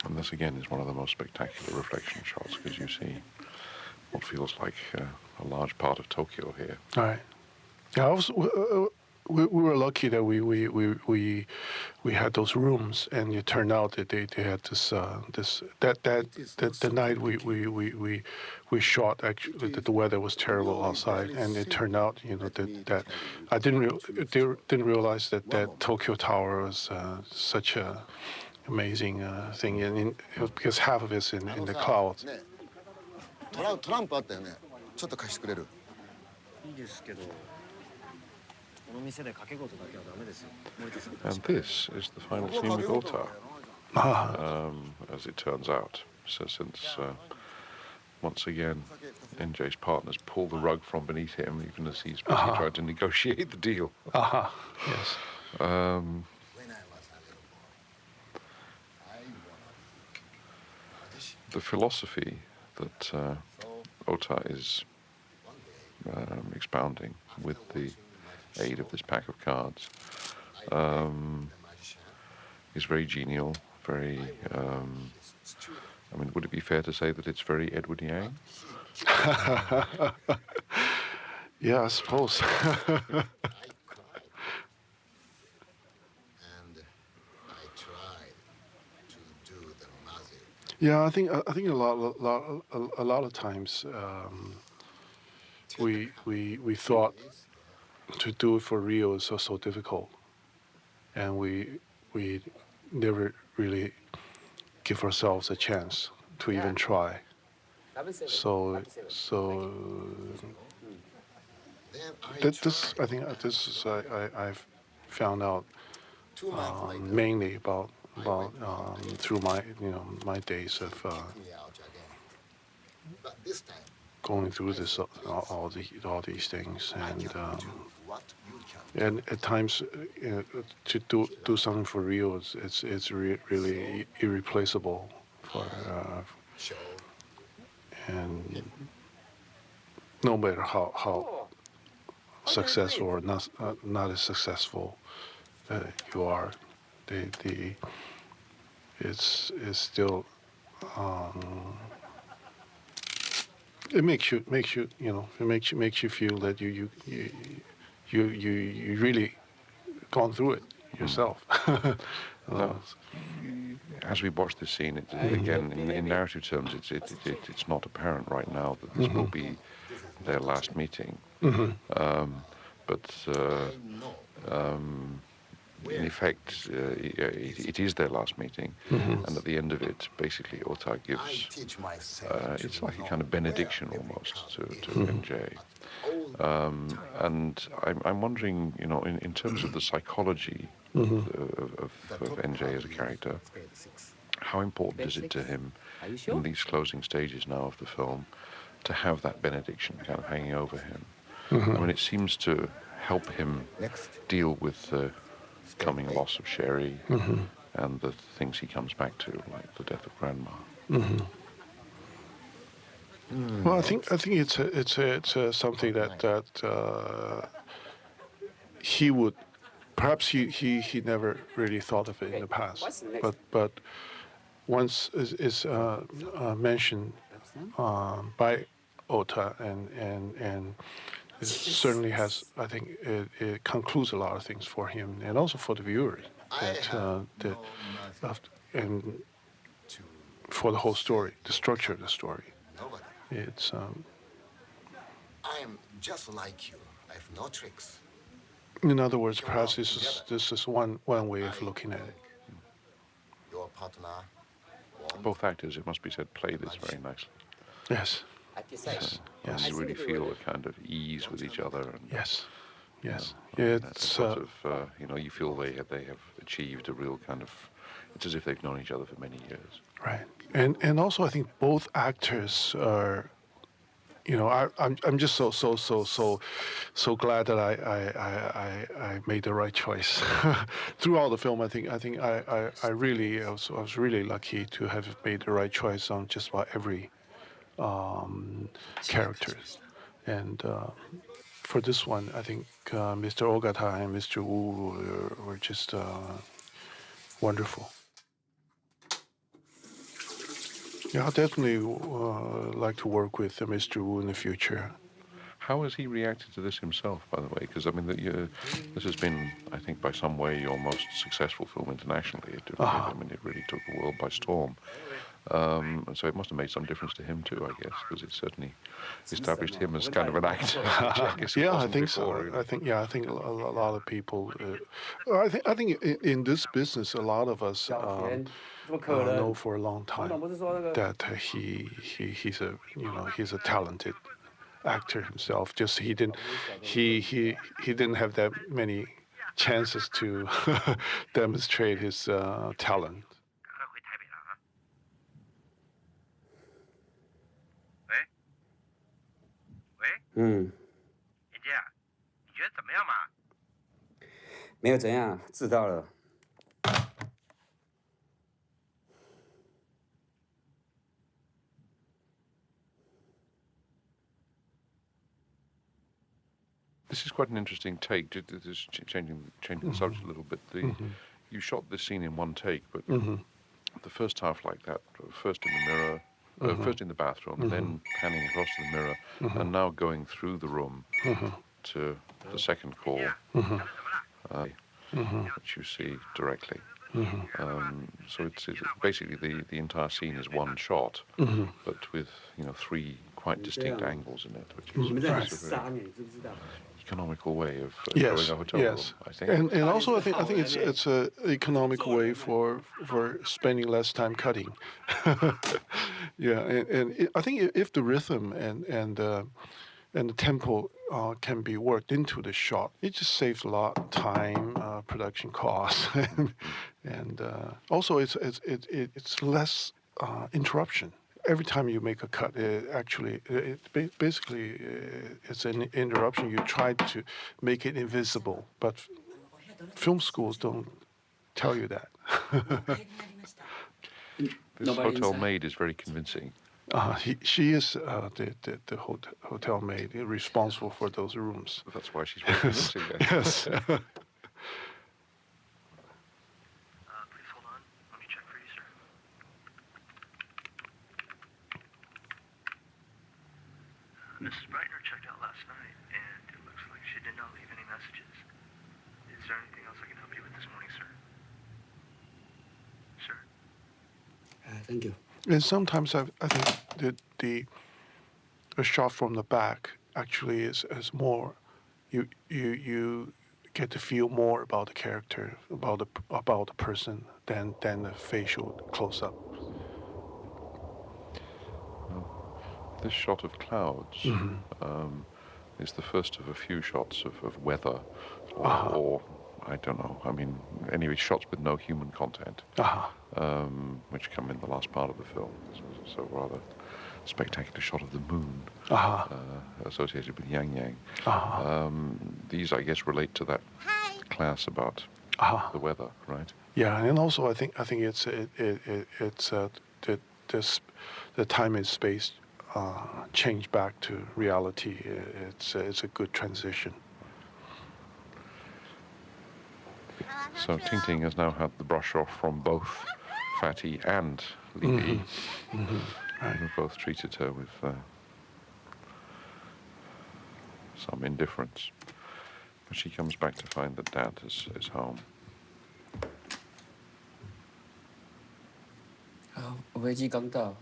Speaker 2: And this, again, is one of the most spectacular reflection shots, because you see what feels like a large part of Tokyo here.
Speaker 1: Right. Yeah, we were lucky that we had those rooms, and it turned out that they had the night we shot, actually, that the weather was terrible outside, and it turned out that I didn't realize that Tokyo Tower was such a amazing thing, and because half of it's in the clouds.
Speaker 17: トランプあったよね。ちょっと貸してくれる？
Speaker 14: いいですけど、この店で掛け事だけはダメですよ。
Speaker 2: And this is the final scene with Ota, as it turns out. So since once again, NJ's partners pull the rug from beneath him, even as he's busy trying to negotiate the deal.
Speaker 1: Yes.
Speaker 2: The philosophy that Ota is expounding with the aid of this pack of cards is very genial, very, I mean, would it be fair to say that it's very Edward Yang?
Speaker 1: Yeah, I suppose. Yeah, I think a lot of times we thought to do it for real is so difficult, and we never really give ourselves a chance to even try. So this, I think this is I've found out mainly about through my days of going through this all these things, and at times to do something for real, it's really irreplaceable for and no matter how successful or not as successful you are, it's still it makes you feel that you really gone through it yourself.
Speaker 2: As we watch this scene, again in narrative terms, it's not apparent right now that this will be their last meeting, but in effect, it is their last meeting, and at the end of it, basically, Ota gives, it's like a kind of benediction almost to NJ. And I'm wondering, in terms of the psychology of NJ as a character, how important is it to him in these closing stages now of the film to have that benediction kind of hanging over him? I mean, it seems to help him deal with the coming loss of Sherry and the things he comes back to, like the death of Grandma.
Speaker 1: Well, I think it's something that he would perhaps he never really thought of it in the past, but once is mentioned by Ota, and it certainly has, I think it concludes a lot of things for him and also for the viewers, and for the whole story, the structure of the story. It's
Speaker 17: I am just like you. I have no tricks.
Speaker 1: In other words, perhaps this is one way of looking at it.
Speaker 17: Your partner.
Speaker 2: Both actors, it must be said, play this very nicely.
Speaker 1: Yes.
Speaker 2: So, you really feel a kind of ease with each other. And,
Speaker 1: yes. Yes.
Speaker 2: It's sort of, you feel they have achieved a real kind of. It's as if they've known each other for many years.
Speaker 1: Right. And also, I think both actors are. I'm just so glad that I made the right choice throughout the film. I was really lucky to have made the right choice on just about every character, and for this one, I think Mr. Ogata and Mr. Wu were just wonderful. Yeah, I'll definitely like to work with Mr. Wu in the future.
Speaker 2: How has he reacted to this himself, by the way? Because, I mean, this has been, I think, by some way, your most successful film internationally. I mean, it really took the world by storm. And so it must have made some difference to him, too, I guess, because it certainly established him as kind of an actor.
Speaker 1: Yeah, I think so. Really. I think a lot of people. I think in this business, a lot of us know for a long time that he's a talented actor himself. Just he didn't have that many chances to demonstrate his talent.
Speaker 10: 嗯，
Speaker 3: 妍姐，你觉得怎么样嘛？
Speaker 10: 没有怎样，知道了。
Speaker 2: This is quite an interesting take. Just changing the subject a little bit. You shot this scene in one take, but the first half like that, first in the mirror, first in the bathroom, then panning across to the mirror, and now going through the room to the second call, which you see directly. So it's basically the entire scene is one shot, but with three quite distinct angles in it, which is a very economical way of showing a hotel room, I think.
Speaker 1: And also I think it's a economic way for spending less time cutting. Yeah, and I think if the rhythm and the tempo can be worked into the shot, it just saves a lot of time, production costs, and also it's less interruption. Every time you make a cut, basically it's an interruption. You try to make it invisible, but film schools don't tell you that.
Speaker 2: This hotel maid is very convincing.
Speaker 1: She is the hotel maid responsible for those rooms.
Speaker 2: That's why she's very convincing.
Speaker 1: Yes.
Speaker 3: Please hold on. Let me check for you, sir. Mrs. Breitner checked out last night, and it looks like she did not leave any messages. Is there anything else I can help you with this morning, sir? Sir?
Speaker 10: Thank you.
Speaker 1: And sometimes I think that a shot from the back actually is more. You get to feel more about the character, about the person than the facial close up.
Speaker 2: This shot of clouds is the first of a few shots of weather, or I don't know. I mean, anyway, shots with no human content, which come in the last part of the film. So rather spectacular shot of the moon associated with Yang Yang. These, I guess, relate to that class about the weather, right?
Speaker 1: Yeah, and also I think it's the time and space change back to reality. It's a good transition.
Speaker 2: So Ting Ting has now had the brush off from both Fatty and Li Bi, who both treated her with some indifference. But she comes back to find that Dad is home.
Speaker 10: 我飞机刚到，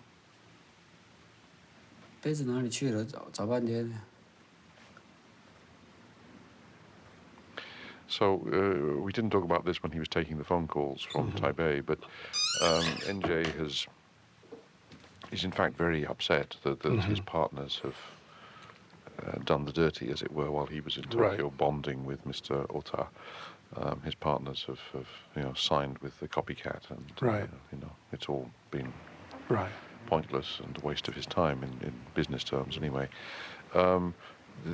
Speaker 10: 杯子哪里去了？找半天。
Speaker 2: So we didn't talk about this when he was taking the phone calls from Taipei, but NJ is in fact very upset that his partners have done the dirty, as it were, while he was in Tokyo bonding with Mr. Ota. His partners have signed with the copycat, and it's all been pointless and a waste of his time in business terms, anyway.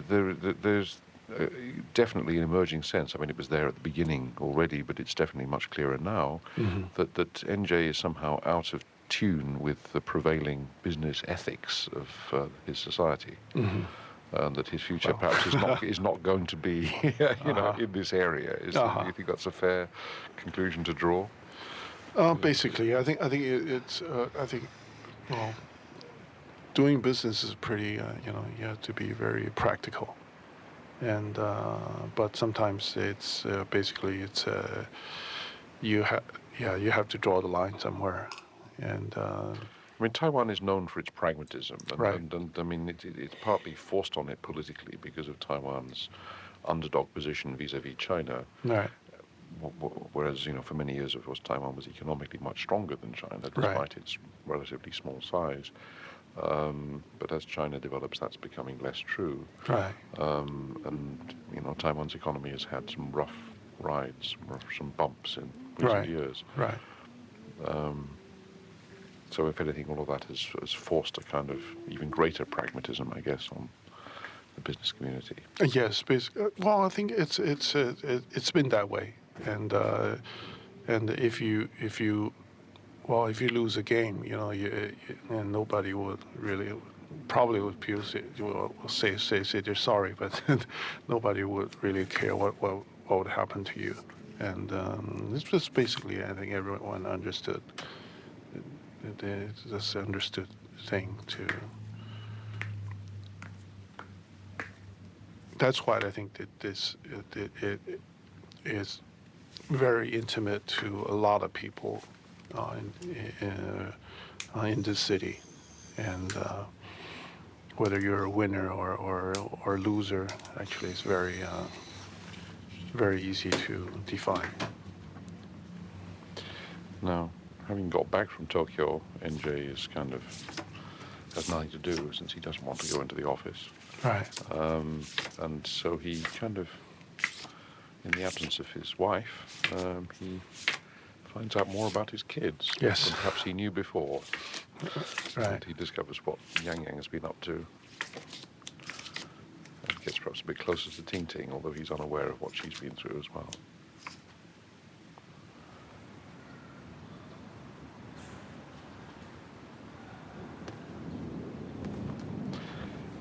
Speaker 2: There's definitely an emerging sense. I mean, it was there at the beginning already, but it's definitely much clearer now that NJ is somehow out of tune with the prevailing business ethics of his society. And that his future perhaps is not going to be, in this area. You think that's a fair conclusion to draw?
Speaker 1: Basically, I think well, doing business is pretty, you have to be very practical, and but sometimes it's basically you have to draw the line somewhere, and.
Speaker 2: I mean, Taiwan is known for its pragmatism, and I mean, it's partly forced on it politically because of Taiwan's underdog position vis-a-vis China.
Speaker 1: Right.
Speaker 2: Whereas, for many years, of course, Taiwan was economically much stronger than China, despite its relatively small size. But as China develops, that's becoming less true.
Speaker 1: Right.
Speaker 2: And, Taiwan's economy has had some rough rides, some bumps in recent years.
Speaker 1: Right.
Speaker 2: So, if anything, all of that has forced a kind of even greater pragmatism, I guess, on the business community.
Speaker 1: Yes, well, I think it's been that way, and if you lose a game, and nobody would really probably will say they're sorry, but nobody would really care what would happen to you, and this was basically, I think everyone understood. It's this understood thing to. That's why I think that this it is very intimate to a lot of people in this city, and whether you're a winner or loser, actually, it's very easy to define.
Speaker 2: Now, having got back from Tokyo, NJ is has nothing to do since he doesn't want to go into the office.
Speaker 1: Right.
Speaker 2: And so he in the absence of his wife, he finds out more about his kids than perhaps he knew before.
Speaker 1: Right.
Speaker 2: And he discovers what Yang Yang has been up to. And gets perhaps a bit closer to Ting Ting, although he's unaware of what she's been through as well.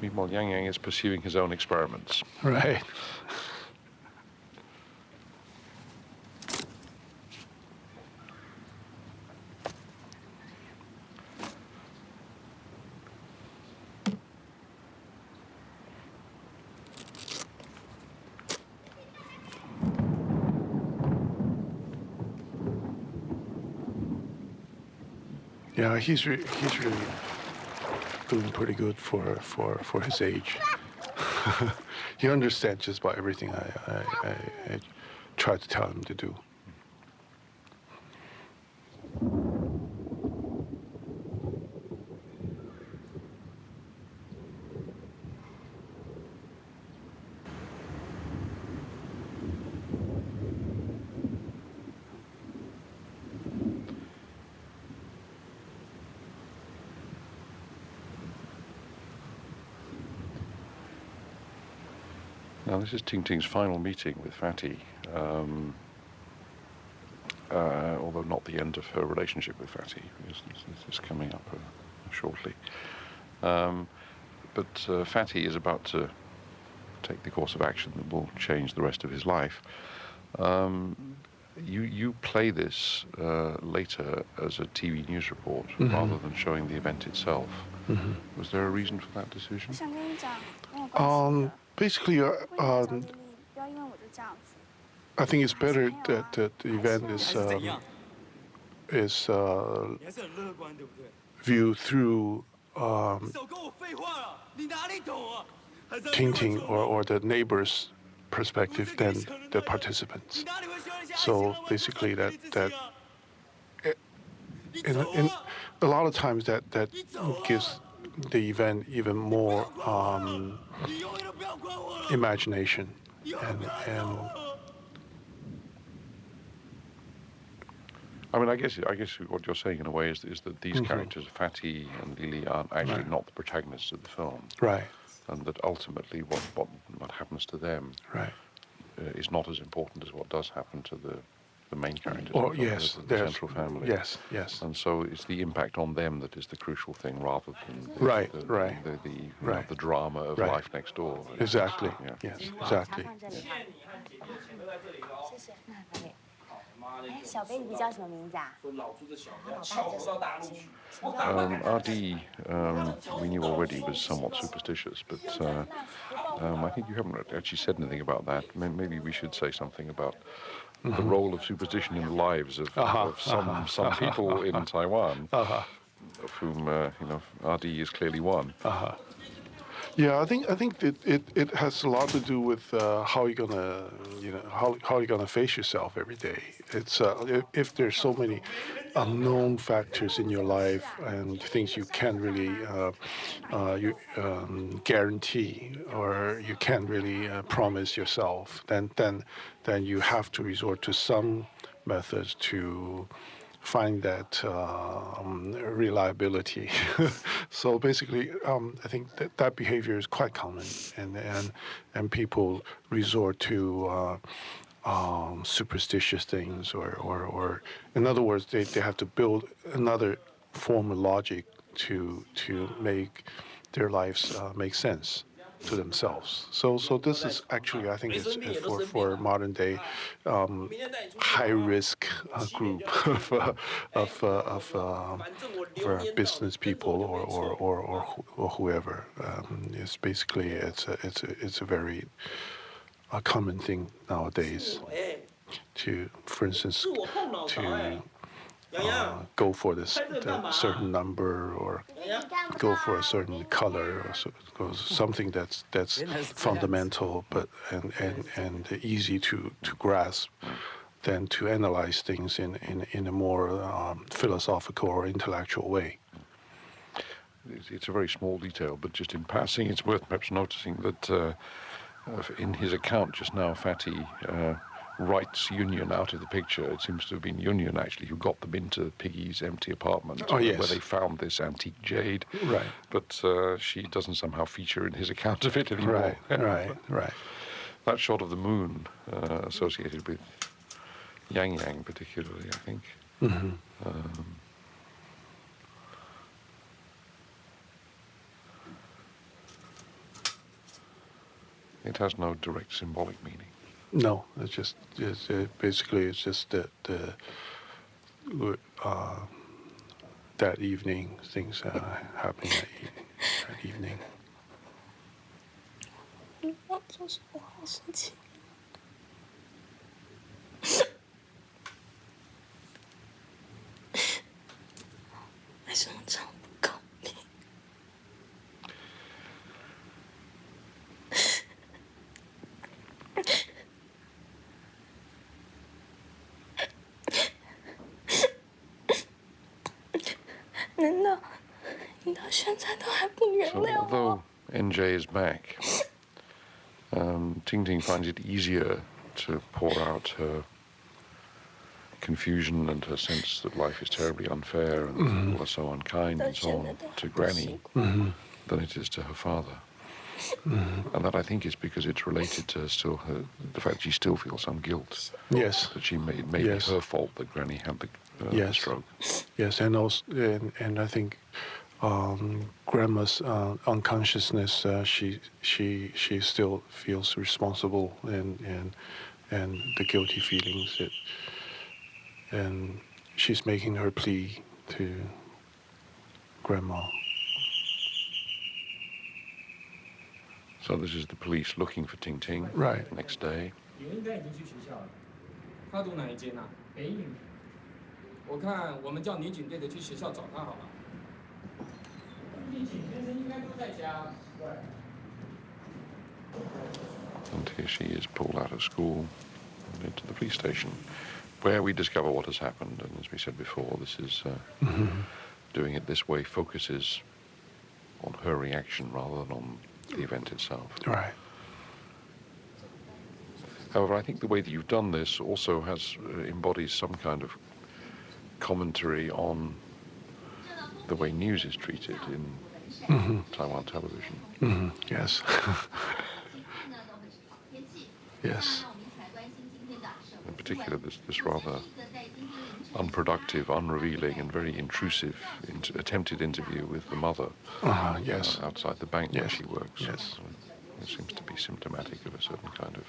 Speaker 2: Meanwhile, Yang Yang is pursuing his own experiments.
Speaker 1: Right. Yeah, he's really doing pretty good for his age. He understands just about everything I try to tell him to do.
Speaker 2: Now, this is Ting Ting's final meeting with Fatty, although not the end of her relationship with Fatty, because this is coming up shortly. But Fatty is about to take the course of action that will change the rest of his life. You play this later as a TV news report rather than showing the event itself. Was there a reason for that decision?
Speaker 1: Basically, I think it's better that the event is viewed through Ting Ting or the neighbors' perspective than the participants. So basically, that in a lot of times that gives the event even more imagination and
Speaker 2: I mean, I guess what you're saying in a way is that these characters, Fatty and Lily, are actually not the protagonists of the film,
Speaker 1: right,
Speaker 2: and that ultimately what happens to them
Speaker 1: right.
Speaker 2: Is not as important as what does happen to the main characters,
Speaker 1: Oh,
Speaker 2: of the,
Speaker 1: yes,
Speaker 2: the
Speaker 1: there's-
Speaker 2: central family.
Speaker 1: yes, yes.
Speaker 2: And so it's the impact on them that is the crucial thing, rather than
Speaker 1: Right,
Speaker 2: the,
Speaker 1: right.
Speaker 2: the drama of
Speaker 1: Right.
Speaker 2: life next door.
Speaker 1: Exactly.
Speaker 2: Yeah.
Speaker 1: Yes, exactly.
Speaker 15: 谢谢。哎，小 baby 叫什么名字啊？老大叫什么？
Speaker 2: RD, we knew already was somewhat superstitious, but I think you haven't actually said anything about that. Maybe we should say something about the role of superstition in the lives of some people in Taiwan, of whom RD is clearly one.
Speaker 1: Yeah, I think that it has a lot to do with how you're gonna how you're gonna face yourself every day. It's if there's so many unknown factors in your life and things you can't really guarantee or you can't really promise yourself, then you have to resort to some methods to find that reliability. So basically, I think that behavior is quite common, and people resort to superstitious things, or in other words, they have to build another form of logic to make their lives make sense to themselves. So this is actually, I think, is for modern day high risk group for business people or whoever. It's basically it's a very common thing nowadays to, for instance, to go for the certain number or go for a certain color or something that's fundamental but and easy to grasp than to analyze things in a more philosophical or intellectual way.
Speaker 2: It's a very small detail, but just in passing, it's worth perhaps noticing that in his account just now, Fatty writes Union out of the picture. It seems to have been Union, actually, who got them into Piggy's empty apartment
Speaker 1: Oh, yes.
Speaker 2: where they found this antique jade.
Speaker 1: Right.
Speaker 2: But she doesn't somehow feature in his account of it anymore.
Speaker 1: Right.
Speaker 2: That shot of the moon associated with Yang Yang particularly, I think.
Speaker 1: Mm-hmm.
Speaker 2: It has no direct symbolic meaning.
Speaker 1: No, it's basically it's just the that evening things happening that evening.
Speaker 15: 我就是我好生气。为什么这样不公平？难道你到现在都还不原
Speaker 2: So
Speaker 15: 谅我？
Speaker 2: although NJ is back, Ting Ting finds it easier to pour out her confusion and her sense that life is terribly unfair and that people are so unkind and so on to Granny than it is to her father. And that, I think, is because it's related to the fact she still feels some guilt.
Speaker 1: Yes.
Speaker 2: That she made maybe
Speaker 1: Yes.
Speaker 2: her fault that Granny had the
Speaker 1: Yes.
Speaker 2: stroke.
Speaker 1: Yes, and also and I think Grandma's unconsciousness, she still feels responsible and the guilty feelings and she's making her plea to Grandma.
Speaker 2: So this is the police looking for Ting Ting.
Speaker 1: Right.
Speaker 2: Next day.
Speaker 18: 你应该已经去学校了。他读哪一间啊？北影。我看我们叫女警队的去学校找他好了。女警先生应该都在家。对。
Speaker 2: And here she is pulled out of school and into the police station, where we discover what has happened. And as we said before, this is doing it this way focuses on her reaction rather than on the event itself.
Speaker 1: Right.
Speaker 2: However, I think the way that you've done this also embodies some kind of commentary on the way news is treated in Taiwan television.
Speaker 1: Yes. Yes.
Speaker 2: In particular, this rather unproductive, unrevealing, and very intrusive attempted interview with the mother
Speaker 1: Yes.
Speaker 2: outside the bank where she works.
Speaker 1: Yes.
Speaker 2: It seems to be symptomatic of a certain kind of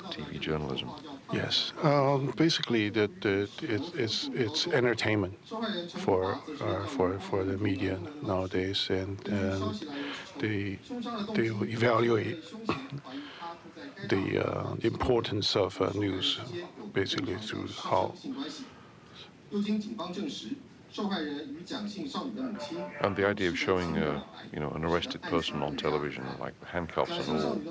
Speaker 2: TV journalism.
Speaker 1: Yes. Basically, it's entertainment for the media nowadays, and they evaluate the importance of news basically through how.
Speaker 2: And the idea of showing an arrested person on television, like handcuffs and all,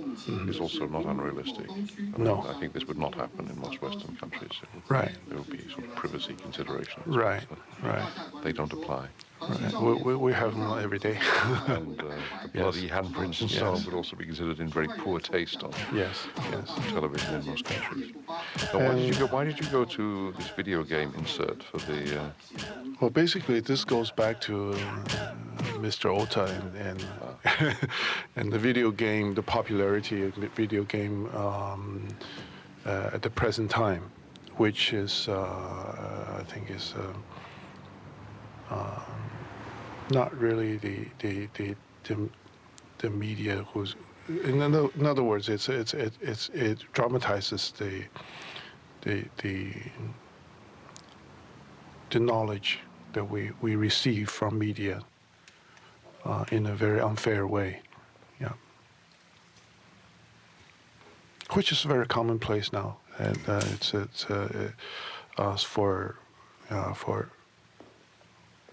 Speaker 2: is also not unrealistic. I think this would not happen in most Western countries.
Speaker 1: Right.
Speaker 2: There would be sort of privacy considerations.
Speaker 1: Right. Right.
Speaker 2: They don't apply.
Speaker 1: Right. We have them every day.
Speaker 2: And the bloody handprints and so on would also be considered in very poor taste on television in most countries. Now, why did you go to this video game insert for the?
Speaker 1: Well, basically, this goes back to Mr. Ota and and the video game, the popularity of the video game at the present time, which is I think is not really the media who's. In other words, it dramatizes the knowledge that we receive from media in a very unfair way, which is very commonplace now, and it's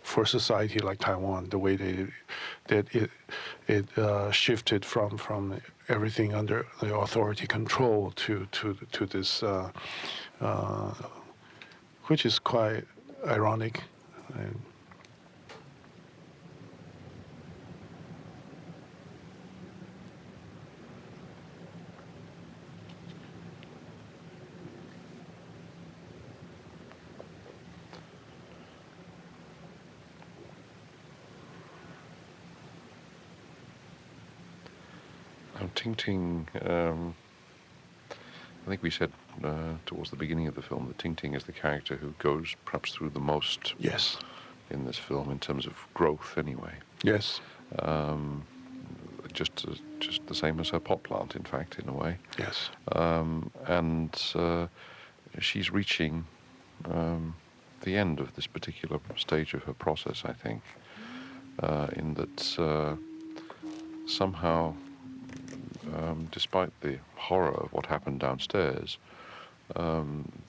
Speaker 1: for society like Taiwan, the way that it shifted from everything under the authority control to this, which is quite ironic. And
Speaker 2: Ting Ting, I think we said towards the beginning of the film that Ting Ting is the character who goes perhaps through the most in this film in terms of growth anyway.
Speaker 1: Yes.
Speaker 2: Just the same as her pot plant, in fact, in a way.
Speaker 1: Yes.
Speaker 2: And she's reaching the end of this particular stage of her process, I think, in that somehow, despite the horror of what happened downstairs,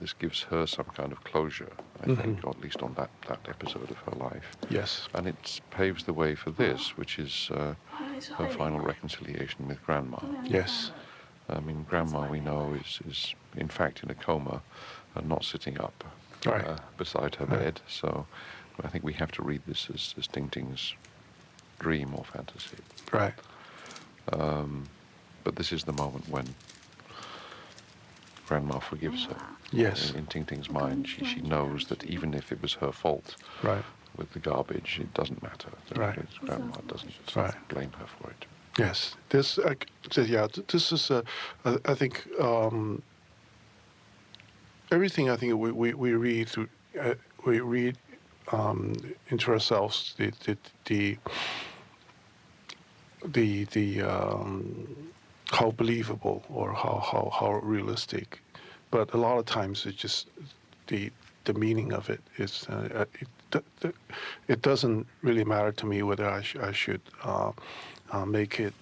Speaker 2: this gives her some kind of closure, I think, or at least on that episode of her life.
Speaker 1: Yes.
Speaker 2: And it paves the way for this, which is her final reconciliation with Grandma.
Speaker 1: Yes.
Speaker 2: I mean, Grandma, we know, is in fact in a coma and not sitting up beside her bed. So I think we have to read this as Ting Ting's dream or fantasy.
Speaker 1: Right.
Speaker 2: But this is the moment when Grandma forgives her.
Speaker 1: Yes.
Speaker 2: In Ting Ting's mind, she knows that even if it was her fault with the garbage, it doesn't matter. Grandma doesn't blame her for it.
Speaker 1: Yes. This, this is, I think, everything I think we read through, we read into ourselves the how believable or how realistic, but a lot of times it's just the meaning of it is it doesn't really matter to me whether I should make it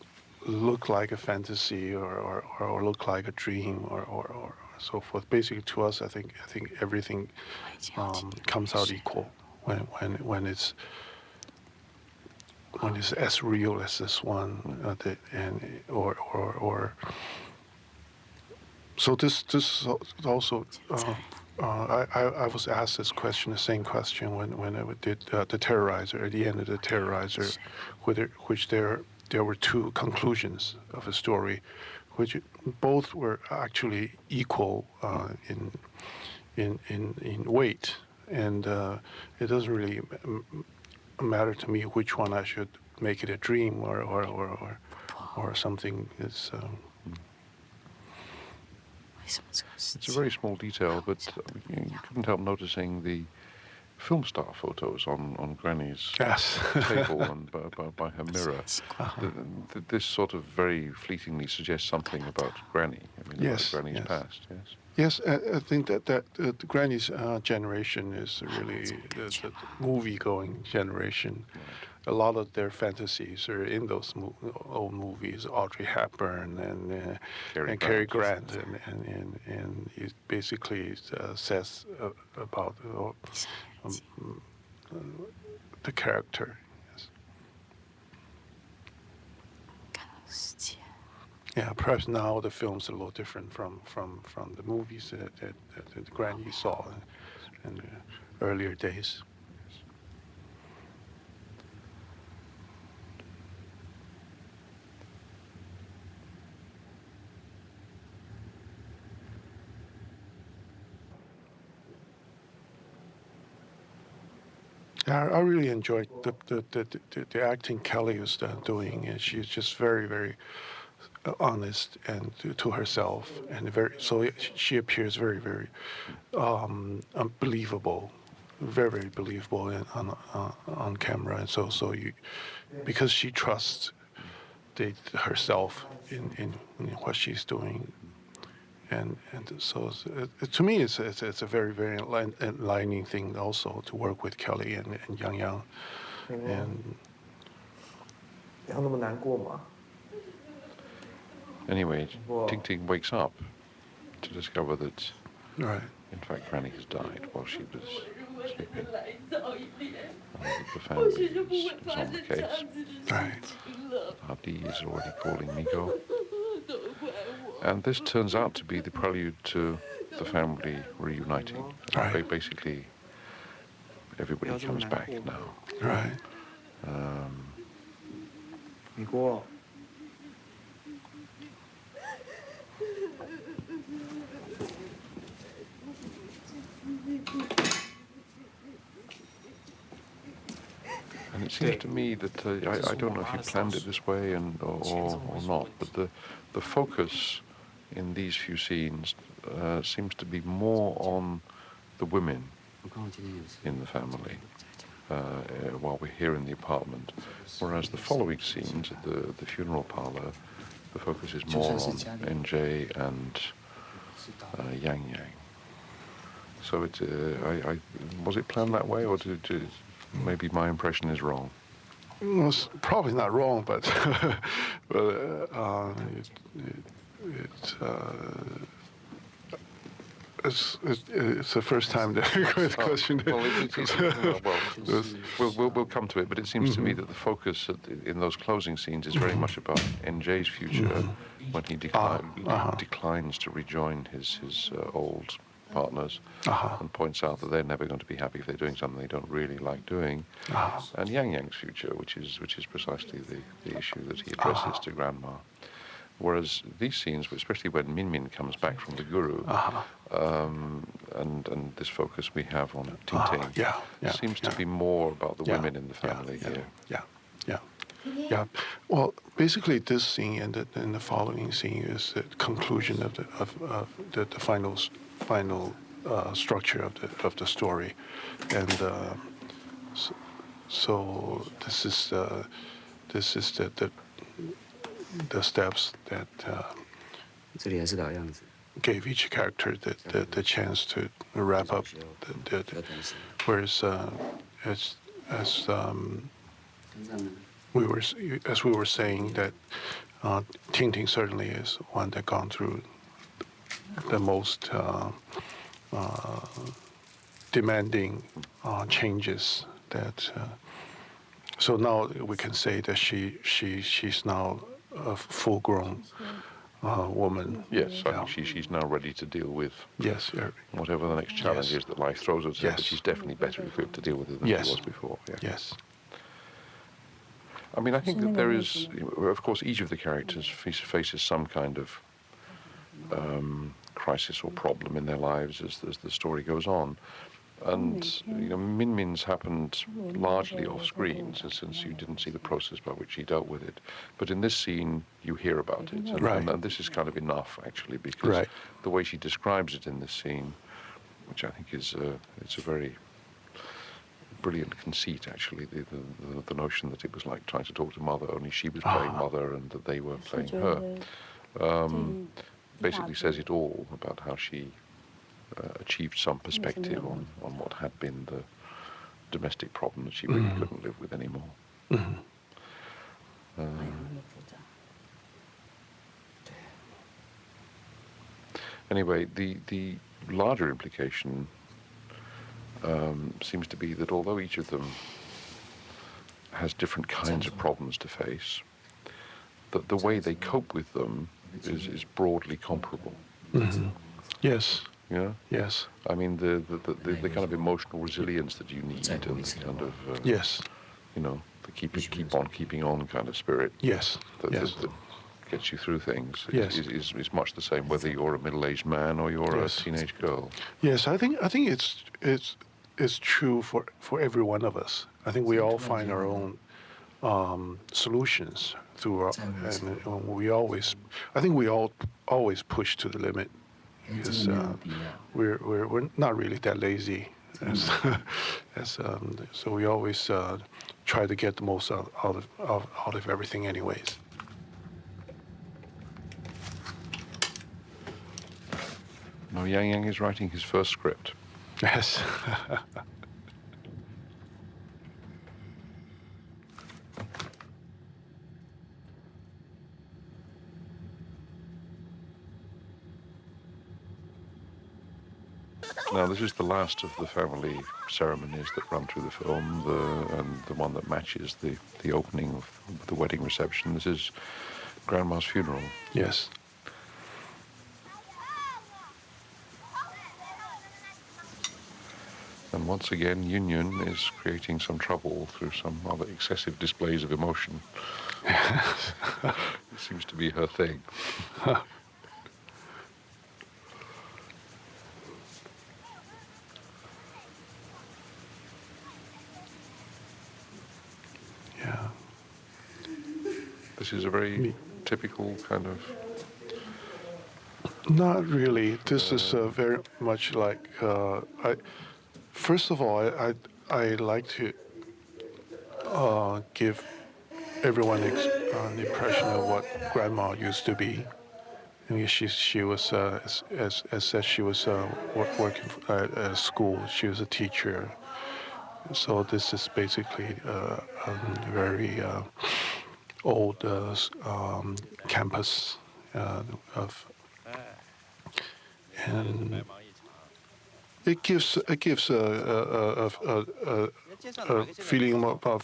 Speaker 1: look like a fantasy or look like a dream or so forth. Basically, to us, I think everything comes out equal when it's as real as this one, or So this is also. I was asked this question, the same question, when I did the Terrorizer. At the end of the Terrorizer, which there were two conclusions of the story, which both were actually equal in weight, and it doesn't really matter to me which one I should make it a dream or something.
Speaker 2: It's a very small detail, but you couldn't help noticing the film star photos on Granny's table and by her mirror. This sort of very fleetingly suggests something about Granny. I mean, about Granny's past. Yes.
Speaker 1: Yes, I think that the Granny's generation is really the movie-going generation.
Speaker 2: Right.
Speaker 1: A lot of their fantasies are in those old movies, Audrey Hepburn and Cary Grant, and it basically says about the character. Yes. Yeah, perhaps now the film's a little different from the movies that Granny saw in the earlier days. I really enjoyed the acting Kelly was doing, and she's just very, very honest and to herself, and she appears very, very unbelievable, very, very believable on camera, and so you, because she trusts herself in what she's doing. And so to me, it's a very, very enlightening thing also to work with Kelly and Yang Yang. And
Speaker 7: 要那么难过吗？
Speaker 2: Anyway, Ting Ting wakes up to discover that, in fact, Granny has died while she was sleeping. The family is on the case. Adi is already calling Migo. And this turns out to be the prelude to the family reuniting. Basically, everybody comes back now.
Speaker 1: Right.
Speaker 7: Migo.
Speaker 2: And it seems to me that I don't know if you planned it this way or not, but the focus in these few scenes seems to be more on the women in the family while we're here in the apartment, whereas the following scenes at the funeral parlor, the focus is more on NJ and Yang Yang. So was it planned that way, or maybe my impression is wrong?
Speaker 1: It's probably not wrong, but it's the first time that this question.
Speaker 2: We'll come to it, but it seems to me that the focus in those closing scenes is very much about NJ's future when he declines to rejoin his old partners and points out that they're never going to be happy if they're doing something they don't really like doing, and Yang Yang's future, which is precisely the issue that he addresses to Grandma. Whereas these scenes, especially when Min Min comes back from the guru, and this focus we have on Ting Ting, seems to be more about the women in the family here.
Speaker 1: Yeah. Well, basically, this scene and the following scene is the conclusion of the final structure of the story, and so this is the steps that gave each character the chance to wrap up whereas as we were saying, that Ting Ting certainly is one that gone through the most demanding changes. That so now we can say that she's now a full-grown woman.
Speaker 2: Yes, I think she's now ready to deal with whatever the next challenge is that life throws at her, but she's definitely better equipped to deal with it than she was before. Yeah.
Speaker 1: Yes.
Speaker 2: I mean, I think that there is, of course, each of the characters faces some kind of crisis or problem in their lives as the story goes on. And, Min Min's happened largely off screen, since you didn't see the process by which he dealt with it. But in this scene, you hear about it. And this is kind of enough, actually, because the way she describes it in this scene, which I think is it's a very brilliant conceit, actually, the notion that it was like trying to talk to Mother, only she was playing Mother and that they were playing her, basically says it all about how she achieved some perspective on what had been the domestic problem that she really couldn't live with anymore. Anyway, the larger implication seems to be that although each of them has different kinds of problems to face, that the way they cope with them is broadly comparable.
Speaker 1: Yes.
Speaker 2: Yeah.
Speaker 1: Yes.
Speaker 2: I mean, the kind of emotional resilience that you need, and the kind of the keep on keeping on kind of spirit.
Speaker 1: Yes.
Speaker 2: That gets you through things. Is much the same whether you're a middle-aged man or you're a teenage girl.
Speaker 1: Yes, I think it's true for every one of us. I think we all find our own solutions through our, and we always push to the limit, because we're not really that lazy, so we always try to get the most out of everything anyways.
Speaker 2: Now Yang Yang is writing his first script.
Speaker 1: Yes.
Speaker 2: Now, this is the last of the family ceremonies that run through the film, and the one that matches the opening of the wedding reception. This is Grandma's funeral.
Speaker 1: Yes.
Speaker 2: And once again, Yun Yun is creating some trouble through some rather excessive displays of emotion. It seems to be her thing.
Speaker 1: Yeah.
Speaker 2: This is a very typical kind of...
Speaker 1: Not really. This is very much like... First of all, I like to give everyone an impression of what Grandma used to be. I mean, she was, as said, she was working at school. She was a teacher. So this is basically a very old campus and it gives a feeling of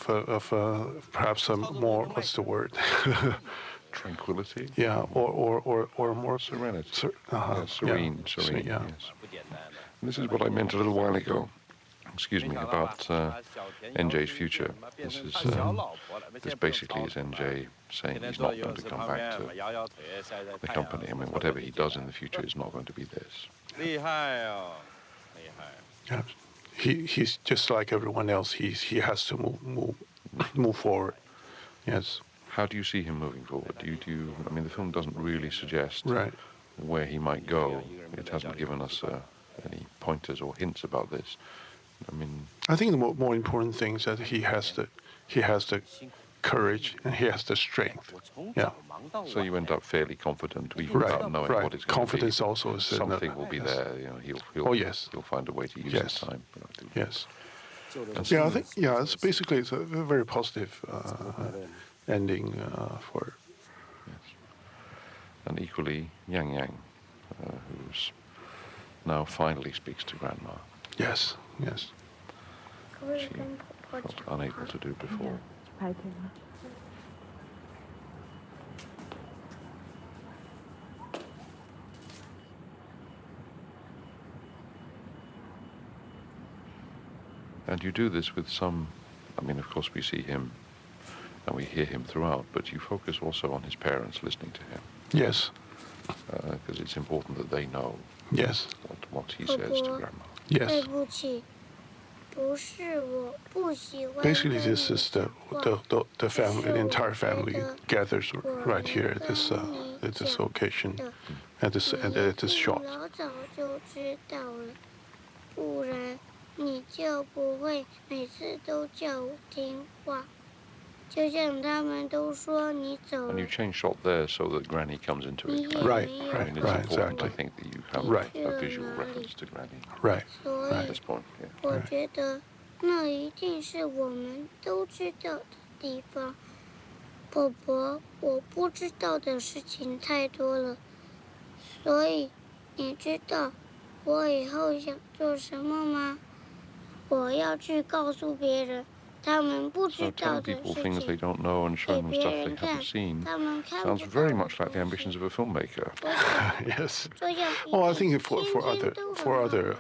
Speaker 1: perhaps a more, what's the word?
Speaker 2: Tranquility.
Speaker 1: Yeah, or more
Speaker 2: serenity. Serene.
Speaker 1: Yeah.
Speaker 2: Yes. And this is what I meant a little while ago. Excuse me, about NJ's future. This basically is NJ saying he's not going to come back to the company. I mean, whatever he does in the future is not going to be this.
Speaker 1: Yeah. He's just like everyone else. He has to move forward. Yes.
Speaker 2: How do you see him moving forward? Do you? I mean, the film doesn't really suggest where he might go. It hasn't given us any pointers or hints about this. I mean,
Speaker 1: I think the more important thing is that he has the courage and he has the strength. Yeah.
Speaker 2: So you end up fairly confident, even without knowing what it's going to be.
Speaker 1: Confidence also is
Speaker 2: something will be there. You know, he'll find a way to use his time.
Speaker 1: Yes. Yeah, I think it's basically it's a very positive ending for.
Speaker 2: Yes. And equally, Yang Yang, who's now finally speaks to Grandma.
Speaker 1: Yes. Yes.
Speaker 2: She felt unable to do before. And you do this with some, I mean, of course we see him and we hear him throughout, but you focus also on his parents listening to him.
Speaker 1: Yes.
Speaker 2: Because it's important that they know
Speaker 1: yes.
Speaker 2: what he says to Grandma.
Speaker 1: Yes.
Speaker 6: 对不起，不是我不喜欢
Speaker 1: Basically,
Speaker 6: 跟
Speaker 1: this
Speaker 6: 你
Speaker 1: is
Speaker 6: 讲话
Speaker 1: the family, the entire family
Speaker 6: 是我觉得
Speaker 1: gathers right here at this
Speaker 6: 我能跟你
Speaker 1: occasion,
Speaker 6: 的
Speaker 1: at this
Speaker 6: 你
Speaker 1: this
Speaker 6: 一
Speaker 1: shot.
Speaker 6: 定老早就知道了，不然你就不会每次都叫我听话。就像他们都说你走
Speaker 2: And
Speaker 6: 了
Speaker 2: you，change shot there so that Granny comes into it.
Speaker 1: Right,
Speaker 2: I mean, it's
Speaker 1: right,
Speaker 2: important,
Speaker 1: exactly.
Speaker 2: I think, that you have
Speaker 1: Right.
Speaker 2: a visual reference to Granny.
Speaker 1: Right.
Speaker 6: 所
Speaker 2: At
Speaker 6: 以
Speaker 2: this point, yeah.
Speaker 6: 我觉得那一定是我们都知道的地方。婆婆，我不知道的事情太多了，所以你知道我以后想做什么吗？我要去告诉别人他们不
Speaker 2: So
Speaker 6: 知道
Speaker 2: telling
Speaker 6: 的
Speaker 2: people
Speaker 6: 事
Speaker 2: things they
Speaker 6: 情，
Speaker 2: don't know and
Speaker 6: 给
Speaker 2: showing them
Speaker 6: 别
Speaker 2: stuff they
Speaker 6: 人看
Speaker 2: haven't seen
Speaker 6: 他们看
Speaker 2: sounds
Speaker 6: 不到
Speaker 2: very
Speaker 6: 的
Speaker 2: much like the
Speaker 6: 东西。
Speaker 2: ambitions of a filmmaker.
Speaker 1: Yes.
Speaker 6: 这样
Speaker 1: Well, I
Speaker 6: 一定
Speaker 1: think for
Speaker 6: 天
Speaker 1: other
Speaker 6: 天都
Speaker 1: for
Speaker 6: 很
Speaker 1: other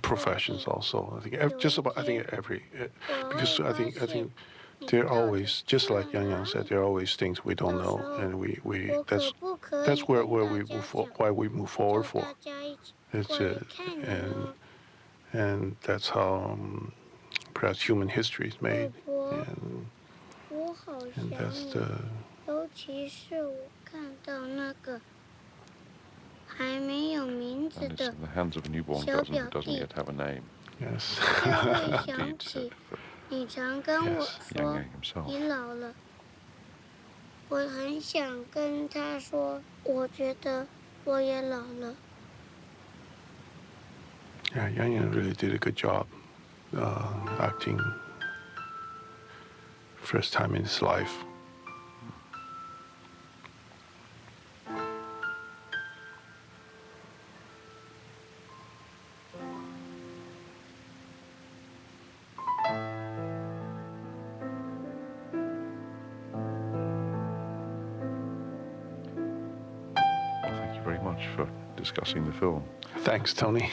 Speaker 1: professions also, I think just about every because I think there are always, just like Yang Yang said, there are always things we don't know, and we that's where we move why we move forward for.
Speaker 6: 大家一起
Speaker 1: It's
Speaker 6: 过来看你哦。
Speaker 1: and that's how perhaps human history is made,
Speaker 6: 婆婆，
Speaker 1: and
Speaker 6: 我好
Speaker 1: and
Speaker 6: 想
Speaker 1: that's
Speaker 6: 你，
Speaker 1: the
Speaker 6: 尤其是我看到那个还没有名字
Speaker 2: And it's
Speaker 6: 的
Speaker 2: in the hands of a newborn
Speaker 6: 小
Speaker 2: cousin
Speaker 6: 表
Speaker 2: who doesn't
Speaker 6: 弟，
Speaker 2: yet have a name.
Speaker 1: yes.
Speaker 6: 就会
Speaker 2: Indeed,
Speaker 6: 想起你常跟我
Speaker 2: Yes,
Speaker 6: 说
Speaker 2: Yang Yang himself.
Speaker 6: 你老了。我很想跟他说，我觉得我也老了。
Speaker 1: Yeah, Yang Yang really did a good job acting. First time in his life.
Speaker 2: Thank you very much for discussing the film.
Speaker 1: Thanks, Tony.